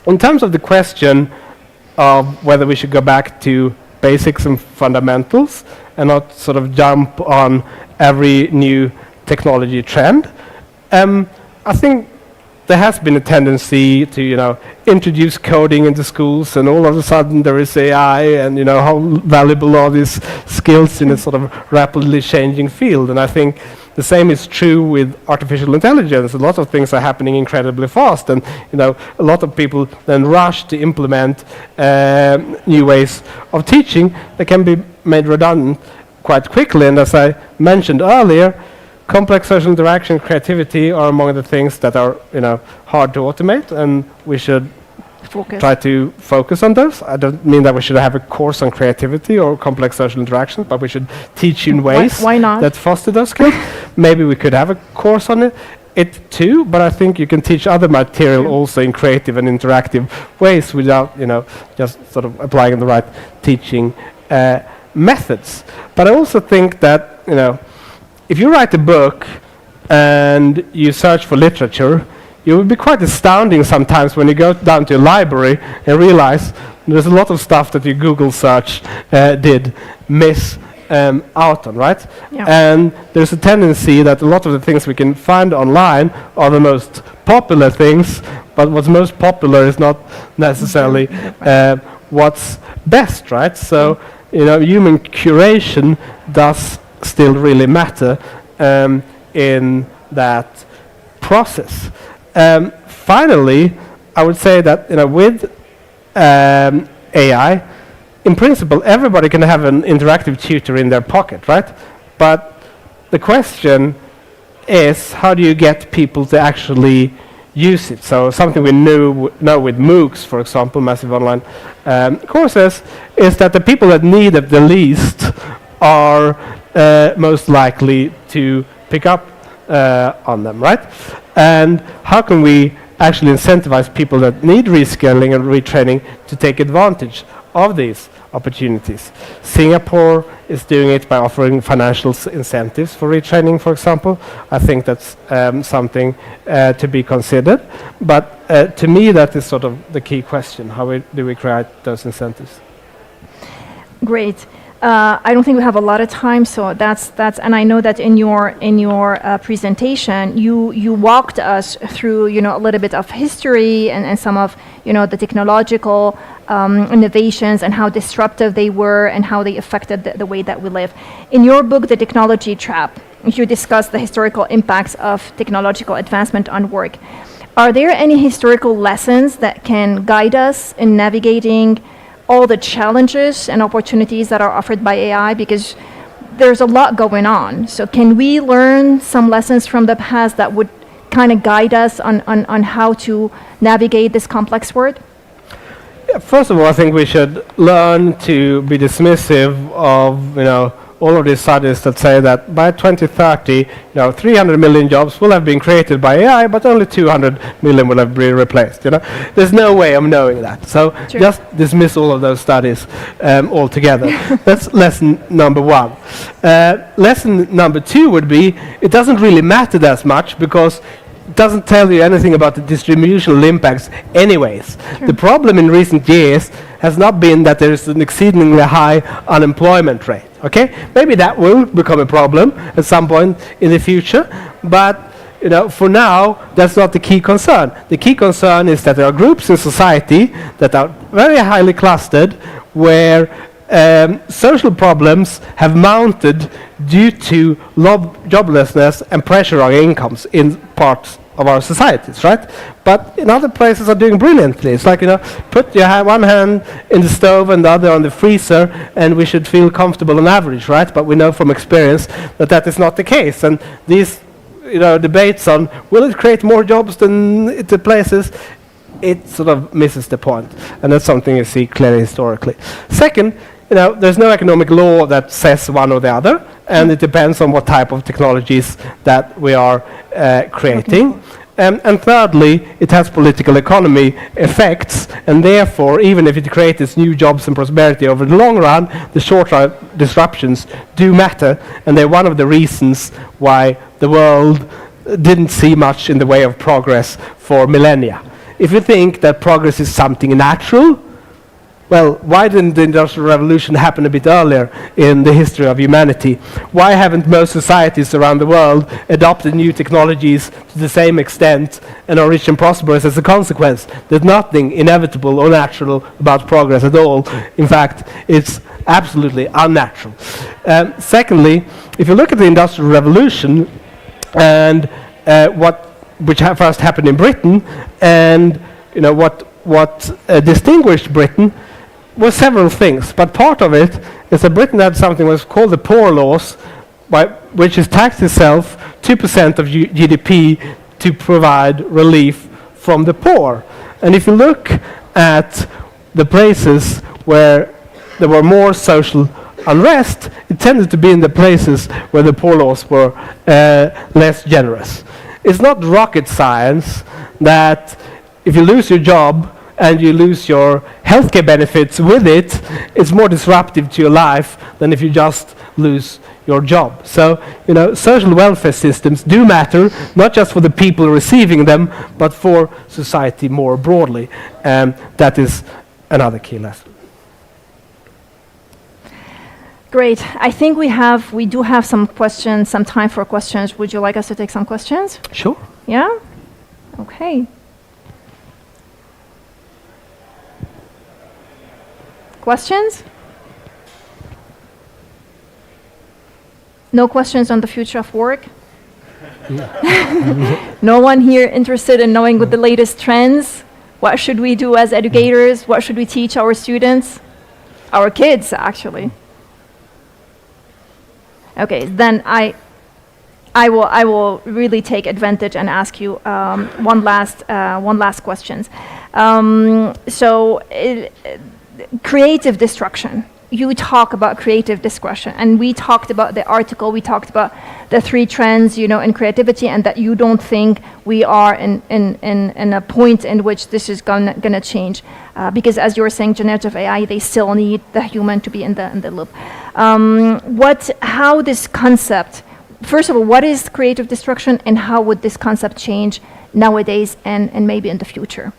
In terms of the question of whether we should go back to basics and fundamentals and not sort of jump on every new technology trend, I think there has been a tendency to, introduce coding into schools, and all of a sudden there is AI, and how valuable are these skills in a sort of rapidly changing field. And I think the same is true with artificial intelligence. A lot of things are happening incredibly fast, and a lot of people then rush to implement new ways of teaching that can be made redundant quite quickly. And as I mentioned earlier, complex social interaction, creativity are among the things that are, hard to automate, and we should try to focus on those. I don't mean that we should have a course on creativity or complex social interactions, but we should teach in ways why not? that foster those skills. Maybe we could have a course on it too, but I think you can teach other material also in creative and interactive ways without, just sort of applying the right teaching methods. But I also think that, if you write a book and you search for literature, it would be quite astounding sometimes when you go down to a library and realize there's a lot of stuff that your Google search did miss out on, right? Yeah. And there's a tendency that a lot of the things we can find online are the most popular things, but what's most popular is not necessarily what's best, right? So, human curation does still really matter in that process. Finally, I would say that with AI, in principle, everybody can have an interactive tutor in their pocket, right? But the question is, how do you get people to actually use it? So something we know with MOOCs, for example, massive online courses, is that the people that need it the least are most likely to pick up on them, right? And how can we actually incentivize people that need reskilling and retraining to take advantage of these opportunities? Singapore is doing it by offering financial incentives for retraining, for example. I think that's something to be considered. But to me, that is sort of the key question. How do we create those incentives? Great. I don't think we have a lot of time, so that's and I know that in your presentation you walked us through a little bit of history and some of the technological innovations and how disruptive they were and how they affected the way that we live. In your book, The Technology Trap, you discuss the historical impacts of technological advancement on work. Are there any historical lessons that can guide us in navigating all the challenges and opportunities that are offered by AI? Because there's a lot going on. So can we learn some lessons from the past that would kind of guide us on how to navigate this complex world? Yeah, first of all, I think we should learn to be dismissive of all of these studies that say that by 2030, 300 million jobs will have been created by AI, but only 200 million will have been replaced. There's no way of knowing that. So just dismiss all of those studies altogether. That's lesson number one. Lesson number two would be, it doesn't really matter that much because it doesn't tell you anything about the distributional impacts anyways. The problem in recent years has not been that there is an exceedingly high unemployment rate. Okay, maybe that will become a problem at some point in the future, but for now, that's not the key concern. The key concern is that there are groups in society that are very highly clustered, where social problems have mounted due to joblessness and pressure on incomes in parts of our societies, right? But in other places are doing brilliantly. It's like, put your one hand in the stove and the other on the freezer, and we should feel comfortable on average, right? But we know from experience that that is not the case. And these debates on will it create more jobs than the places, it sort of misses the point. And that's something you see clearly historically. Second, there's no economic law that says one or the other, and it depends on what type of technologies that we are creating. And thirdly, it has political economy effects, and therefore, even if it creates new jobs and prosperity over the long run, the short-run disruptions do matter, and they're one of the reasons why the world didn't see much in the way of progress for millennia. If you think that progress is something natural, well, why didn't the Industrial Revolution happen a bit earlier in the history of humanity? Why haven't most societies around the world adopted new technologies to the same extent and are rich and prosperous as a consequence? There's nothing inevitable or natural about progress at all. In fact, it's absolutely unnatural. Secondly, if you look at the Industrial Revolution and which first happened in Britain, and what distinguished Britain were several things, but part of it is that Britain had something that was called the Poor Laws, which is taxed itself 2% of GDP to provide relief from the poor. And if you look at the places where there were more social unrest, it tended to be in the places where the poor laws were less generous. It's not rocket science that if you lose your job and you lose your healthcare benefits with it, it's more disruptive to your life than if you just lose your job. So, social welfare systems do matter, not just for the people receiving them, but for society more broadly. And that is another key lesson. Great. I think we do have some questions, some time for questions. Would you like us to take some questions? Sure. Yeah? Okay. Questions? No questions on the future of work? No one here interested in knowing what the latest trends? What should we do as educators? What should we teach our students? Our kids, actually. Okay, then I will really take advantage and ask you one last question. Creative destruction. You talk about creative destruction, and we talked about the article. We talked about the 3 trends, in creativity, and that you don't think we are in a point in which this is gonna change, because as you were saying, generative AI, they still need the human to be in the loop. How this concept? First of all, what is creative destruction, and how would this concept change nowadays and maybe in the future?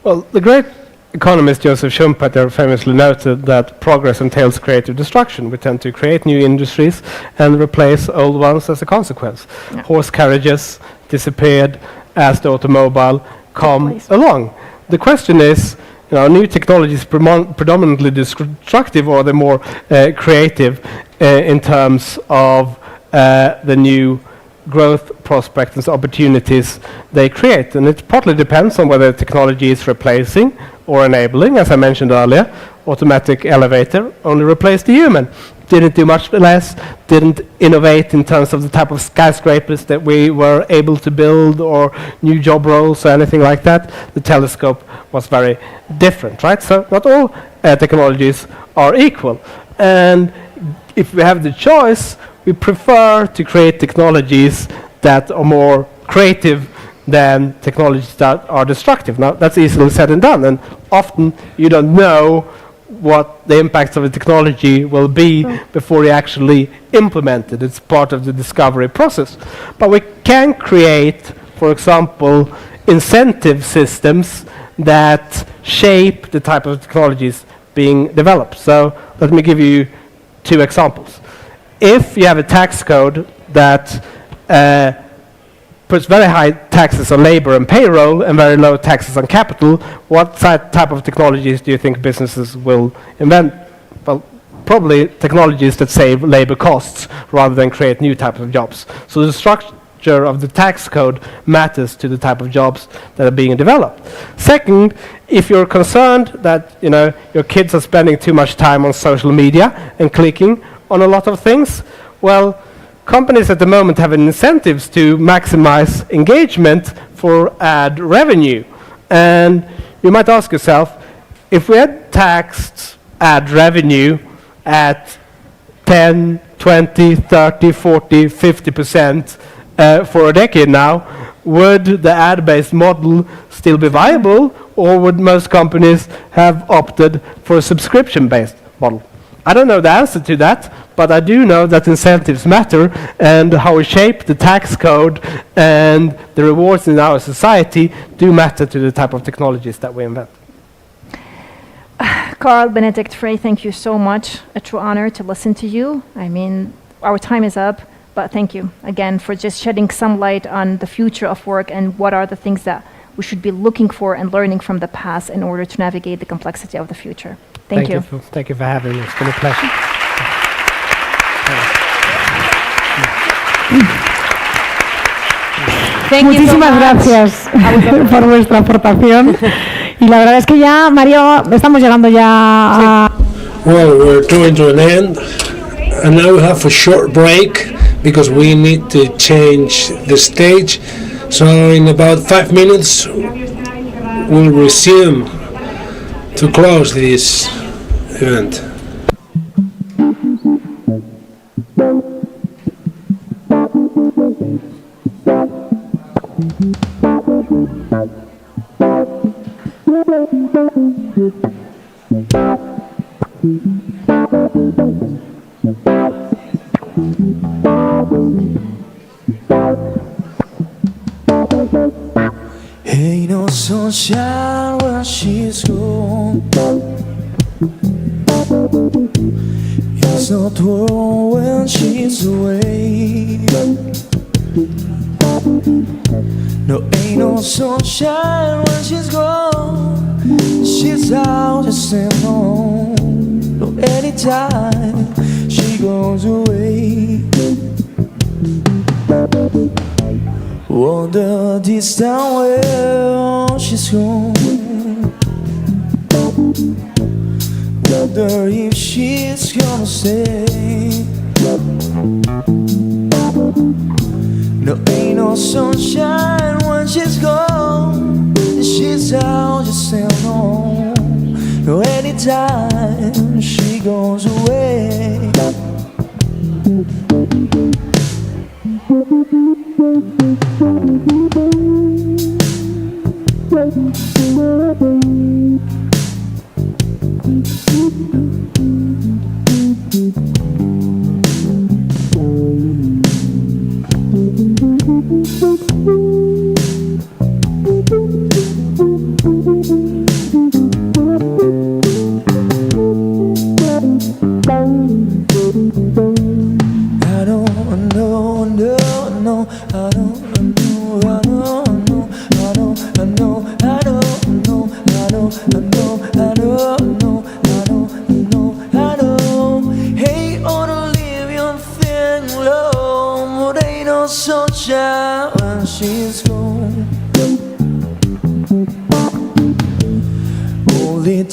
Well, the great economist Joseph Schumpeter famously noted that progress entails creative destruction. We tend to create new industries and replace old ones as a consequence. Yeah. Horse carriages disappeared as the automobile come along. The question is, new technologies predominantly destructive, or they're more creative in terms of the new growth prospects and opportunities they create. And it partly depends on whether technology is replacing or enabling. As I mentioned earlier, automatic elevator only replaced the human. Didn't do much less, didn't innovate in terms of the type of skyscrapers that we were able to build, or new job roles or anything like that. The telescope was very different, right? So not all technologies are equal. And if we have the choice, we prefer to create technologies that are more creative than technologies that are destructive. Now, that's easily said and done, and often you don't know what the impacts of a technology will be before you actually implement it. It's part of the discovery process. But we can create, for example, incentive systems that shape the type of technologies being developed. So let me give you 2 examples. If you have a tax code that puts very high taxes on labor and payroll and very low taxes on capital, what type of technologies do you think businesses will invent? Well, probably technologies that save labor costs rather than create new types of jobs. So the structure of the tax code matters to the type of jobs that are being developed. Second, if you're concerned that your kids are spending too much time on social media and clicking on a lot of things, well, companies at the moment have incentives to maximize engagement for ad revenue. And you might ask yourself, if we had taxed ad revenue at 10, 20, 30, 40, 50% for a decade now, would the ad-based model still be viable, or would most companies have opted for a subscription-based model? I don't know the answer to that, but I do know that incentives matter, and how we shape the tax code and the rewards in our society do matter to the type of technologies that we invent. Carl, Benedikt, Frey, thank you so much. A true honor to listen to you. I mean, our time is up, but thank you again for just shedding some light on the future of work and what are the things that we should be looking for and learning from the past in order to navigate the complexity of the future. Thank you. Thank you for having me. It's been a pleasure. Muchísimas gracias por vuestra aportación. Y la verdad es que ya, Mario, estamos llegando ya a... Well, we're coming to an end, and now we have a short break because we need to change the stage. So in about 5 minutes, we'll resume to close this event. Ain't no sunshine when she's gone. It's not warm when she's away. No, ain't no sunshine when she's gone. She's out just alone. No, anytime she goes away. Wonder this time where she's gone. Wonder if she's gonna stay. No, ain't no sunshine when she's gone. She's out just alone. No, anytime she goes away.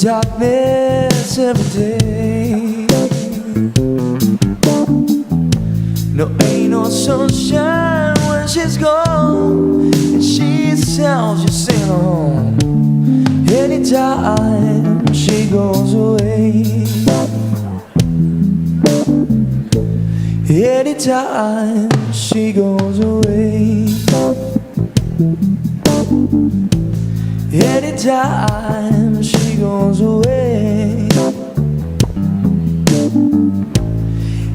Darkness every day. No, ain't no sunshine when she's gone. And she's out just alone. Anytime she goes away. Anytime she goes away, anytime she goes away,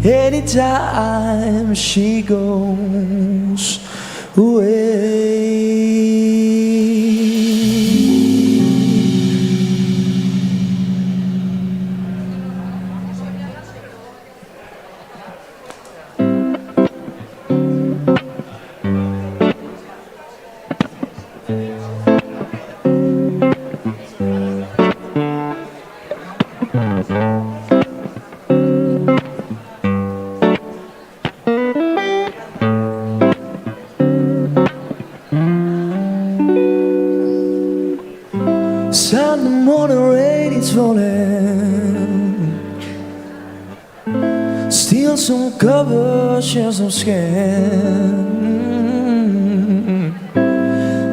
anytime she goes away. Sunday morning rain is falling, steal some cover, share some skin.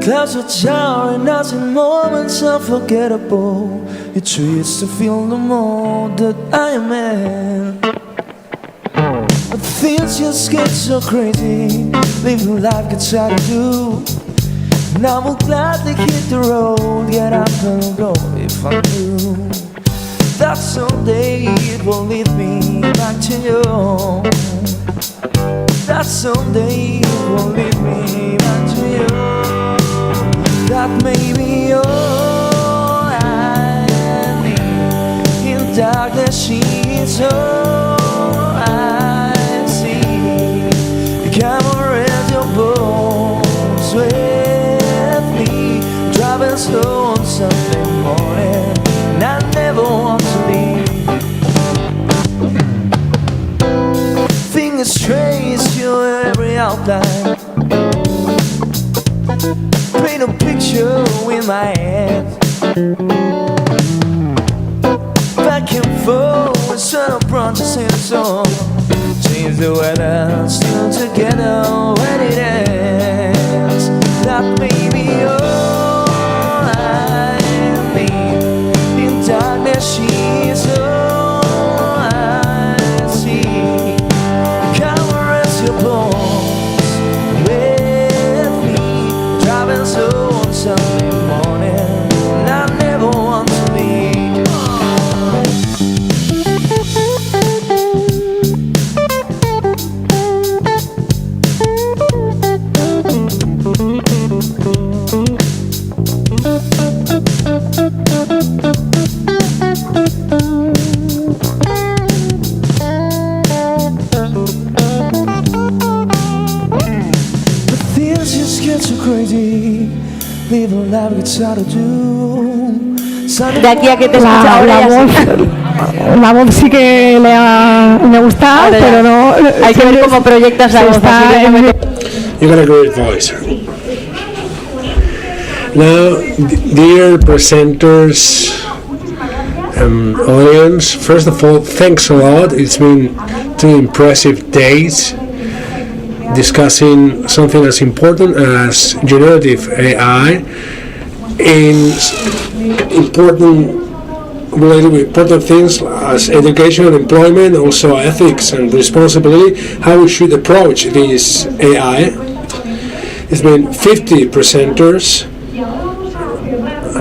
Clouds are towering us in moments unforgettable. It treats to feel the mood that I am in. But things just get so crazy, living life gets hard to do. And I will gladly hit the road, get up and go if I do. That someday it will lead me back to you. That someday it will lead me back to you. That may be all I need. In darkness she is all I see. Come on, raise your bones with me. Driving slow on Sunday morning, and I never want to leave. Fingers trace your every outline, paint a picture in my head. Back and forth, sun branches in the sun. Change the weather, still together when it ends. That may be all I need. In darkness she is all I see. Come and rest your bones with me. Driving slow on Sunday morning, and I never want to leave. De aquí a que te escuche ahora la voz sí que me gusta, pero no. Hay que ver cómo proyectas la voz. You got a great voice. Now, dear presenters, audience, first of all, thanks a lot. It's been 2 impressive days discussing something as important as generative AI in related with important things as education and employment, also ethics and responsibility, how we should approach this AI. It's been 50 presenters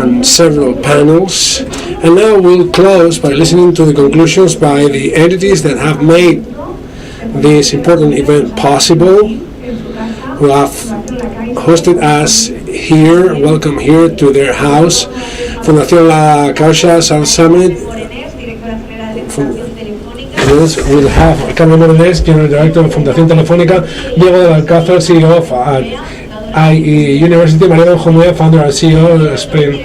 and several panels, and now we'll close by listening to the conclusions by the entities that have made this important event possible, who have hosted us here, welcome here to their house. Fundación La Caixa South Summit. We'll have Carmen Morales, General Director of Fundación Telefónica, Diego del Alcázar, CEO of IE University, María Jomé, Founder and CEO of Spain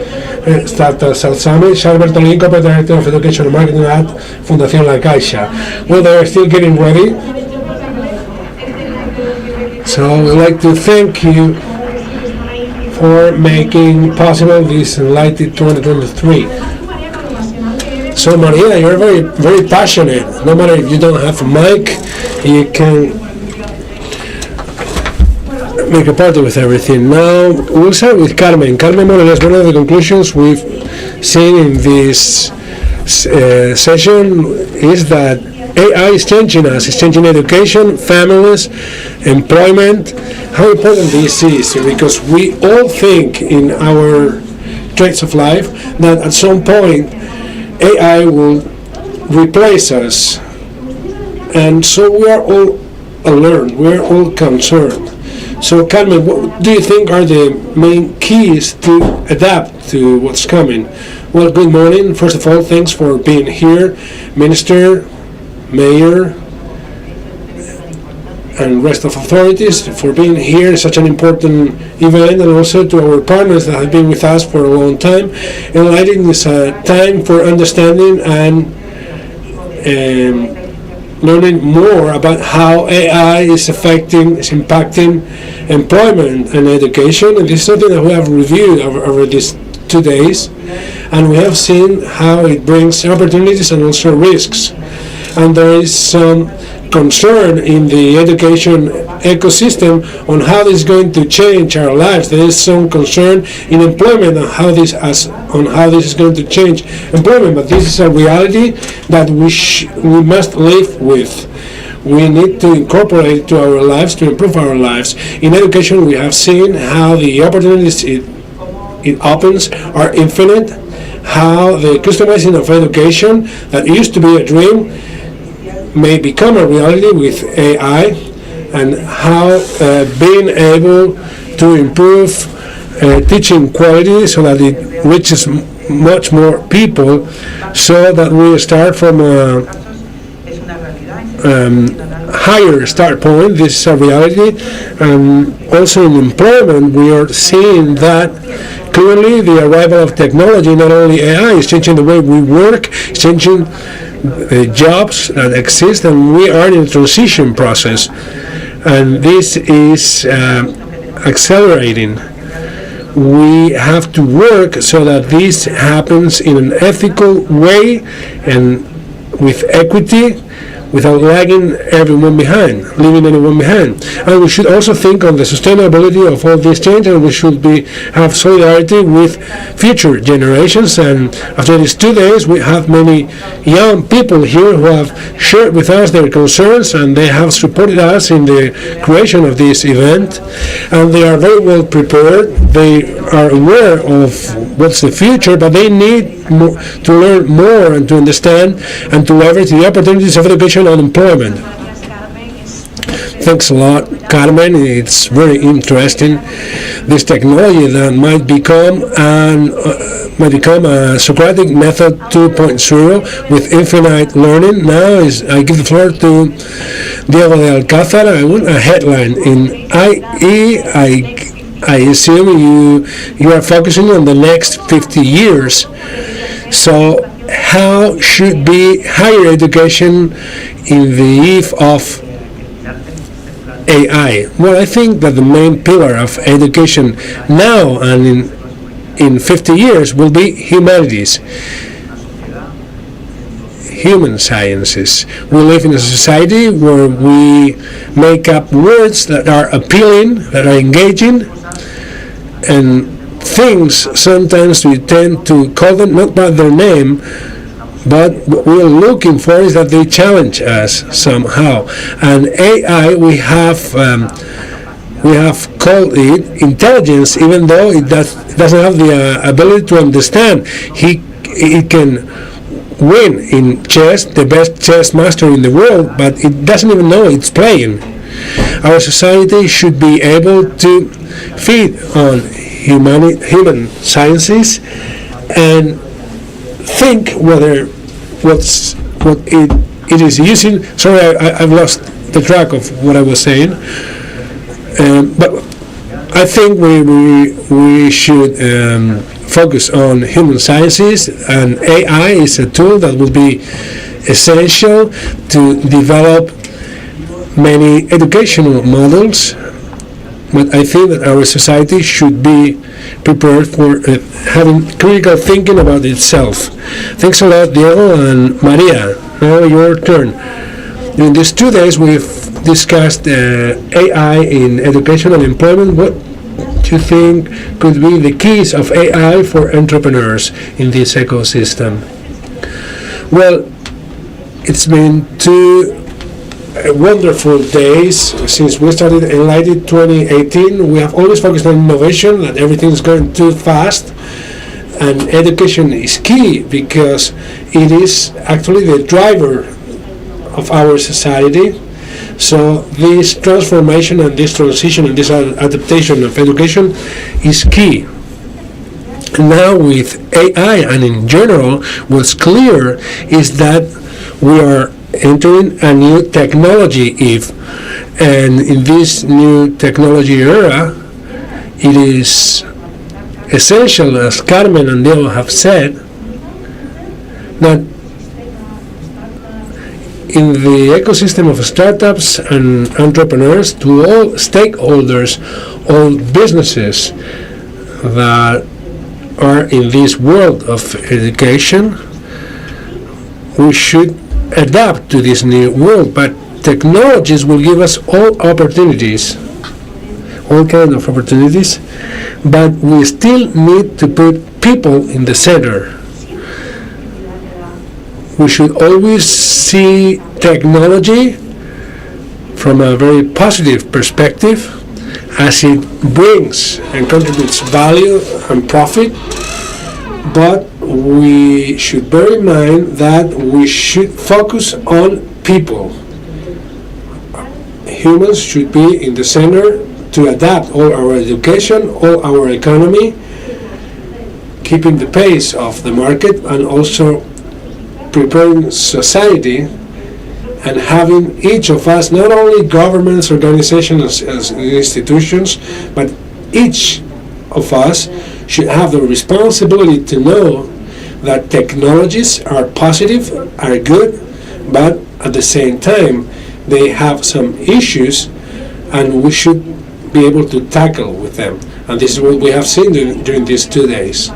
Startup South Summit, Charles Bertolini, Corporate Director of Education and Marketing at Fundación La Caixa. Well, they're still getting ready. So we'd like to thank you for making possible this EnlightED2023. So Maria, you're very, very passionate. No matter if you don't have a mic, you can make a party with everything. Now we'll start with Carmen. Carmen Morales, one of the conclusions we've seen in this session is that AI is changing us. It's changing education, families, employment. How important this is, because we all think in our traits of life that at some point AI will replace us. And so we are all alert, we're all concerned. So Carmen, what do you think are the main keys to adapt to what's coming? Well, good morning. First of all, thanks for being here, Minister, Mayor, and rest of authorities for being here. It's such an important event, and also to our partners that have been with us for a long time. EnlightED is a time for understanding and learning more about how AI is impacting employment and education. And this is something that we have reviewed over these 2 days, and we have seen how it brings opportunities and also risks. And there is some concern in the education ecosystem on how this is going to change our lives. There is some concern in employment on how this is going to change employment, but this is a reality that we must live with. We need to incorporate it to our lives to improve our lives. In education, we have seen how the opportunities it opens are infinite, how the customizing of education that used to be a dream may become a reality with AI, and how being able to improve teaching quality so that it reaches much more people, so that we start from a higher start point. This is a reality. Also in employment, we are seeing that clearly the arrival of technology, not only AI, is changing the way we work, it's changing jobs that exist, and we are in a transition process, and this is accelerating. We have to work so that this happens in an ethical way and with equity, without lagging everyone behind, leaving anyone behind. And we should also think on the sustainability of all this change, and we should have solidarity with future generations. And after these 2 days, we have many young people here who have shared with us their concerns, and they have supported us in the creation of this event. And they are very well prepared. They are aware of what's the future, but they need to learn more and to understand and to leverage the opportunities of education and employment. Thanks a lot, Carmen. It's very interesting. This technology that might become a Socratic method 2.0 with infinite learning. Now I give the floor to Diego de Alcázar. I want a headline in IE. I assume you are focusing on the next 50 years. So how should be higher education in the eve of AI? Well, I think that the main pillar of education now and in 50 years will be humanities, human sciences. We live in a society where we make up words that are appealing, that are engaging, and things sometimes we tend to call them not by their name, but what we're looking for is that they challenge us somehow. And AI, we have called it intelligence, even though it doesn't have the ability to understand. It can win in chess, the best chess master in the world, but it doesn't even know it's playing. Our society should be able to feed on human sciences and think what it is using. Sorry, I've lost the track of what I was saying, but I think we should focus on human sciences, and AI is a tool that will be essential to develop many educational models. But I think that our society should be prepared for having critical thinking about itself. Thanks a lot, Diego and Maria. Now your turn. In these 2 days, we've discussed AI in education and employment. What do you think could be the keys of AI for entrepreneurs in this ecosystem? Well, It's been 2 wonderful days since we started EnlightED 2018. We have always focused on innovation, that everything is going too fast, and education is key because it is actually the driver of our society. So this transformation and this transition and this adaptation of education is key. Now with AI and in general, what's clear is that we are entering a new technology eve, and in this new technology era, it is essential, as Carmen and Diego have said, that in the ecosystem of startups and entrepreneurs, to all stakeholders, all businesses that are in this world of education, we should adapt to this new world. But technologies will give us all opportunities, all kinds of opportunities, but we still need to put people in the center. We should always see technology from a very positive perspective, as it brings and contributes value and profit, but we should bear in mind that we should focus on people. Humans should be in the center to adapt all our education, all our economy, keeping the pace of the market, and also preparing society, and having each of us, not only governments, organizations, as institutions, but each of us should have the responsibility to know that technologies are positive, are good, but at the same time they have some issues, and we should be able to tackle with them. And this is what we have seen during these 2 days.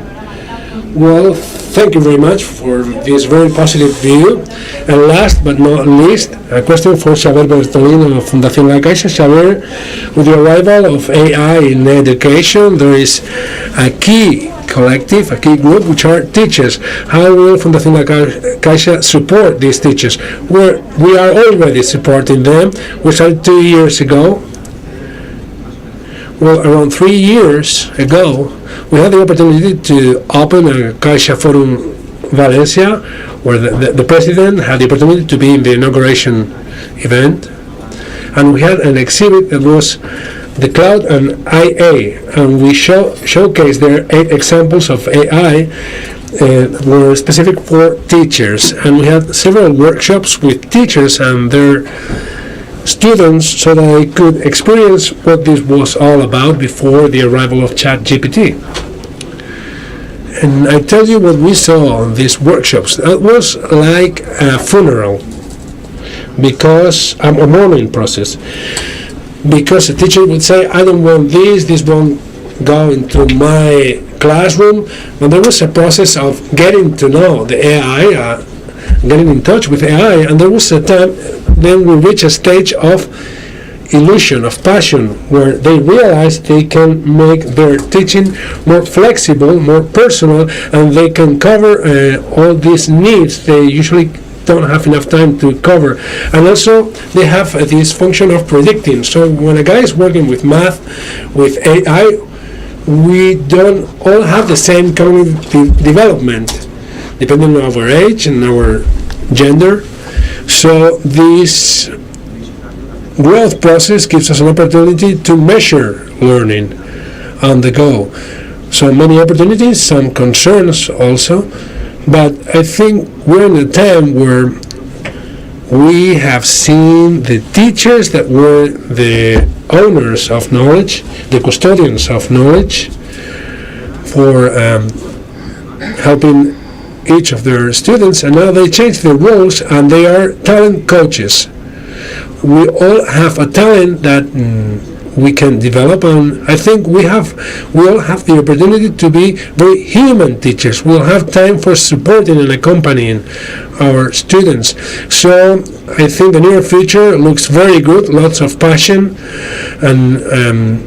Well, thank you very much for this very positive view. And last but not least, a question for Xavier Bertolino of Fundación La Caixa. Xavier, with the arrival of AI in education, there is a key collective, a key group, which are teachers. How will Fundación La Caixa support these teachers? We are already supporting them. We started 2 years ago. Well, around 3 years ago, we had the opportunity to open a Caixa Forum Valencia, where the president had the opportunity to be in the inauguration event, and we had an exhibit that was the cloud and IA, and we showcased there 8 examples of AI were specific for teachers, and we had several workshops with teachers and their students so that I could experience what this was all about before the arrival of ChatGPT. And I tell you what we saw on these workshops. It was like a funeral, because a mourning process. Because a teacher would say, I don't want this won't go into my classroom. And there was a process of getting to know the AI, getting in touch with AI, and there was a time then we reach a stage of illusion, of passion, where they realize they can make their teaching more flexible, more personal, and they can cover all these needs they usually don't have enough time to cover. And also they have this function of predicting. So when a guy is working with math, with AI, we don't all have the same cognitive development, depending on our age and our gender. So this growth process gives us an opportunity to measure learning on the go. So many opportunities, some concerns also, but I think we're in a time where we have seen the teachers that were the owners of knowledge, the custodians of knowledge, for helping each of their students, and now they change their roles and they are talent coaches. We all have a talent that we can develop, and I think we all have the opportunity to be very human teachers. We'll have time for supporting and accompanying our students. So I think the near future looks very good, lots of passion and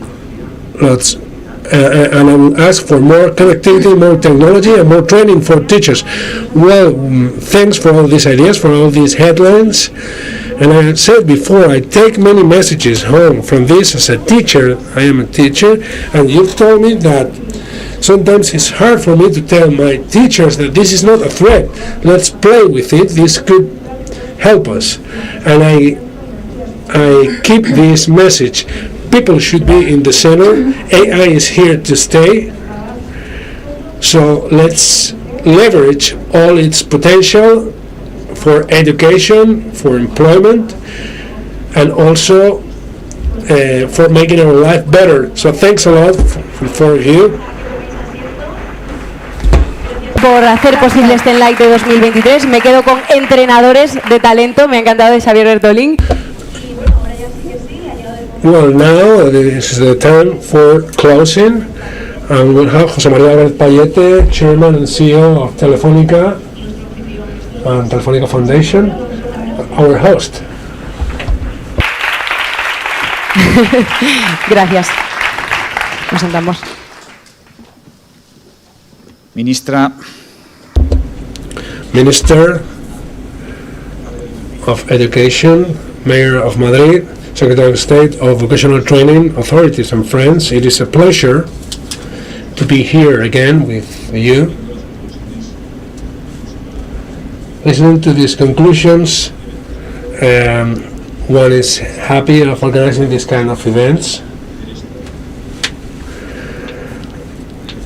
lots and I will ask for more connectivity, more technology, and more training for teachers. Well, thanks for all these ideas, for all these headlines. And I said before, I take many messages home from this as a teacher. I am a teacher, and you've told me that sometimes it's hard for me to tell my teachers that this is not a threat. Let's play with it. This could help us. And I keep this message. People should be in the center. AI is here to stay. So let's leverage all its potential for education, for employment, and also for making our life better. So thanks a lot for you. Por hacer posible este EnlightED 2023. Me quedo con entrenadores de talento. Me ha encantado de Xavier Bertolín. Well, now this is the time for closing, and we'll have José María Álvarez Payete, Chairman and CEO of Telefónica and Telefónica Foundation, our host. Gracias. Nos sentamos. Minister of Education, Mayor of Madrid, Secretary of State of Vocational Training, authorities and friends, it is a pleasure to be here again with you. Listening to these conclusions, one is happy of organizing this kind of events.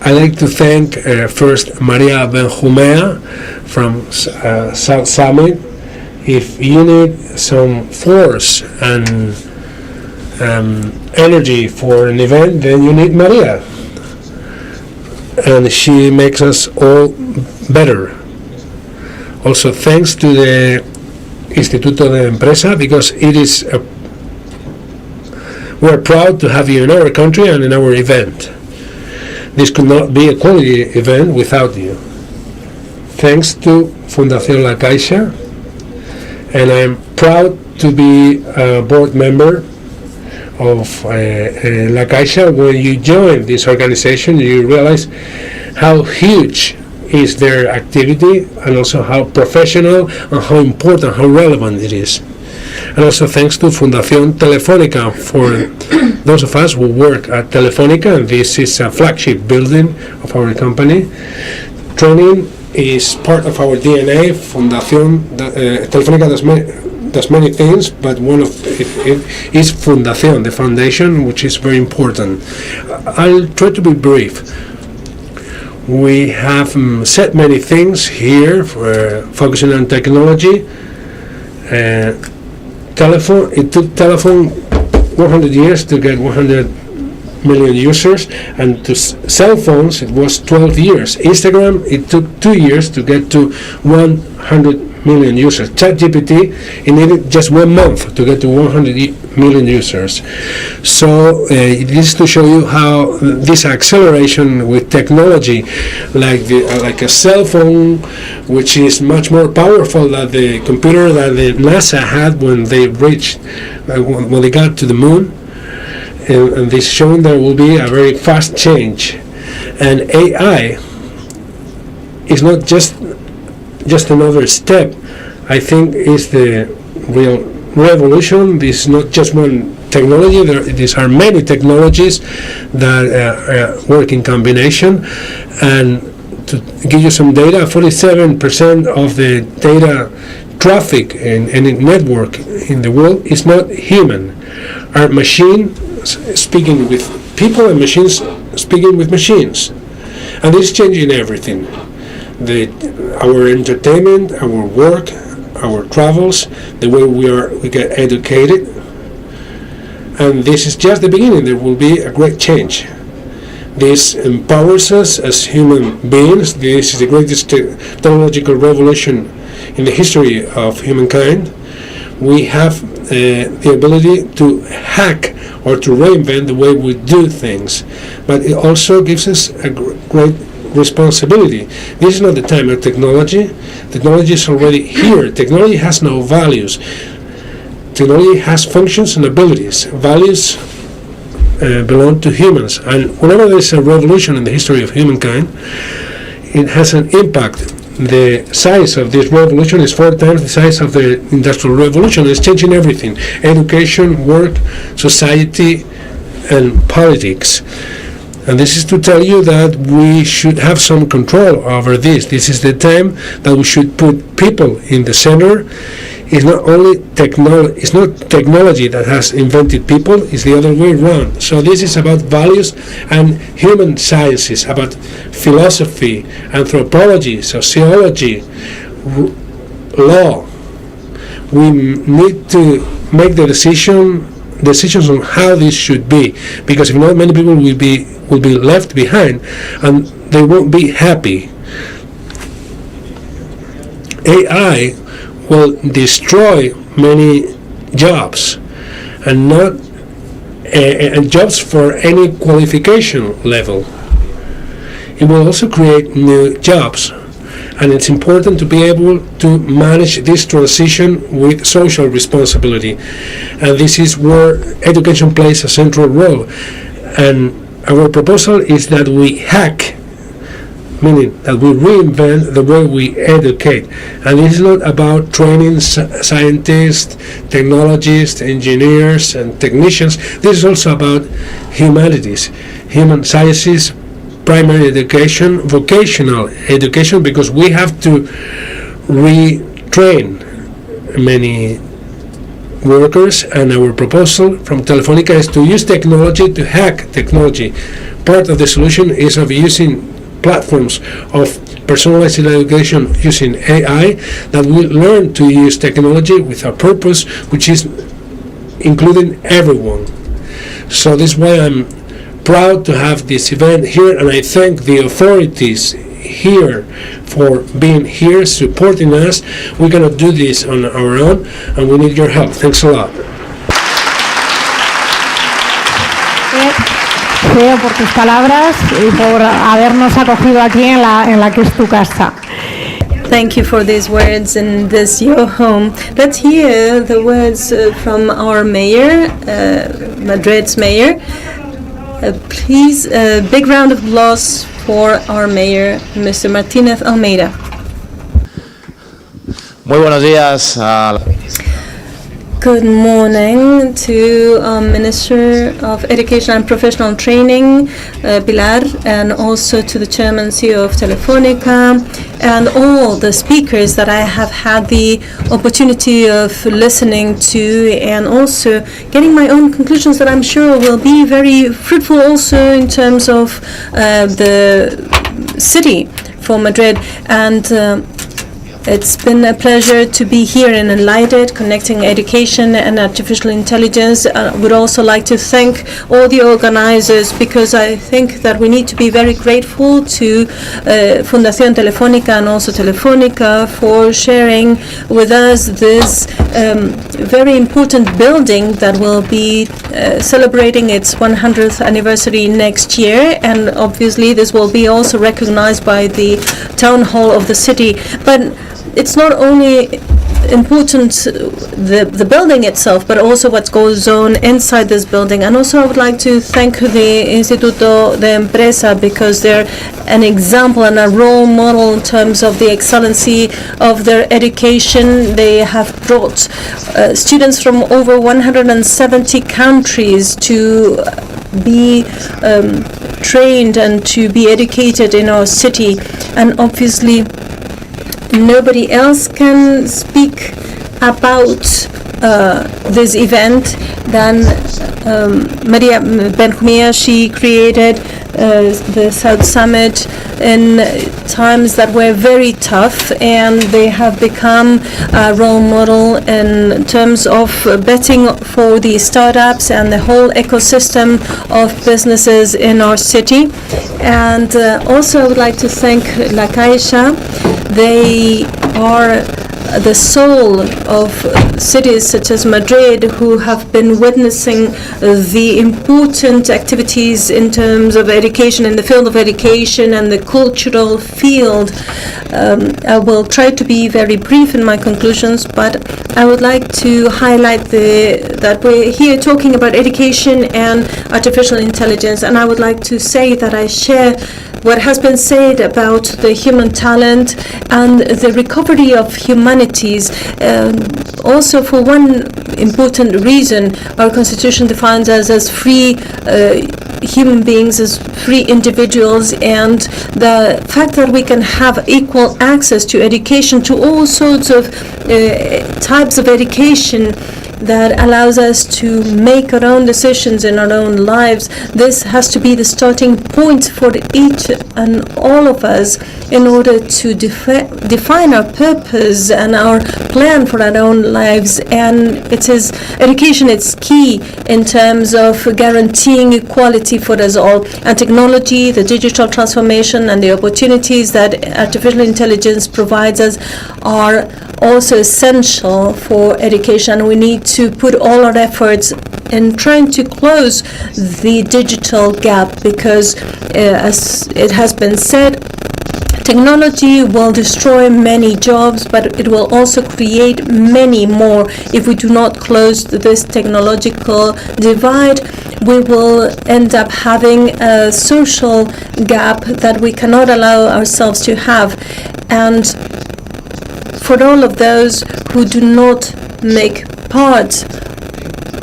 I'd like to thank first Maria Benjumea from South Summit. If you need some force and energy for an event, then you need Maria. And she makes us all better. Also thanks to the Instituto de Empresa, because it is we're proud to have you in our country and in our event. This could not be a quality event without you. Thanks to Fundación La Caixa, and I'm proud to be a board member of La Caixa. When you join this organization, you realize how huge is their activity, and also how professional and how important, how relevant it is. And also thanks to Fundación Telefónica for those of us who work at Telefónica, and this is a flagship building of our company. Training is part of our DNA. Fundación Telefónica does many things, but one of it is Fundación, the foundation, which is very important. I'll try to be brief. We have said many things here, focusing on technology. It took telephone 100 years to get 100 million users, and to cell phones it was 12 years. Instagram, it took 2 years to get to 100 million users. ChatGPT, it needed just 1 month to get to 100 million users. So this is to show you how this acceleration with technology, like a cell phone, which is much more powerful than the computer that the NASA had when they reached, when they got to the moon. And this showing there will be a very fast change. And AI is not just another step. I think it's the real revolution. This is not just one technology. These are many technologies that work in combination. And to give you some data, 47% of the data traffic in any network in the world is not human. Our machines speaking with people and machines speaking with machines. And this is changing everything. Our entertainment, our work, our travels, the way we get educated. And this is just the beginning. There will be a great change. This empowers us as human beings. This is the greatest technological revolution in the history of humankind. We have the ability to hack or to reinvent the way we do things, but it also gives us a great responsibility. This is not the time of technology. Technology is already here. Technology has no values. Technology has functions and abilities. Values belong to humans. And whenever there's a revolution in the history of humankind, it has an impact. The size of this revolution is 4 times the size of the Industrial Revolution. It's changing everything: education, work, society, and politics. And this is to tell you that we should have some control over this. This is the time that we should put people in the center. It's not only it's not technology that has invented people, it's the other way around. So this is about values and human sciences, about philosophy, anthropology, sociology, law. We need to make the decisions on how this should be, because if not, many people will be left behind and they won't be happy. AI will destroy many jobs, and not jobs for any qualification level. It will also create new jobs, and it's important to be able to manage this transition with social responsibility, and this is where education plays a central role. And our proposal is that we hack, meaning that we reinvent the way we educate. And it is not about training scientists, technologists, engineers, and technicians. This is also about humanities, human sciences, primary education, vocational education, because we have to retrain many workers. And our proposal from Telefónica is to use technology to hack technology. Part of the solution is of using platforms of personalized education using AI that will learn to use technology with a purpose, which is including everyone. So this is why I'm proud to have this event here, and I thank the authorities here for being here, supporting us. We're going to do this on our own, and we need your help. Thanks a lot. Por tus palabras y por habernos acogido aquí en la que es tu casa. Thank you for these words in this your home. Let's hear the words from our mayor, Madrid's mayor. Please, a big round of applause for our mayor, Mr. Martínez Almeida. Muy buenos días. Good morning to Minister of Education and Professional Training, Pilar, and also to the Chairman CEO of Telefónica, and all the speakers that I have had the opportunity of listening to, and also getting my own conclusions that I'm sure will be very fruitful also in terms of the city for Madrid. And it's been a pleasure to be here in EnlightED, connecting education and artificial intelligence. I would also like to thank all the organizers, because I think that we need to be very grateful to Fundación Telefónica and also Telefónica for sharing with us this very important building that will be celebrating its 100th anniversary next year. And obviously this will be also recognized by the town hall of the city. But it's not only important the building itself, but also what goes on inside this building. And also I would like to thank the Instituto de Empresa, because they're an example and a role model in terms of the excellency of their education. They have brought students from over 170 countries to be trained and to be educated in our city. And obviously nobody else can speak about this event than Maria Benjumea. She created the South Summit in times that were very tough, and they have become a role model in terms of betting for the startups and the whole ecosystem of businesses in our city. And also I would like to thank La Caixa. They are the soul of cities such as Madrid, who have been witnessing the important activities in terms of education, in the field of education and the cultural field. I will try to be very brief in my conclusions, but I would like to highlight that we're here talking about education and artificial intelligence, and I would like to say that I share what has been said about the human talent and the recovery of humanities. Also, for one important reason, our constitution defines us as free human beings, as free individuals, and the fact that we can have equal access to education, to all sorts of types of education that allows us to make our own decisions in our own lives. This has to be the starting point for each and all of us in order to define our purpose and our plan for our own lives. And it is education, it's key in terms of guaranteeing equality for us all. And technology, the digital transformation, and the opportunities that artificial intelligence provides us are also essential for education. We need to put all our efforts in trying to close the digital gap, because as it has been said, technology will destroy many jobs, but it will also create many more. If we do not close this technological divide, we will end up having a social gap that we cannot allow ourselves to have. And for all of those who do not make part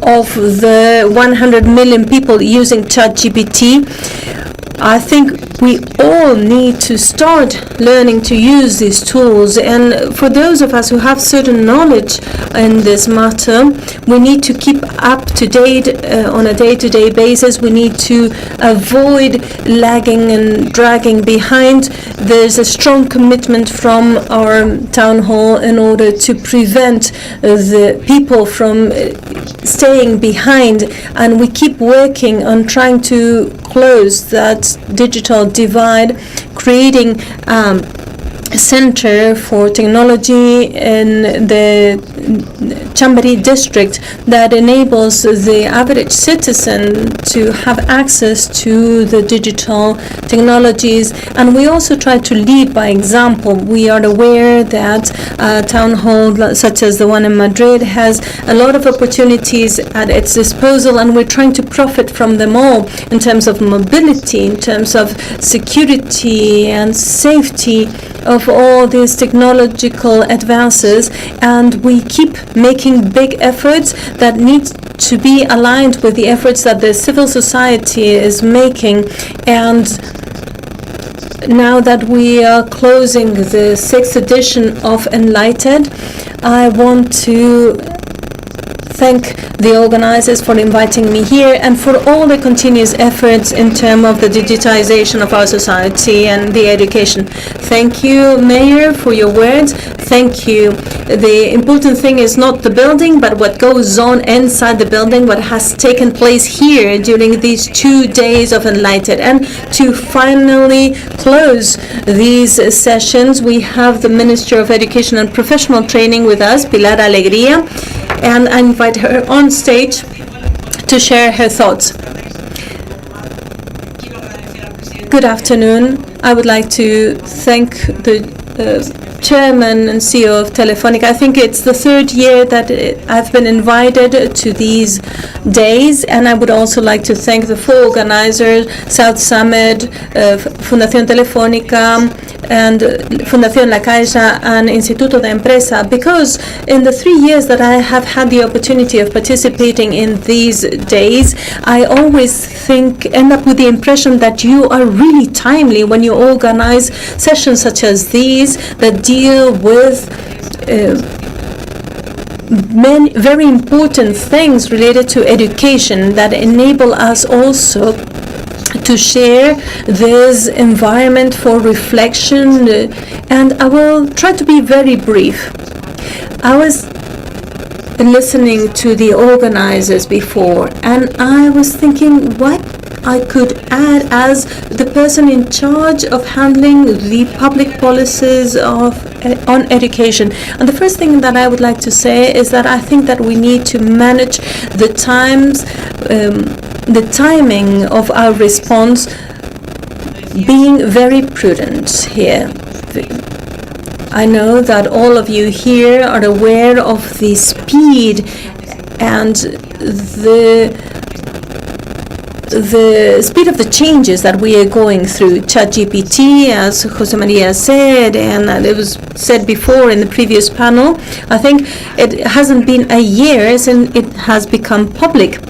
of the 100 million people using ChatGPT, I think we all need to start learning to use these tools. And for those of us who have certain knowledge in this matter, we need to keep up to date on a day-to-day basis. We need to avoid lagging and dragging behind. There's a strong commitment from our town hall in order to prevent the people from staying behind, and we keep working on trying to close that digital divide, creating a center for technology in the Chamberí district that enables the average citizen to have access to the digital technologies. And we also try to lead by example. We are aware that a town hall such as the one in Madrid has a lot of opportunities at its disposal, and we're trying to profit from them all in terms of mobility, in terms of security and safety of all these technological advances. And we keep making big efforts that need to be aligned with the efforts that the civil society is making. And now that we are closing the 6th edition of EnlightED, I want to thank the organizers for inviting me here and for all the continuous efforts in terms of the digitization of our society and the education. Thank you, Mayor, for your words. Thank you. The important thing is not the building, but what goes on inside the building, what has taken place here during these 2 days of EnlightED. And to finally close these sessions, we have the Minister of Education and Professional Training with us, Pilar Alegría, and I invite her on stage to share her thoughts. Good afternoon. I would like to thank the Chairman and CEO of Telefónica. I think it's the 3rd year that I've been invited to these days, and I would also like to thank the 4 organizers, South Summit, Fundación Telefónica, and Fundación La Caixa and Instituto de Empresa, because in the 3 years that I have had the opportunity of participating in these days, I always end up with the impression that you are really timely when you organize sessions such as these that deal with many very important things related to education that enable us also to share this environment for reflection. And I will try to be very brief. I was listening to the organizers before, and I was thinking, what I could add as the person in charge of handling the public policies on education. And the first thing that I would like to say is that I think that we need to manage the timing of our response, being very prudent here. I know that all of you here are aware of the speed and the speed of the changes that we are going through. ChatGPT, as Jose Maria said, and it was said before in the previous panel, I think it hasn't been a year since it has become public.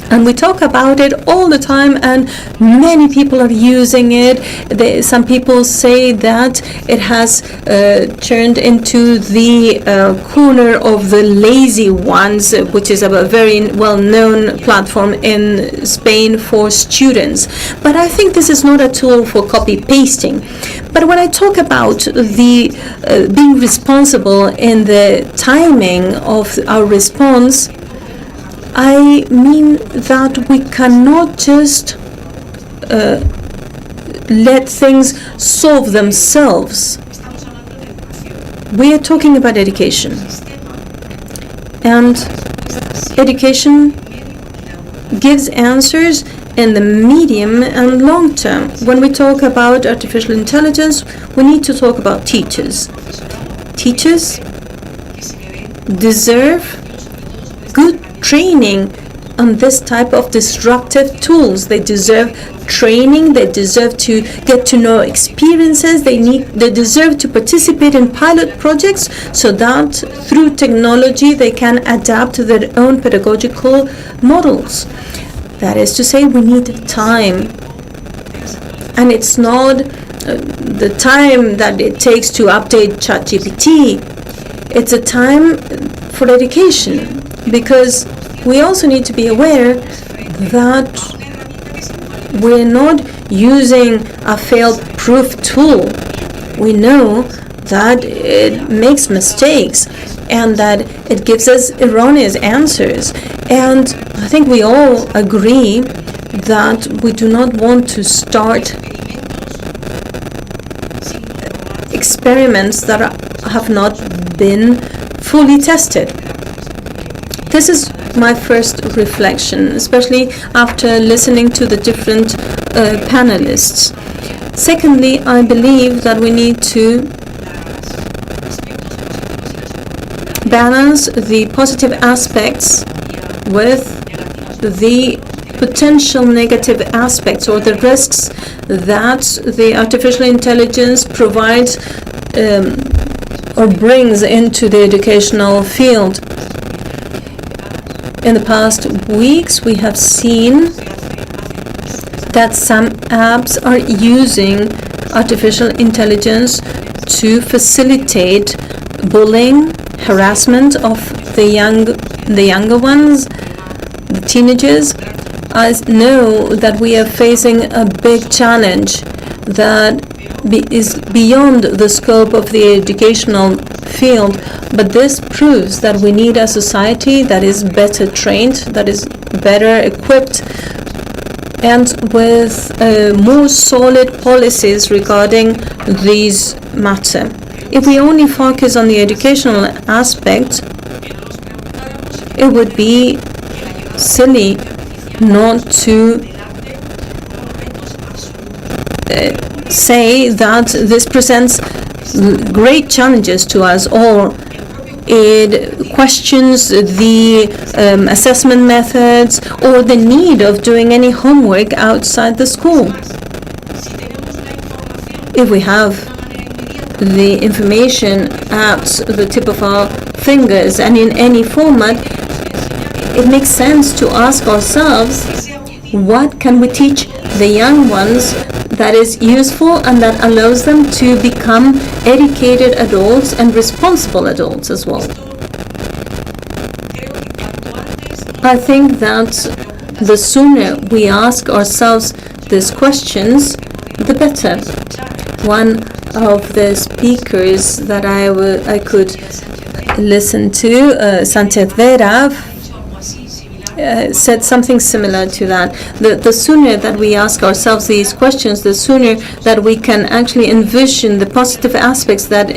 And we talk about it all the time, and many people are using it. Some people say that it has turned into the corner of the lazy ones, which is a very well-known platform in Spain for students. But I think this is not a tool for copy-pasting. But when I talk about the being responsible in the timing of our response, I mean that we cannot just let things solve themselves. We are talking about education. And education gives answers in the medium and long term. When we talk about artificial intelligence, we need to talk about teachers. Teachers deserve good training on this type of disruptive tools. They deserve training. They deserve to get to know experiences. They deserve to participate in pilot projects so that through technology they can adapt to their own pedagogical models. That is to say, we need time. And it's not the time that it takes to update ChatGPT. It's a time for education, because we also need to be aware that we're not using a fail-proof tool. We know that it makes mistakes and that it gives us erroneous answers. And I think we all agree that we do not want to start experiments that have not been fully tested. This is my first reflection, especially after listening to the different panelists. Secondly, I believe that we need to balance the positive aspects with the potential negative aspects or the risks that the artificial intelligence provides or brings into the educational field. In the past weeks, we have seen that some apps are using artificial intelligence to facilitate bullying, harassment of the younger ones, the teenagers. I know that we are facing a big challenge that is beyond the scope of the educational field, but this proves that we need a society that is better trained, that is better equipped, and with more solid policies regarding these matter. If we only focus on the educational aspect, it would be silly not to say that this presents great challenges to us all. It questions the assessment methods or the need of doing any homework outside the school. If we have the information at the tip of our fingers and in any format, it makes sense to ask ourselves, what can we teach the young ones that is useful and that allows them to become educated adults and responsible adults as well? I think that the sooner we ask ourselves these questions, the better. One of the speakers that I could listen to, Sánchez Vera, said something similar to that. The sooner that we ask ourselves these questions, the sooner that we can actually envision the positive aspects that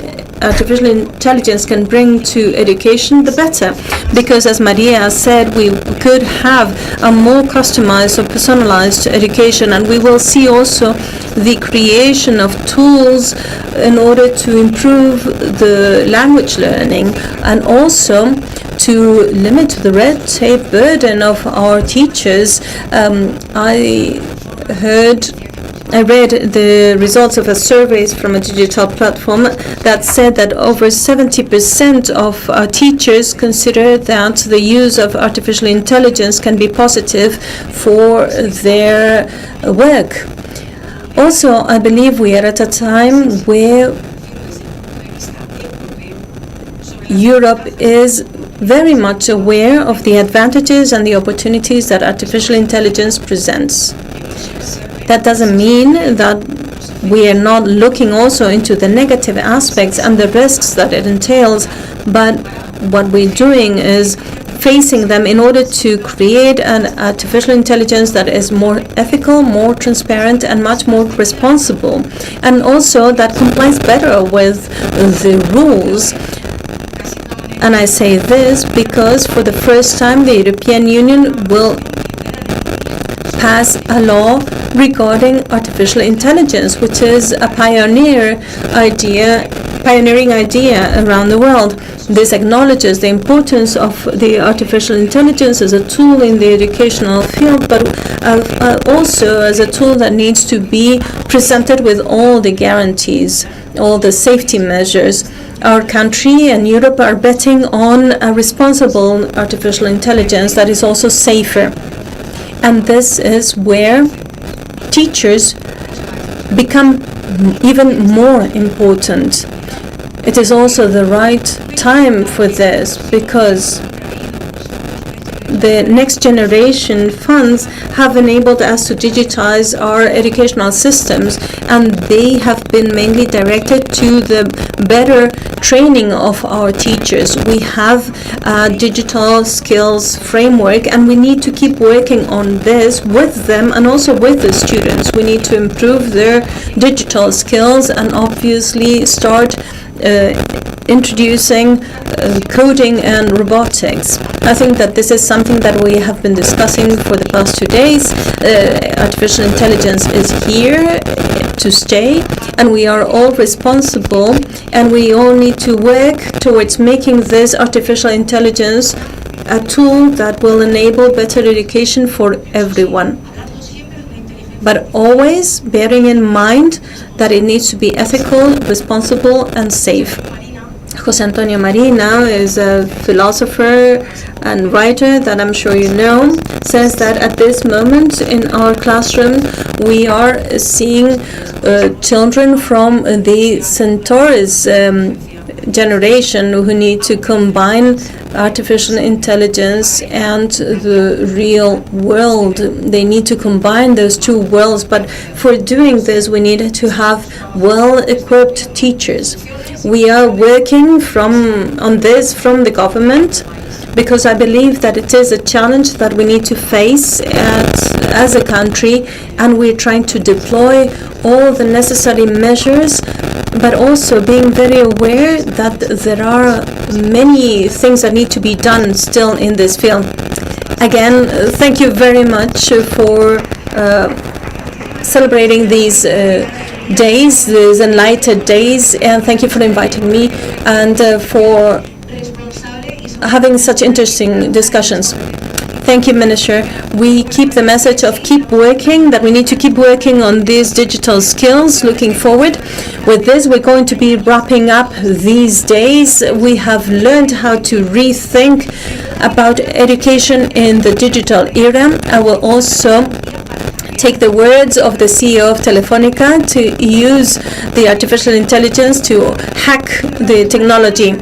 artificial intelligence can bring to education, the better. Because as Maria said, we could have a more customized or personalized education, and we will see also the creation of tools in order to improve the language learning, and also to limit the red tape burden of our teachers. I read the results of a survey from a digital platform that said that over 70% of our teachers consider that the use of artificial intelligence can be positive for their work. Also, I believe we are at a time where Europe is very much aware of the advantages and the opportunities that artificial intelligence presents. That doesn't mean that we are not looking also into the negative aspects and the risks that it entails, but what we're doing is facing them in order to create an artificial intelligence that is more ethical, more transparent, and much more responsible, and also that complies better with the rules. And I say this because for the first time the European Union will pass a law regarding artificial intelligence, which is a pioneering idea around the world. This acknowledges the importance of the artificial intelligence as a tool in the educational field, but also as a tool that needs to be presented with all the guarantees, all the safety measures. Our country and Europe are betting on a responsible artificial intelligence that is also safer. And this is where teachers become even more important. It is also the right time for this because the next generation funds have enabled us to digitize our educational systems, and they have been mainly directed to the better training of our teachers. We have a digital skills framework, and we need to keep working on this with them and also with the students. We need to improve their digital skills and obviously start introducing coding and robotics. I think that this is something that we have been discussing for the past 2 days. Artificial intelligence is here to stay, and we are all responsible, and we all need to work towards making this artificial intelligence a tool that will enable better education for everyone. But always bearing in mind that it needs to be ethical, responsible, and safe. José Antonio Marina is a philosopher and writer that I'm sure you know, says that at this moment in our classroom we are seeing children from the Centaurus generation who need to combine artificial intelligence and the real world. They need to combine those two worlds, but for doing this we need to have well-equipped teachers. We are working on this from the government because I believe that it is a challenge that we need to face as a country, and we're trying to deploy all the necessary measures, but also being very aware that there are many things that need to be done still in this field. Again, thank you very much for celebrating these days, these enlightened days, and thank you for inviting me and for having such interesting discussions. Thank you, Minister. We keep the message of keep working, that we need to keep working on these digital skills looking forward. With this, we're going to be wrapping up these days. We have learned how to rethink about education in the digital era. I will also take the words of the CEO of Telefónica to use the artificial intelligence to hack the technology.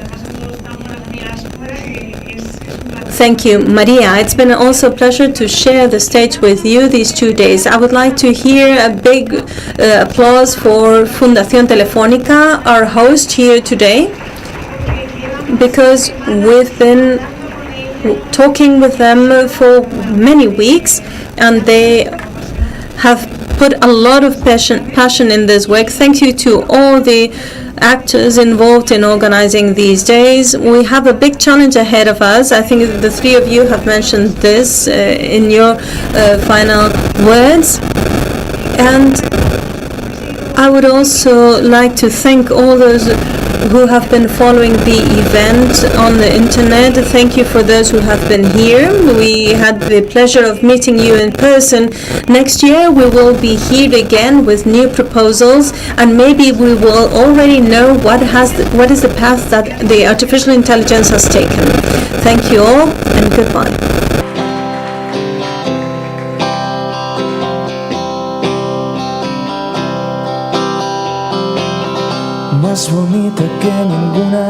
Thank you, Maria. It's been also a pleasure to share the stage with you these 2 days. I would like to hear a big applause for Fundación Telefónica, our host here today, because we've been talking with them for many weeks, and they have put a lot of passion in this work. Thank you to all the actors involved in organizing these days. We have a big challenge ahead of us. I think the three of you have mentioned this in your final words. And I would also like to thank all those who have been following the event on the internet. Thank you for those who have been here. We had the pleasure of meeting you in person. Next year we will be here again with new proposals, and maybe we will already know what is the path that the artificial intelligence has taken. Thank you all, and goodbye. Más bonita que ninguna.